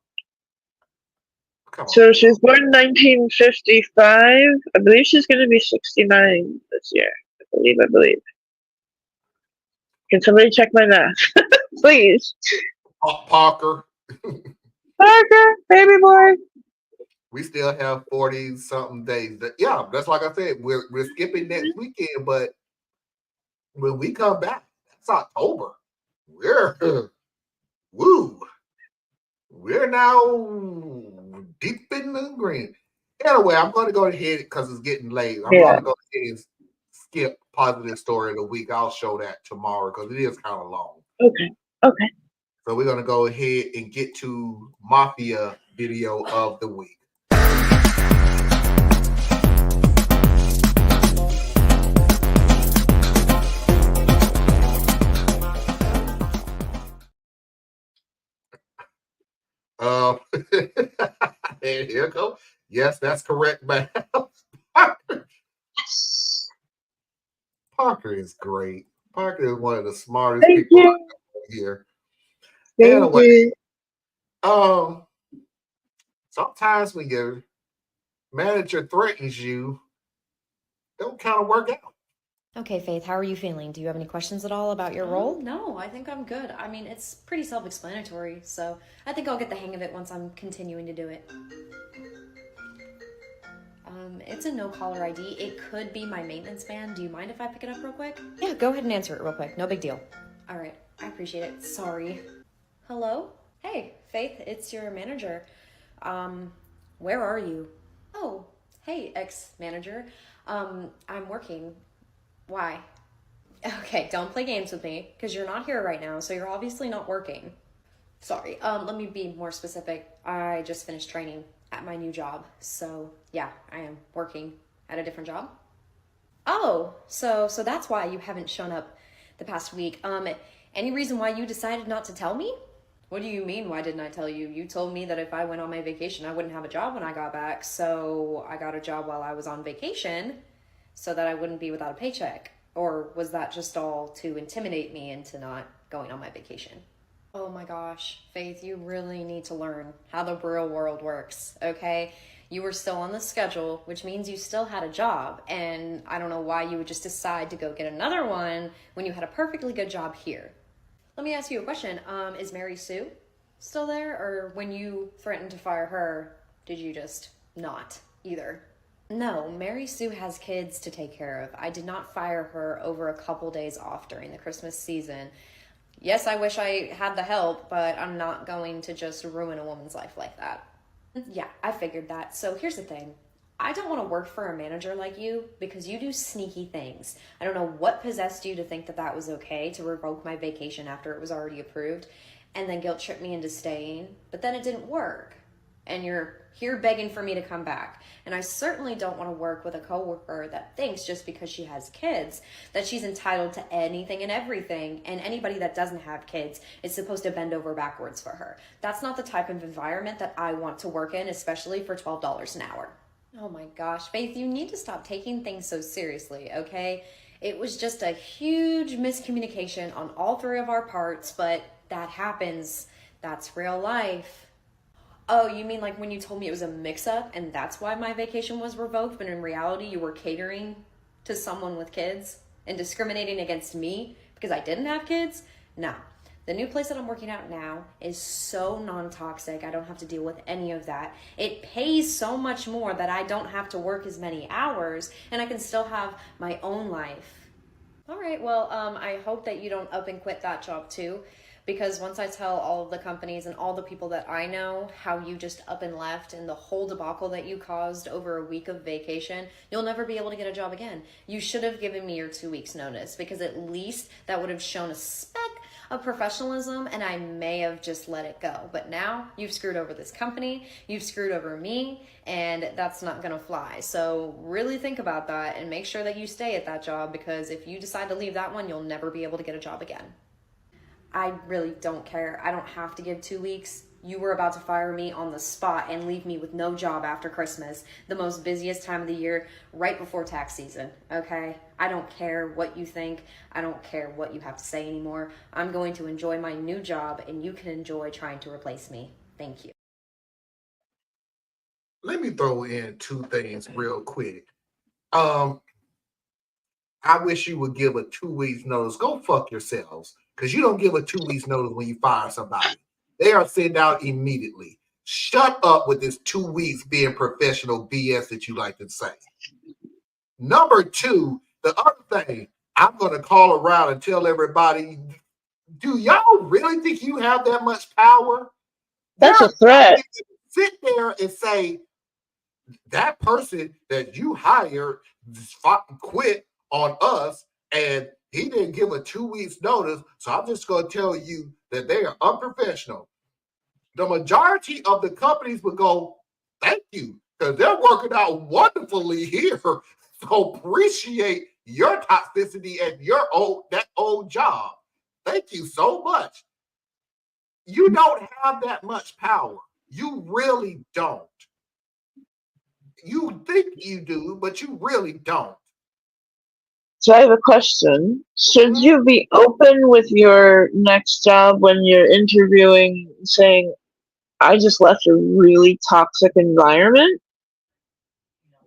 S2: Come on.
S3: So she's born 1955. I believe she's going to be 69 this year. I believe. Can somebody check my math? Please.
S2: Parker.
S3: Parker, baby boy.
S2: We still have 40 something days. Yeah, that's like I said, we're skipping next weekend, but when we come back, that's October. We're woo. We're now deep in the green. Anyway, I'm going to go ahead because it's getting late. I'm going to go ahead and skip positive story of the week. I'll show that tomorrow because it is kind of long.
S3: Okay.
S2: So we're going to go ahead and get to Mafia video of the week. And here it goes. Yes, that's correct, man. Parker is great. Parker is one of the smartest people here. Anyway, sometimes when your manager threatens you, don't kind of work out.
S6: Okay, Faith, how are you feeling? Do you have any questions at all about your role?
S7: No, I think I'm good. I mean, it's pretty self-explanatory, so I think I'll get the hang of it once I'm continuing to do it. It's a no-caller ID. It could be my maintenance man. Do you mind if I pick it up real quick?
S6: Yeah, go ahead and answer it real quick. No big deal.
S7: All right, I appreciate it. Sorry. Hello? Hey, Faith, it's your manager. Where are you? Oh, hey, ex-manager. I'm working. Why? Okay, don't play games with me, because you're not here right now, so you're obviously not working. Sorry, let me be more specific. I just finished training at my new job, so yeah, I am working at a different job. Oh, so that's why you haven't shown up the past week. Any reason why you decided not to tell me? What do you mean, why didn't I tell you? You told me that if I went on my vacation, I wouldn't have a job when I got back, so I got a job while I was on vacation so that I wouldn't be without a paycheck. Or was that just all to intimidate me into not going on my vacation? Oh my gosh, Faith, you really need to learn how the real world works, okay? You were still on the schedule, which means you still had a job, and I don't know why you would just decide to go get another one when you had a perfectly good job here. Let me ask you a question. Is Mary Sue still there? Or when you threatened to fire her, did you just not either? No, Mary Sue has kids to take care of. I did not fire her over a couple days off during the Christmas season. Yes, I wish I had the help, but I'm not going to just ruin a woman's life like that. Yeah, I figured that. So here's the thing. I don't want to work for a manager like you because you do sneaky things. I don't know what possessed you to think that that was okay to revoke my vacation after it was already approved and then guilt trip me into staying, but then it didn't work. And you're here begging for me to come back. And I certainly don't want to work with a coworker that thinks just because she has kids that she's entitled to anything and everything, and anybody that doesn't have kids is supposed to bend over backwards for her. That's not the type of environment that I want to work in, especially for $12 an hour. Oh my gosh, Faith, you need to stop taking things so seriously, okay? It was just a huge miscommunication on all three of our parts, but that happens. That's real life. Oh, you mean like when you told me it was a mix-up and that's why my vacation was revoked, but in reality you were catering to someone with kids and discriminating against me because I didn't have kids? No. The new place that I'm working at now is so non-toxic. I don't have to deal with any of that. It pays so much more that I don't have to work as many hours and I can still have my own life. All right, well, I hope that you don't up and quit that job too. Because once I tell all of the companies and all the people that I know how you just up and left and the whole debacle that you caused over a week of vacation, you'll never be able to get a job again. You should have given me your 2 weeks notice because at least that would have shown a speck of professionalism and I may have just let it go. But now you've screwed over this company, you've screwed over me, and that's not gonna fly. So really think about that and make sure that you stay at that job because if you decide to leave that one, you'll never be able to get a job again. I really don't care. I don't have to give 2 weeks. You were about to fire me on the spot and leave me with no job after Christmas, the most busiest time of the year, right before tax season, okay? I don't care what you think. I don't care what you have to say anymore. I'm going to enjoy my new job and you can enjoy trying to replace me. Thank you.
S2: Let me throw in 2 things real quick. I wish you would give a 2 weeks notice. Go fuck yourselves. Because you don't give a 2 weeks notice when you fire somebody. They are sent out immediately. shut up with this 2 weeks being professional BS that you like to say. Number two, the other thing, I'm going to call around and tell everybody, do y'all really think you have that much power?
S3: That's a threat.
S2: Sit there and say, that person that you hired quit on us and he didn't give a 2 weeks notice, so I'm just going to tell you that they are unprofessional. The majority of the companies would go, thank you, because they're working out wonderfully here. So appreciate your toxicity at your old job. Thank you so much. You don't have that much power. You really don't. You think you do, but you really don't.
S3: So I have a question. Should you be open with your next job when you're interviewing, saying, I just left a really toxic environment?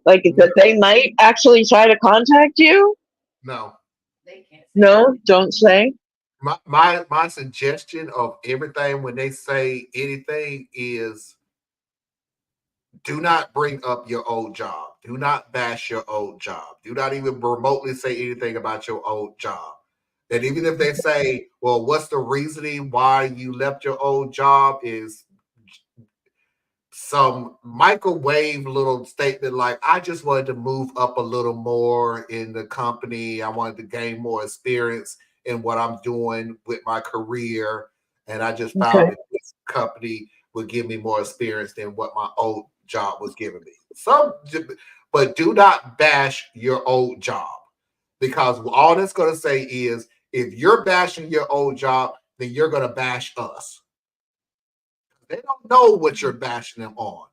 S3: Like that they might actually try to contact you?
S2: No.
S3: No, don't say.
S2: My suggestion of everything when they say anything is do not bring up your old job. Do not bash your old job. Do not even remotely say anything about your old job. And even if they say, well, what's the reasoning why you left your old job, is some microwave little statement like, I just wanted to move up a little more in the company. I wanted to gain more experience in what I'm doing with my career. And I just found that this company would give me more experience than what my old job was giving me. But do not bash your old job, because all that's going to say is, if you're bashing your old job, then you're going to bash us. They don't know what you're bashing them on.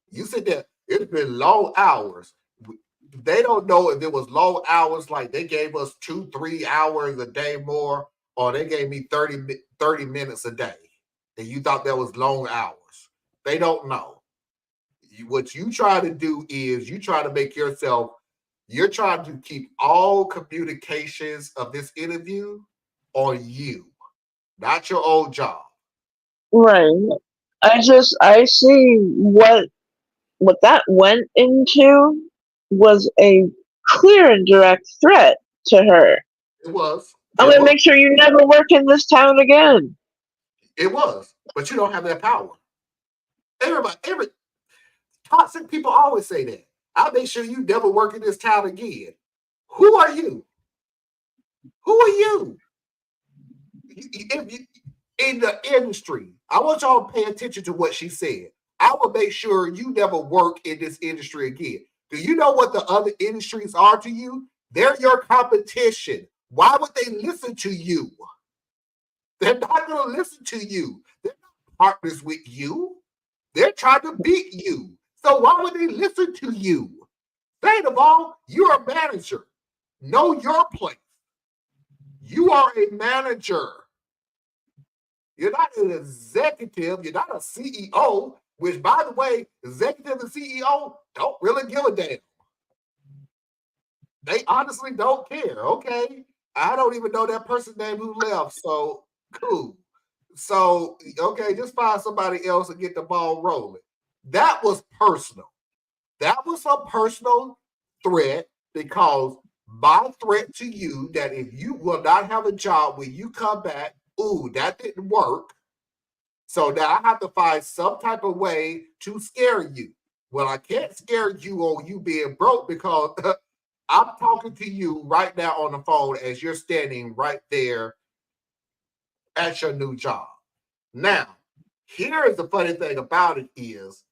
S2: You said that it's been long hours. They don't know if it was long hours, like they gave us 2-3 hours a day more, or they gave me 30 minutes a day, and you thought that was long hours. They don't know. What you try to do is you try to make yourself, you're trying to keep all communications of this interview on you, not your old job.
S3: Right. I see what that went into was a clear and direct threat to her.
S2: It was.
S3: I'm going to make sure you never work in this town again.
S2: It was. But you don't have that power. Every toxic people always say that. I'll make sure you never work in this town again. Who are you? Who are you? In the industry, I want y'all to pay attention to what she said. I will make sure you never work in this industry again. Do you know what the other industries are to you? They're your competition. Why would they listen to you? They're not going to listen to you. They're not partners with you. They're trying to beat you. So why would they listen to you? Second of all, you're a manager. Know your place. You are a manager. You're not an executive. You're not a CEO, which, by the way, executive and CEO don't really give a damn. They honestly don't care, okay? I don't even know that person's name who left, so cool. So, okay, just find somebody else and get the ball rolling. That was personal. That was a personal threat, because my threat to you that if you will not have a job when you come back, ooh, that didn't work. So now I have to find some type of way to scare you. Well, I can't scare you on you being broke, because I'm talking to you right now on the phone as you're standing right there at your new job. Now, here is the funny thing about it is,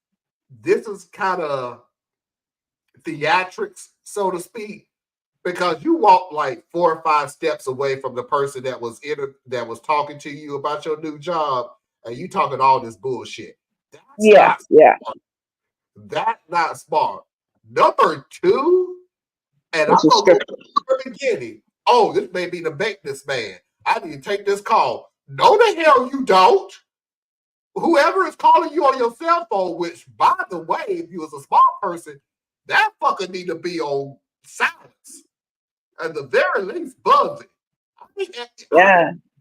S2: this is kind of theatrics, so to speak, because you walk like 4 or 5 steps away from the person that was talking to you about your new job, and you talking all this bullshit. That's not smart. Number two, and I'm gonna go from the beginning. Oh, this may be the maintenance man. I need to take this call. No, the hell you don't. Whoever is calling you on your cell phone, which, by the way, if you was a smart person, that fucker need to be on silence. At the very least, buzzing. I mean,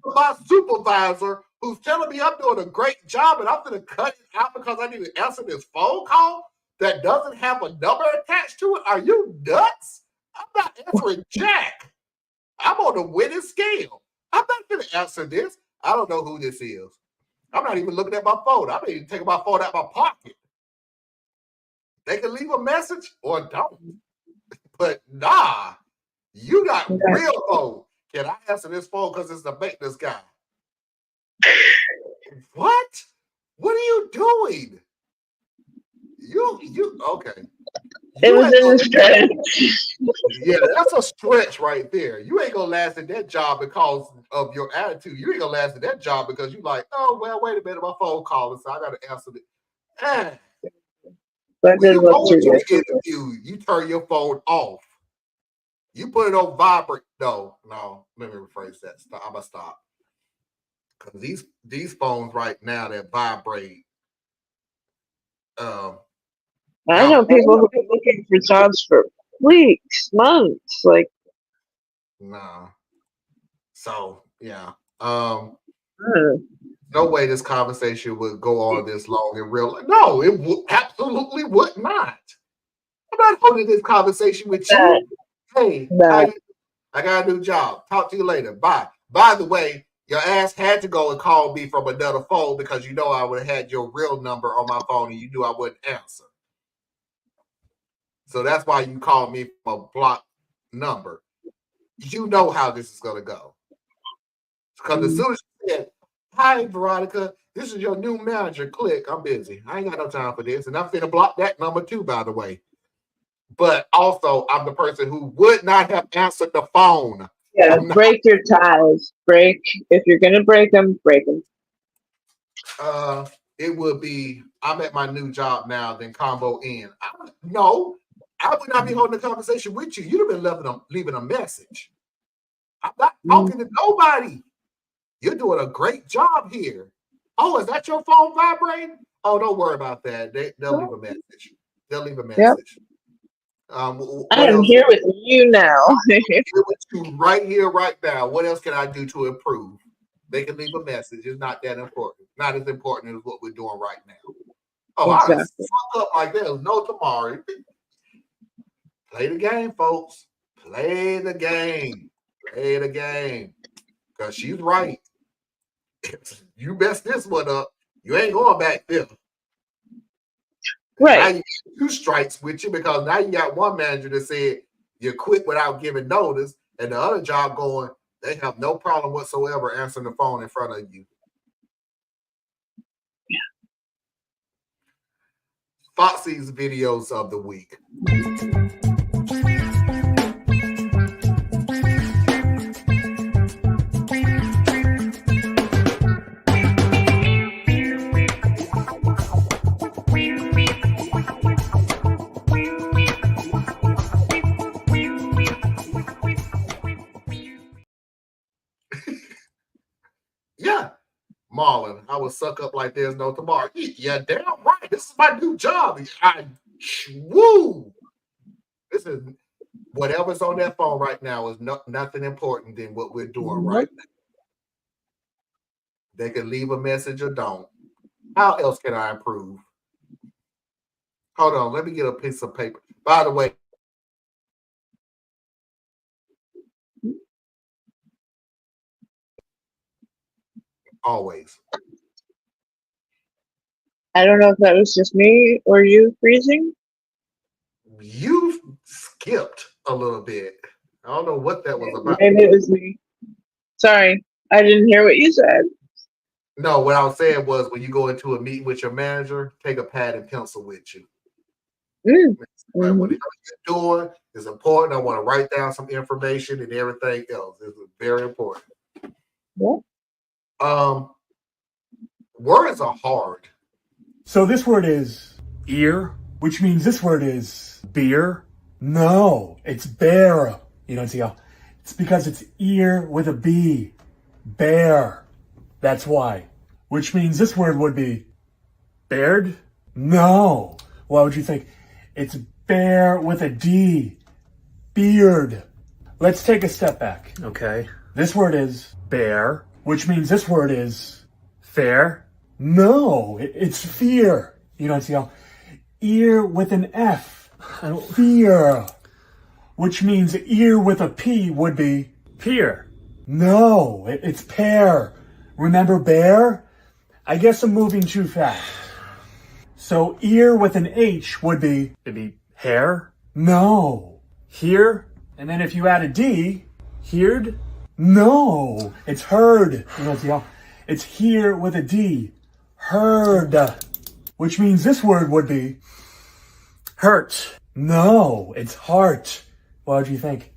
S2: my supervisor who's telling me I'm doing a great job and I'm going to cut it out because I need to answer this phone call that doesn't have a number attached to it? Are you nuts? I'm not answering Jack. I'm on the winning scale. I'm not going to answer this. I don't know who this is. I'm not even looking at my phone. I'm not even taking my phone out of my pocket. They can leave a message or don't. But nah, you got real phone. Can I answer this phone because it's the maintenance guy? What? What are you doing? You okay.
S3: It was in a stretch.
S2: Yeah, that's a stretch right there. You ain't gonna last in that job because of your attitude. You ain't gonna last in that job because you like, oh well, wait a minute, my phone calling, so I gotta answer it.
S3: But
S2: When
S3: then
S2: you
S3: what
S2: go into
S3: you
S2: an interview, you turn your phone off. You put it on vibrate. No, let me rephrase that. I'm gonna stop. Because these phones right now that vibrate.
S3: I know people who are looking for jobs for weeks, months, like.
S2: Nah. So yeah.
S3: Hmm.
S2: No way this conversation would go on this long in real life. No, it absolutely would not. I'm not holding this conversation with you. Hey, I got a new job. Talk to you later. Bye. By the way, your ass had to go and call me from another phone because you know I would have had your real number on my phone and you knew I wouldn't answer. So that's why you called me from a blocked number. You know how this is going to go. Because as soon as you said, hi, Veronica, this is your new manager, click, I'm busy. I ain't got no time for this. And I'm finna block that number too, by the way. But also, I'm the person who would not have answered the phone.
S3: Yeah, break your ties. If you're going to break them, break them.
S2: It would be, I'm at my new job now, then combo in. No, I would not be holding a conversation with you. You'd have been leaving a message. I'm not talking to nobody. You're doing a great job here. Oh, is that your phone vibrating? Oh, don't worry about that. They'll leave a message. They'll leave a message.
S3: I am here with you now.
S2: I'm here with you right here, right now. What else can I do to improve? They can leave a message. It's not that important. Not as important as what we're doing right now. Oh, exactly. I fuck up like there's no tomorrow. Play the game, folks. Play the game. Play the game. Because she's right. If you mess this one up, you ain't going back there.
S3: Right.
S2: Now you get 2 strikes with you because now you got one manager that said you quit without giving notice, and the other job going, they have no problem whatsoever answering the phone in front of you.
S3: Yeah.
S2: Foxy's videos of the week. Yeah, Marlon, I will suck up like there's no tomorrow. Yeah, damn right. This is my new job. Woo! This is whatever's on that phone right now is nothing important than what we're doing right now. They can leave a message or don't. How else can I improve? Hold on, let me get a piece of paper. By the way, always.
S3: I don't know if that was just me or you freezing.
S2: You skipped a little bit. I don't know what that was about.
S3: Maybe it was me. Sorry, I didn't hear what you said.
S2: No, what I was saying was when you go into a meeting with your manager, take a pad and pencil with you. Whatever you're doing is important. I want to write down some information and everything else. It's very important.
S3: Yeah.
S2: Words are hard.
S8: So this word is ear, which means this word is beer. No, it's bear. You don't see how. It's because it's ear with a B. Bear. That's why. Which means this word would be bared? No. Why would you think? It's bear with a D. Beard. Let's take a step back, okay? This word is bear, which means this word is Fair? No, it's fear. You know, see how ear with an F. Fear. Which means ear with a P would be peer. No, it's pear. Remember bear? I guess I'm moving too fast. So ear with an H would be, it'd be hair? No. Here? And then if you add a D, heard? No, it's heard. You know, see how it's here with a D. Heard. Which means this word would be hurt. No, it's heart. What do you think?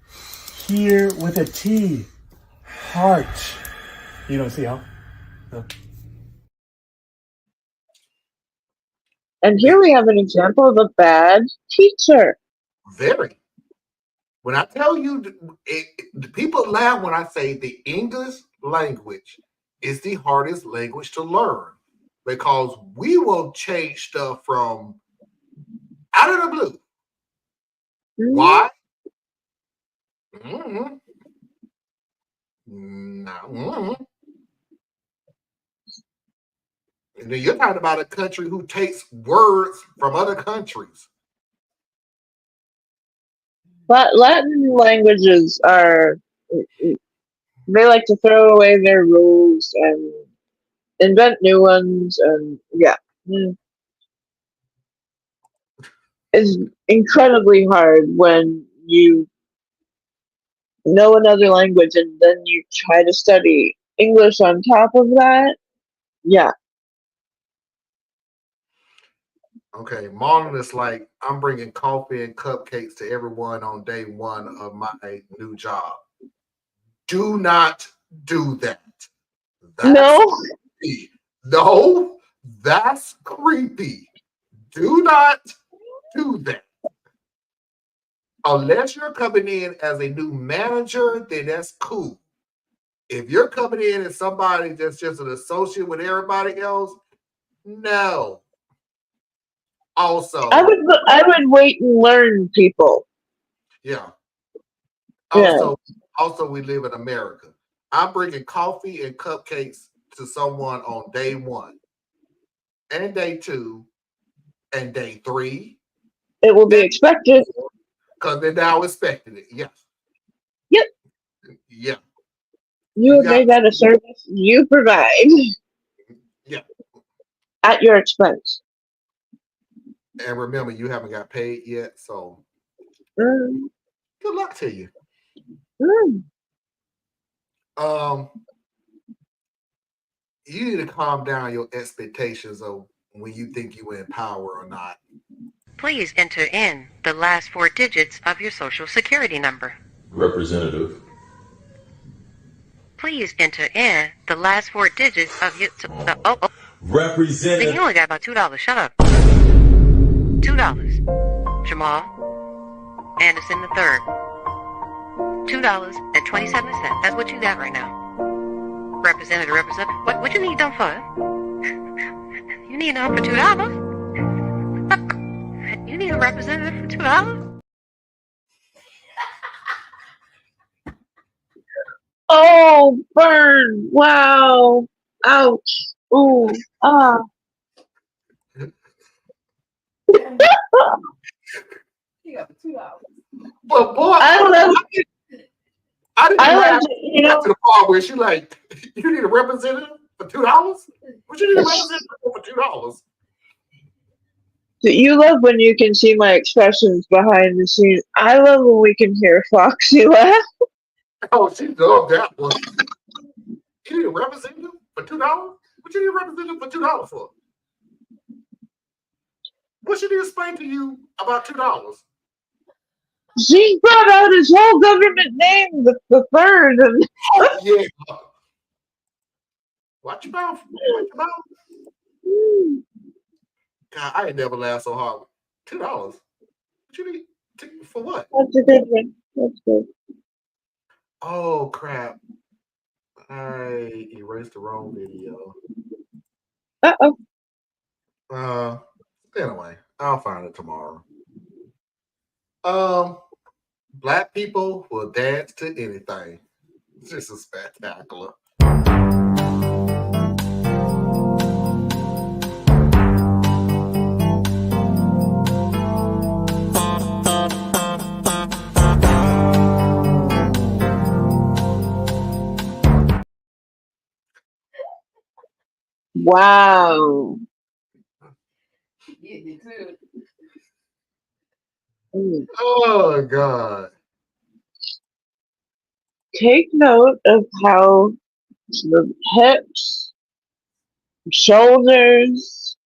S8: Here with a T. Heart. You don't see how? No.
S3: And here we have an example of a bad teacher.
S2: Very. When I tell you, the people laugh when I say the English language is the hardest language to learn because we will change stuff from out of the blue.
S3: Mhm.
S2: Why? Mm-hmm. No. Mm-hmm. And then you're talking about a country who takes words from other countries.
S3: But Latin languages are, they like to throw away their rules and invent new ones, and yeah. It's incredibly hard when you know another language and then you try to study English on top of that. Yeah.
S2: Okay, Marlon is like, I'm bringing coffee and cupcakes to everyone on day one of my new job. Do not do that. That's
S3: No.
S2: creepy. No, that's creepy. Do not do that. Unless you're coming in as a new manager, then that's cool. If you're coming in as somebody that's just an associate with everybody else, no. Also,
S3: I would wait and learn people.
S2: yeah.
S3: Yeah.
S2: Also, we live in America. I'm bringing coffee and cupcakes to someone on day one, and day two, and day three.
S3: It will be expected.
S2: Because they're now expecting it. Yes.
S3: Yep.
S2: Yeah.
S3: You have made that a service you provide.
S2: Yeah.
S3: At your expense.
S2: And remember, you haven't got paid yet, so
S3: Mm.
S2: good luck to you.
S3: Mm.
S2: You need to calm down your expectations of when you think you're in power or not.
S9: Please enter in the last 4 digits of your social security number.
S10: Representative.
S9: Please enter in the last 4 digits of your...
S10: Representative.
S9: See, you only got about $2. Shut up. $2. Jamal Anderson III. $2.27. That's what you got right now. Representative. What you need them for? You need them for $2? You need a representative for $2?
S3: Oh, burn. Wow. Ouch. Ooh. Ah.
S11: You got $2.
S2: But boy,
S3: I love
S2: I didn't laugh
S3: you know,
S2: to the part where she like, you need a representative for $2? What you need a representative for $2?
S3: you love when you can see my expressions behind the scenes. I love when we can hear Foxy laugh.
S2: Oh, she loved that one. You need a representative for $2? What you need a representative for $2 for? What should he explain to you about $2?
S3: She brought out his whole government name, the third. And
S2: Oh, yeah. Watch your mouth. Watch your mouth. God, I ain't never laughed so hard. $2. What you need for what?
S3: That's a good one. That's good.
S2: Oh crap. I erased the wrong video. Anyway, I'll find it tomorrow. Black people will dance to anything. This is spectacular.
S3: Wow.
S11: Getting it too.
S2: Oh God.
S3: Take note of how the hips, shoulders,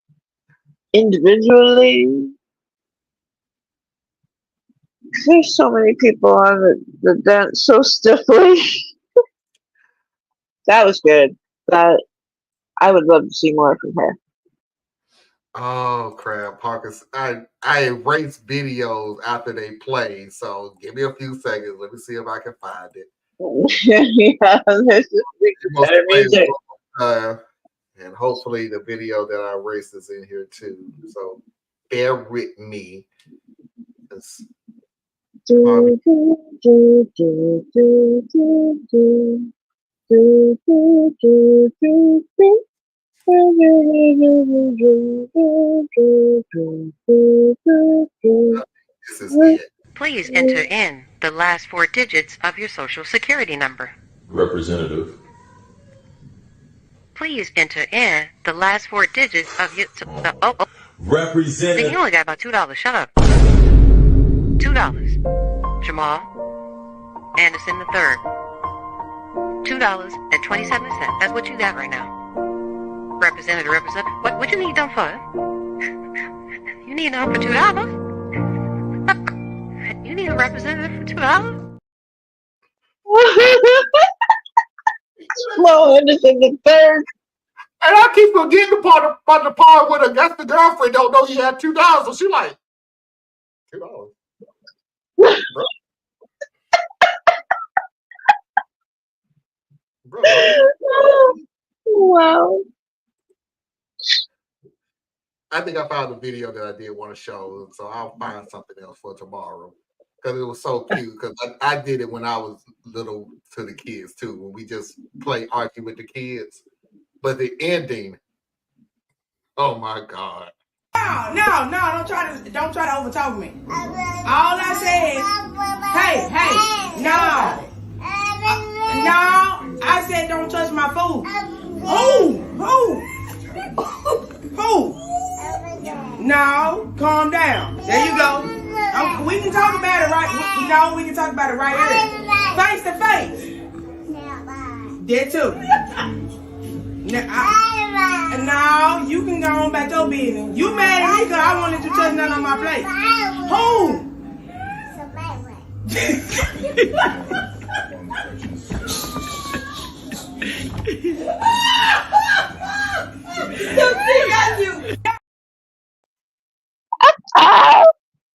S3: individually. There's so many people on the dance so stiffly. That was good. That I would love to see more from her.
S2: Oh crap, Parkers. I erase videos after they play, so give me a few seconds. Let me see if I can find it.
S3: Yeah, this is
S2: It must
S3: better
S2: play
S3: music.
S2: and hopefully the video that I erased is in here too. So bear with me.
S3: Do, do, do, do, do, do, do. Do, do, do, do, do.
S2: This is it.
S9: Please enter in the last 4 digits of your social security number.
S10: Representative.
S9: Please enter in the last 4 digits of your... Then
S10: Representative.
S9: you only got about $2. Shut up. $2. Jamal Anderson III. $2.27. That's what you got right now. Representative. What you need them for? You need them for $2? You need a representative for $2?
S3: Slow Anderson the third.
S2: And I keep forgetting about the part where that's the girlfriend don't know he had $2. So she like $2. Bro.
S3: Wow.
S2: I think I found the video that I did want to show, so I'll find something else for tomorrow because it was so cute. Because I did it when I was little to the kids too, when we just play argue with the kids. But the ending, oh my God!
S12: No, don't try to overtalk me. All I said, hey, no, I said don't touch my food. Who? No, calm down. There you go. We can talk about it right. No, we can talk about it right here, face to face. There too. No, you can go on back to your business. You mad at me because I wanted to touch nothing on my plate. Who?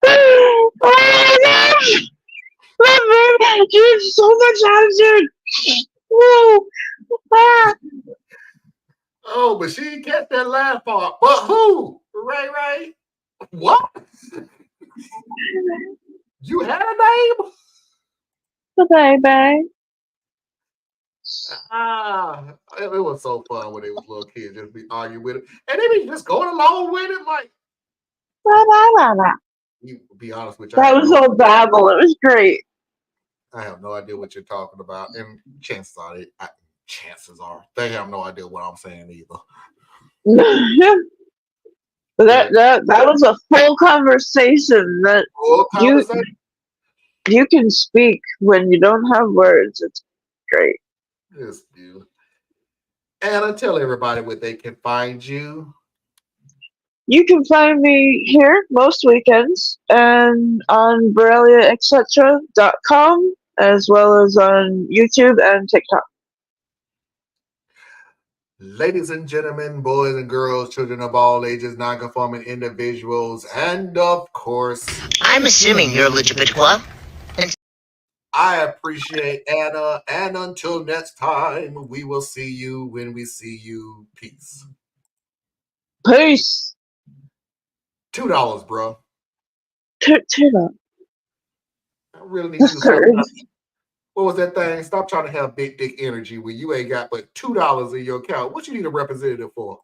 S3: Oh my gosh! You have so much attitude. Whoa. Ah.
S2: Oh, but she didn't catch that last part. But who? Ray? What? You had a name?
S3: Bye.
S2: It was so fun when they was little kids just be arguing with it, and they be just going along with it. Like, you be honest with you,
S3: that was all babble. It was great.
S2: I have no idea what you're talking about, and chances are they have no idea what I'm saying either.
S3: that was a full conversation. You can speak when you don't have words. It's great.
S2: Yes, dude. Anna, tell everybody where they can find you.
S3: You can find me here most weekends and on BoreliaEtc.com as well as on YouTube and TikTok.
S2: Ladies and gentlemen, boys and girls, children of all ages, non-conforming individuals, and of course,
S13: I'm assuming you're LGBTQ.
S2: I appreciate Anna, and until next time, we will see you when we see you. Peace.
S3: Peace.
S2: $2, bro.
S3: $2.
S2: I really need you to stop. What was that thing? Stop trying to have big dick energy when you ain't got but $2 in your account. What you need a representative for?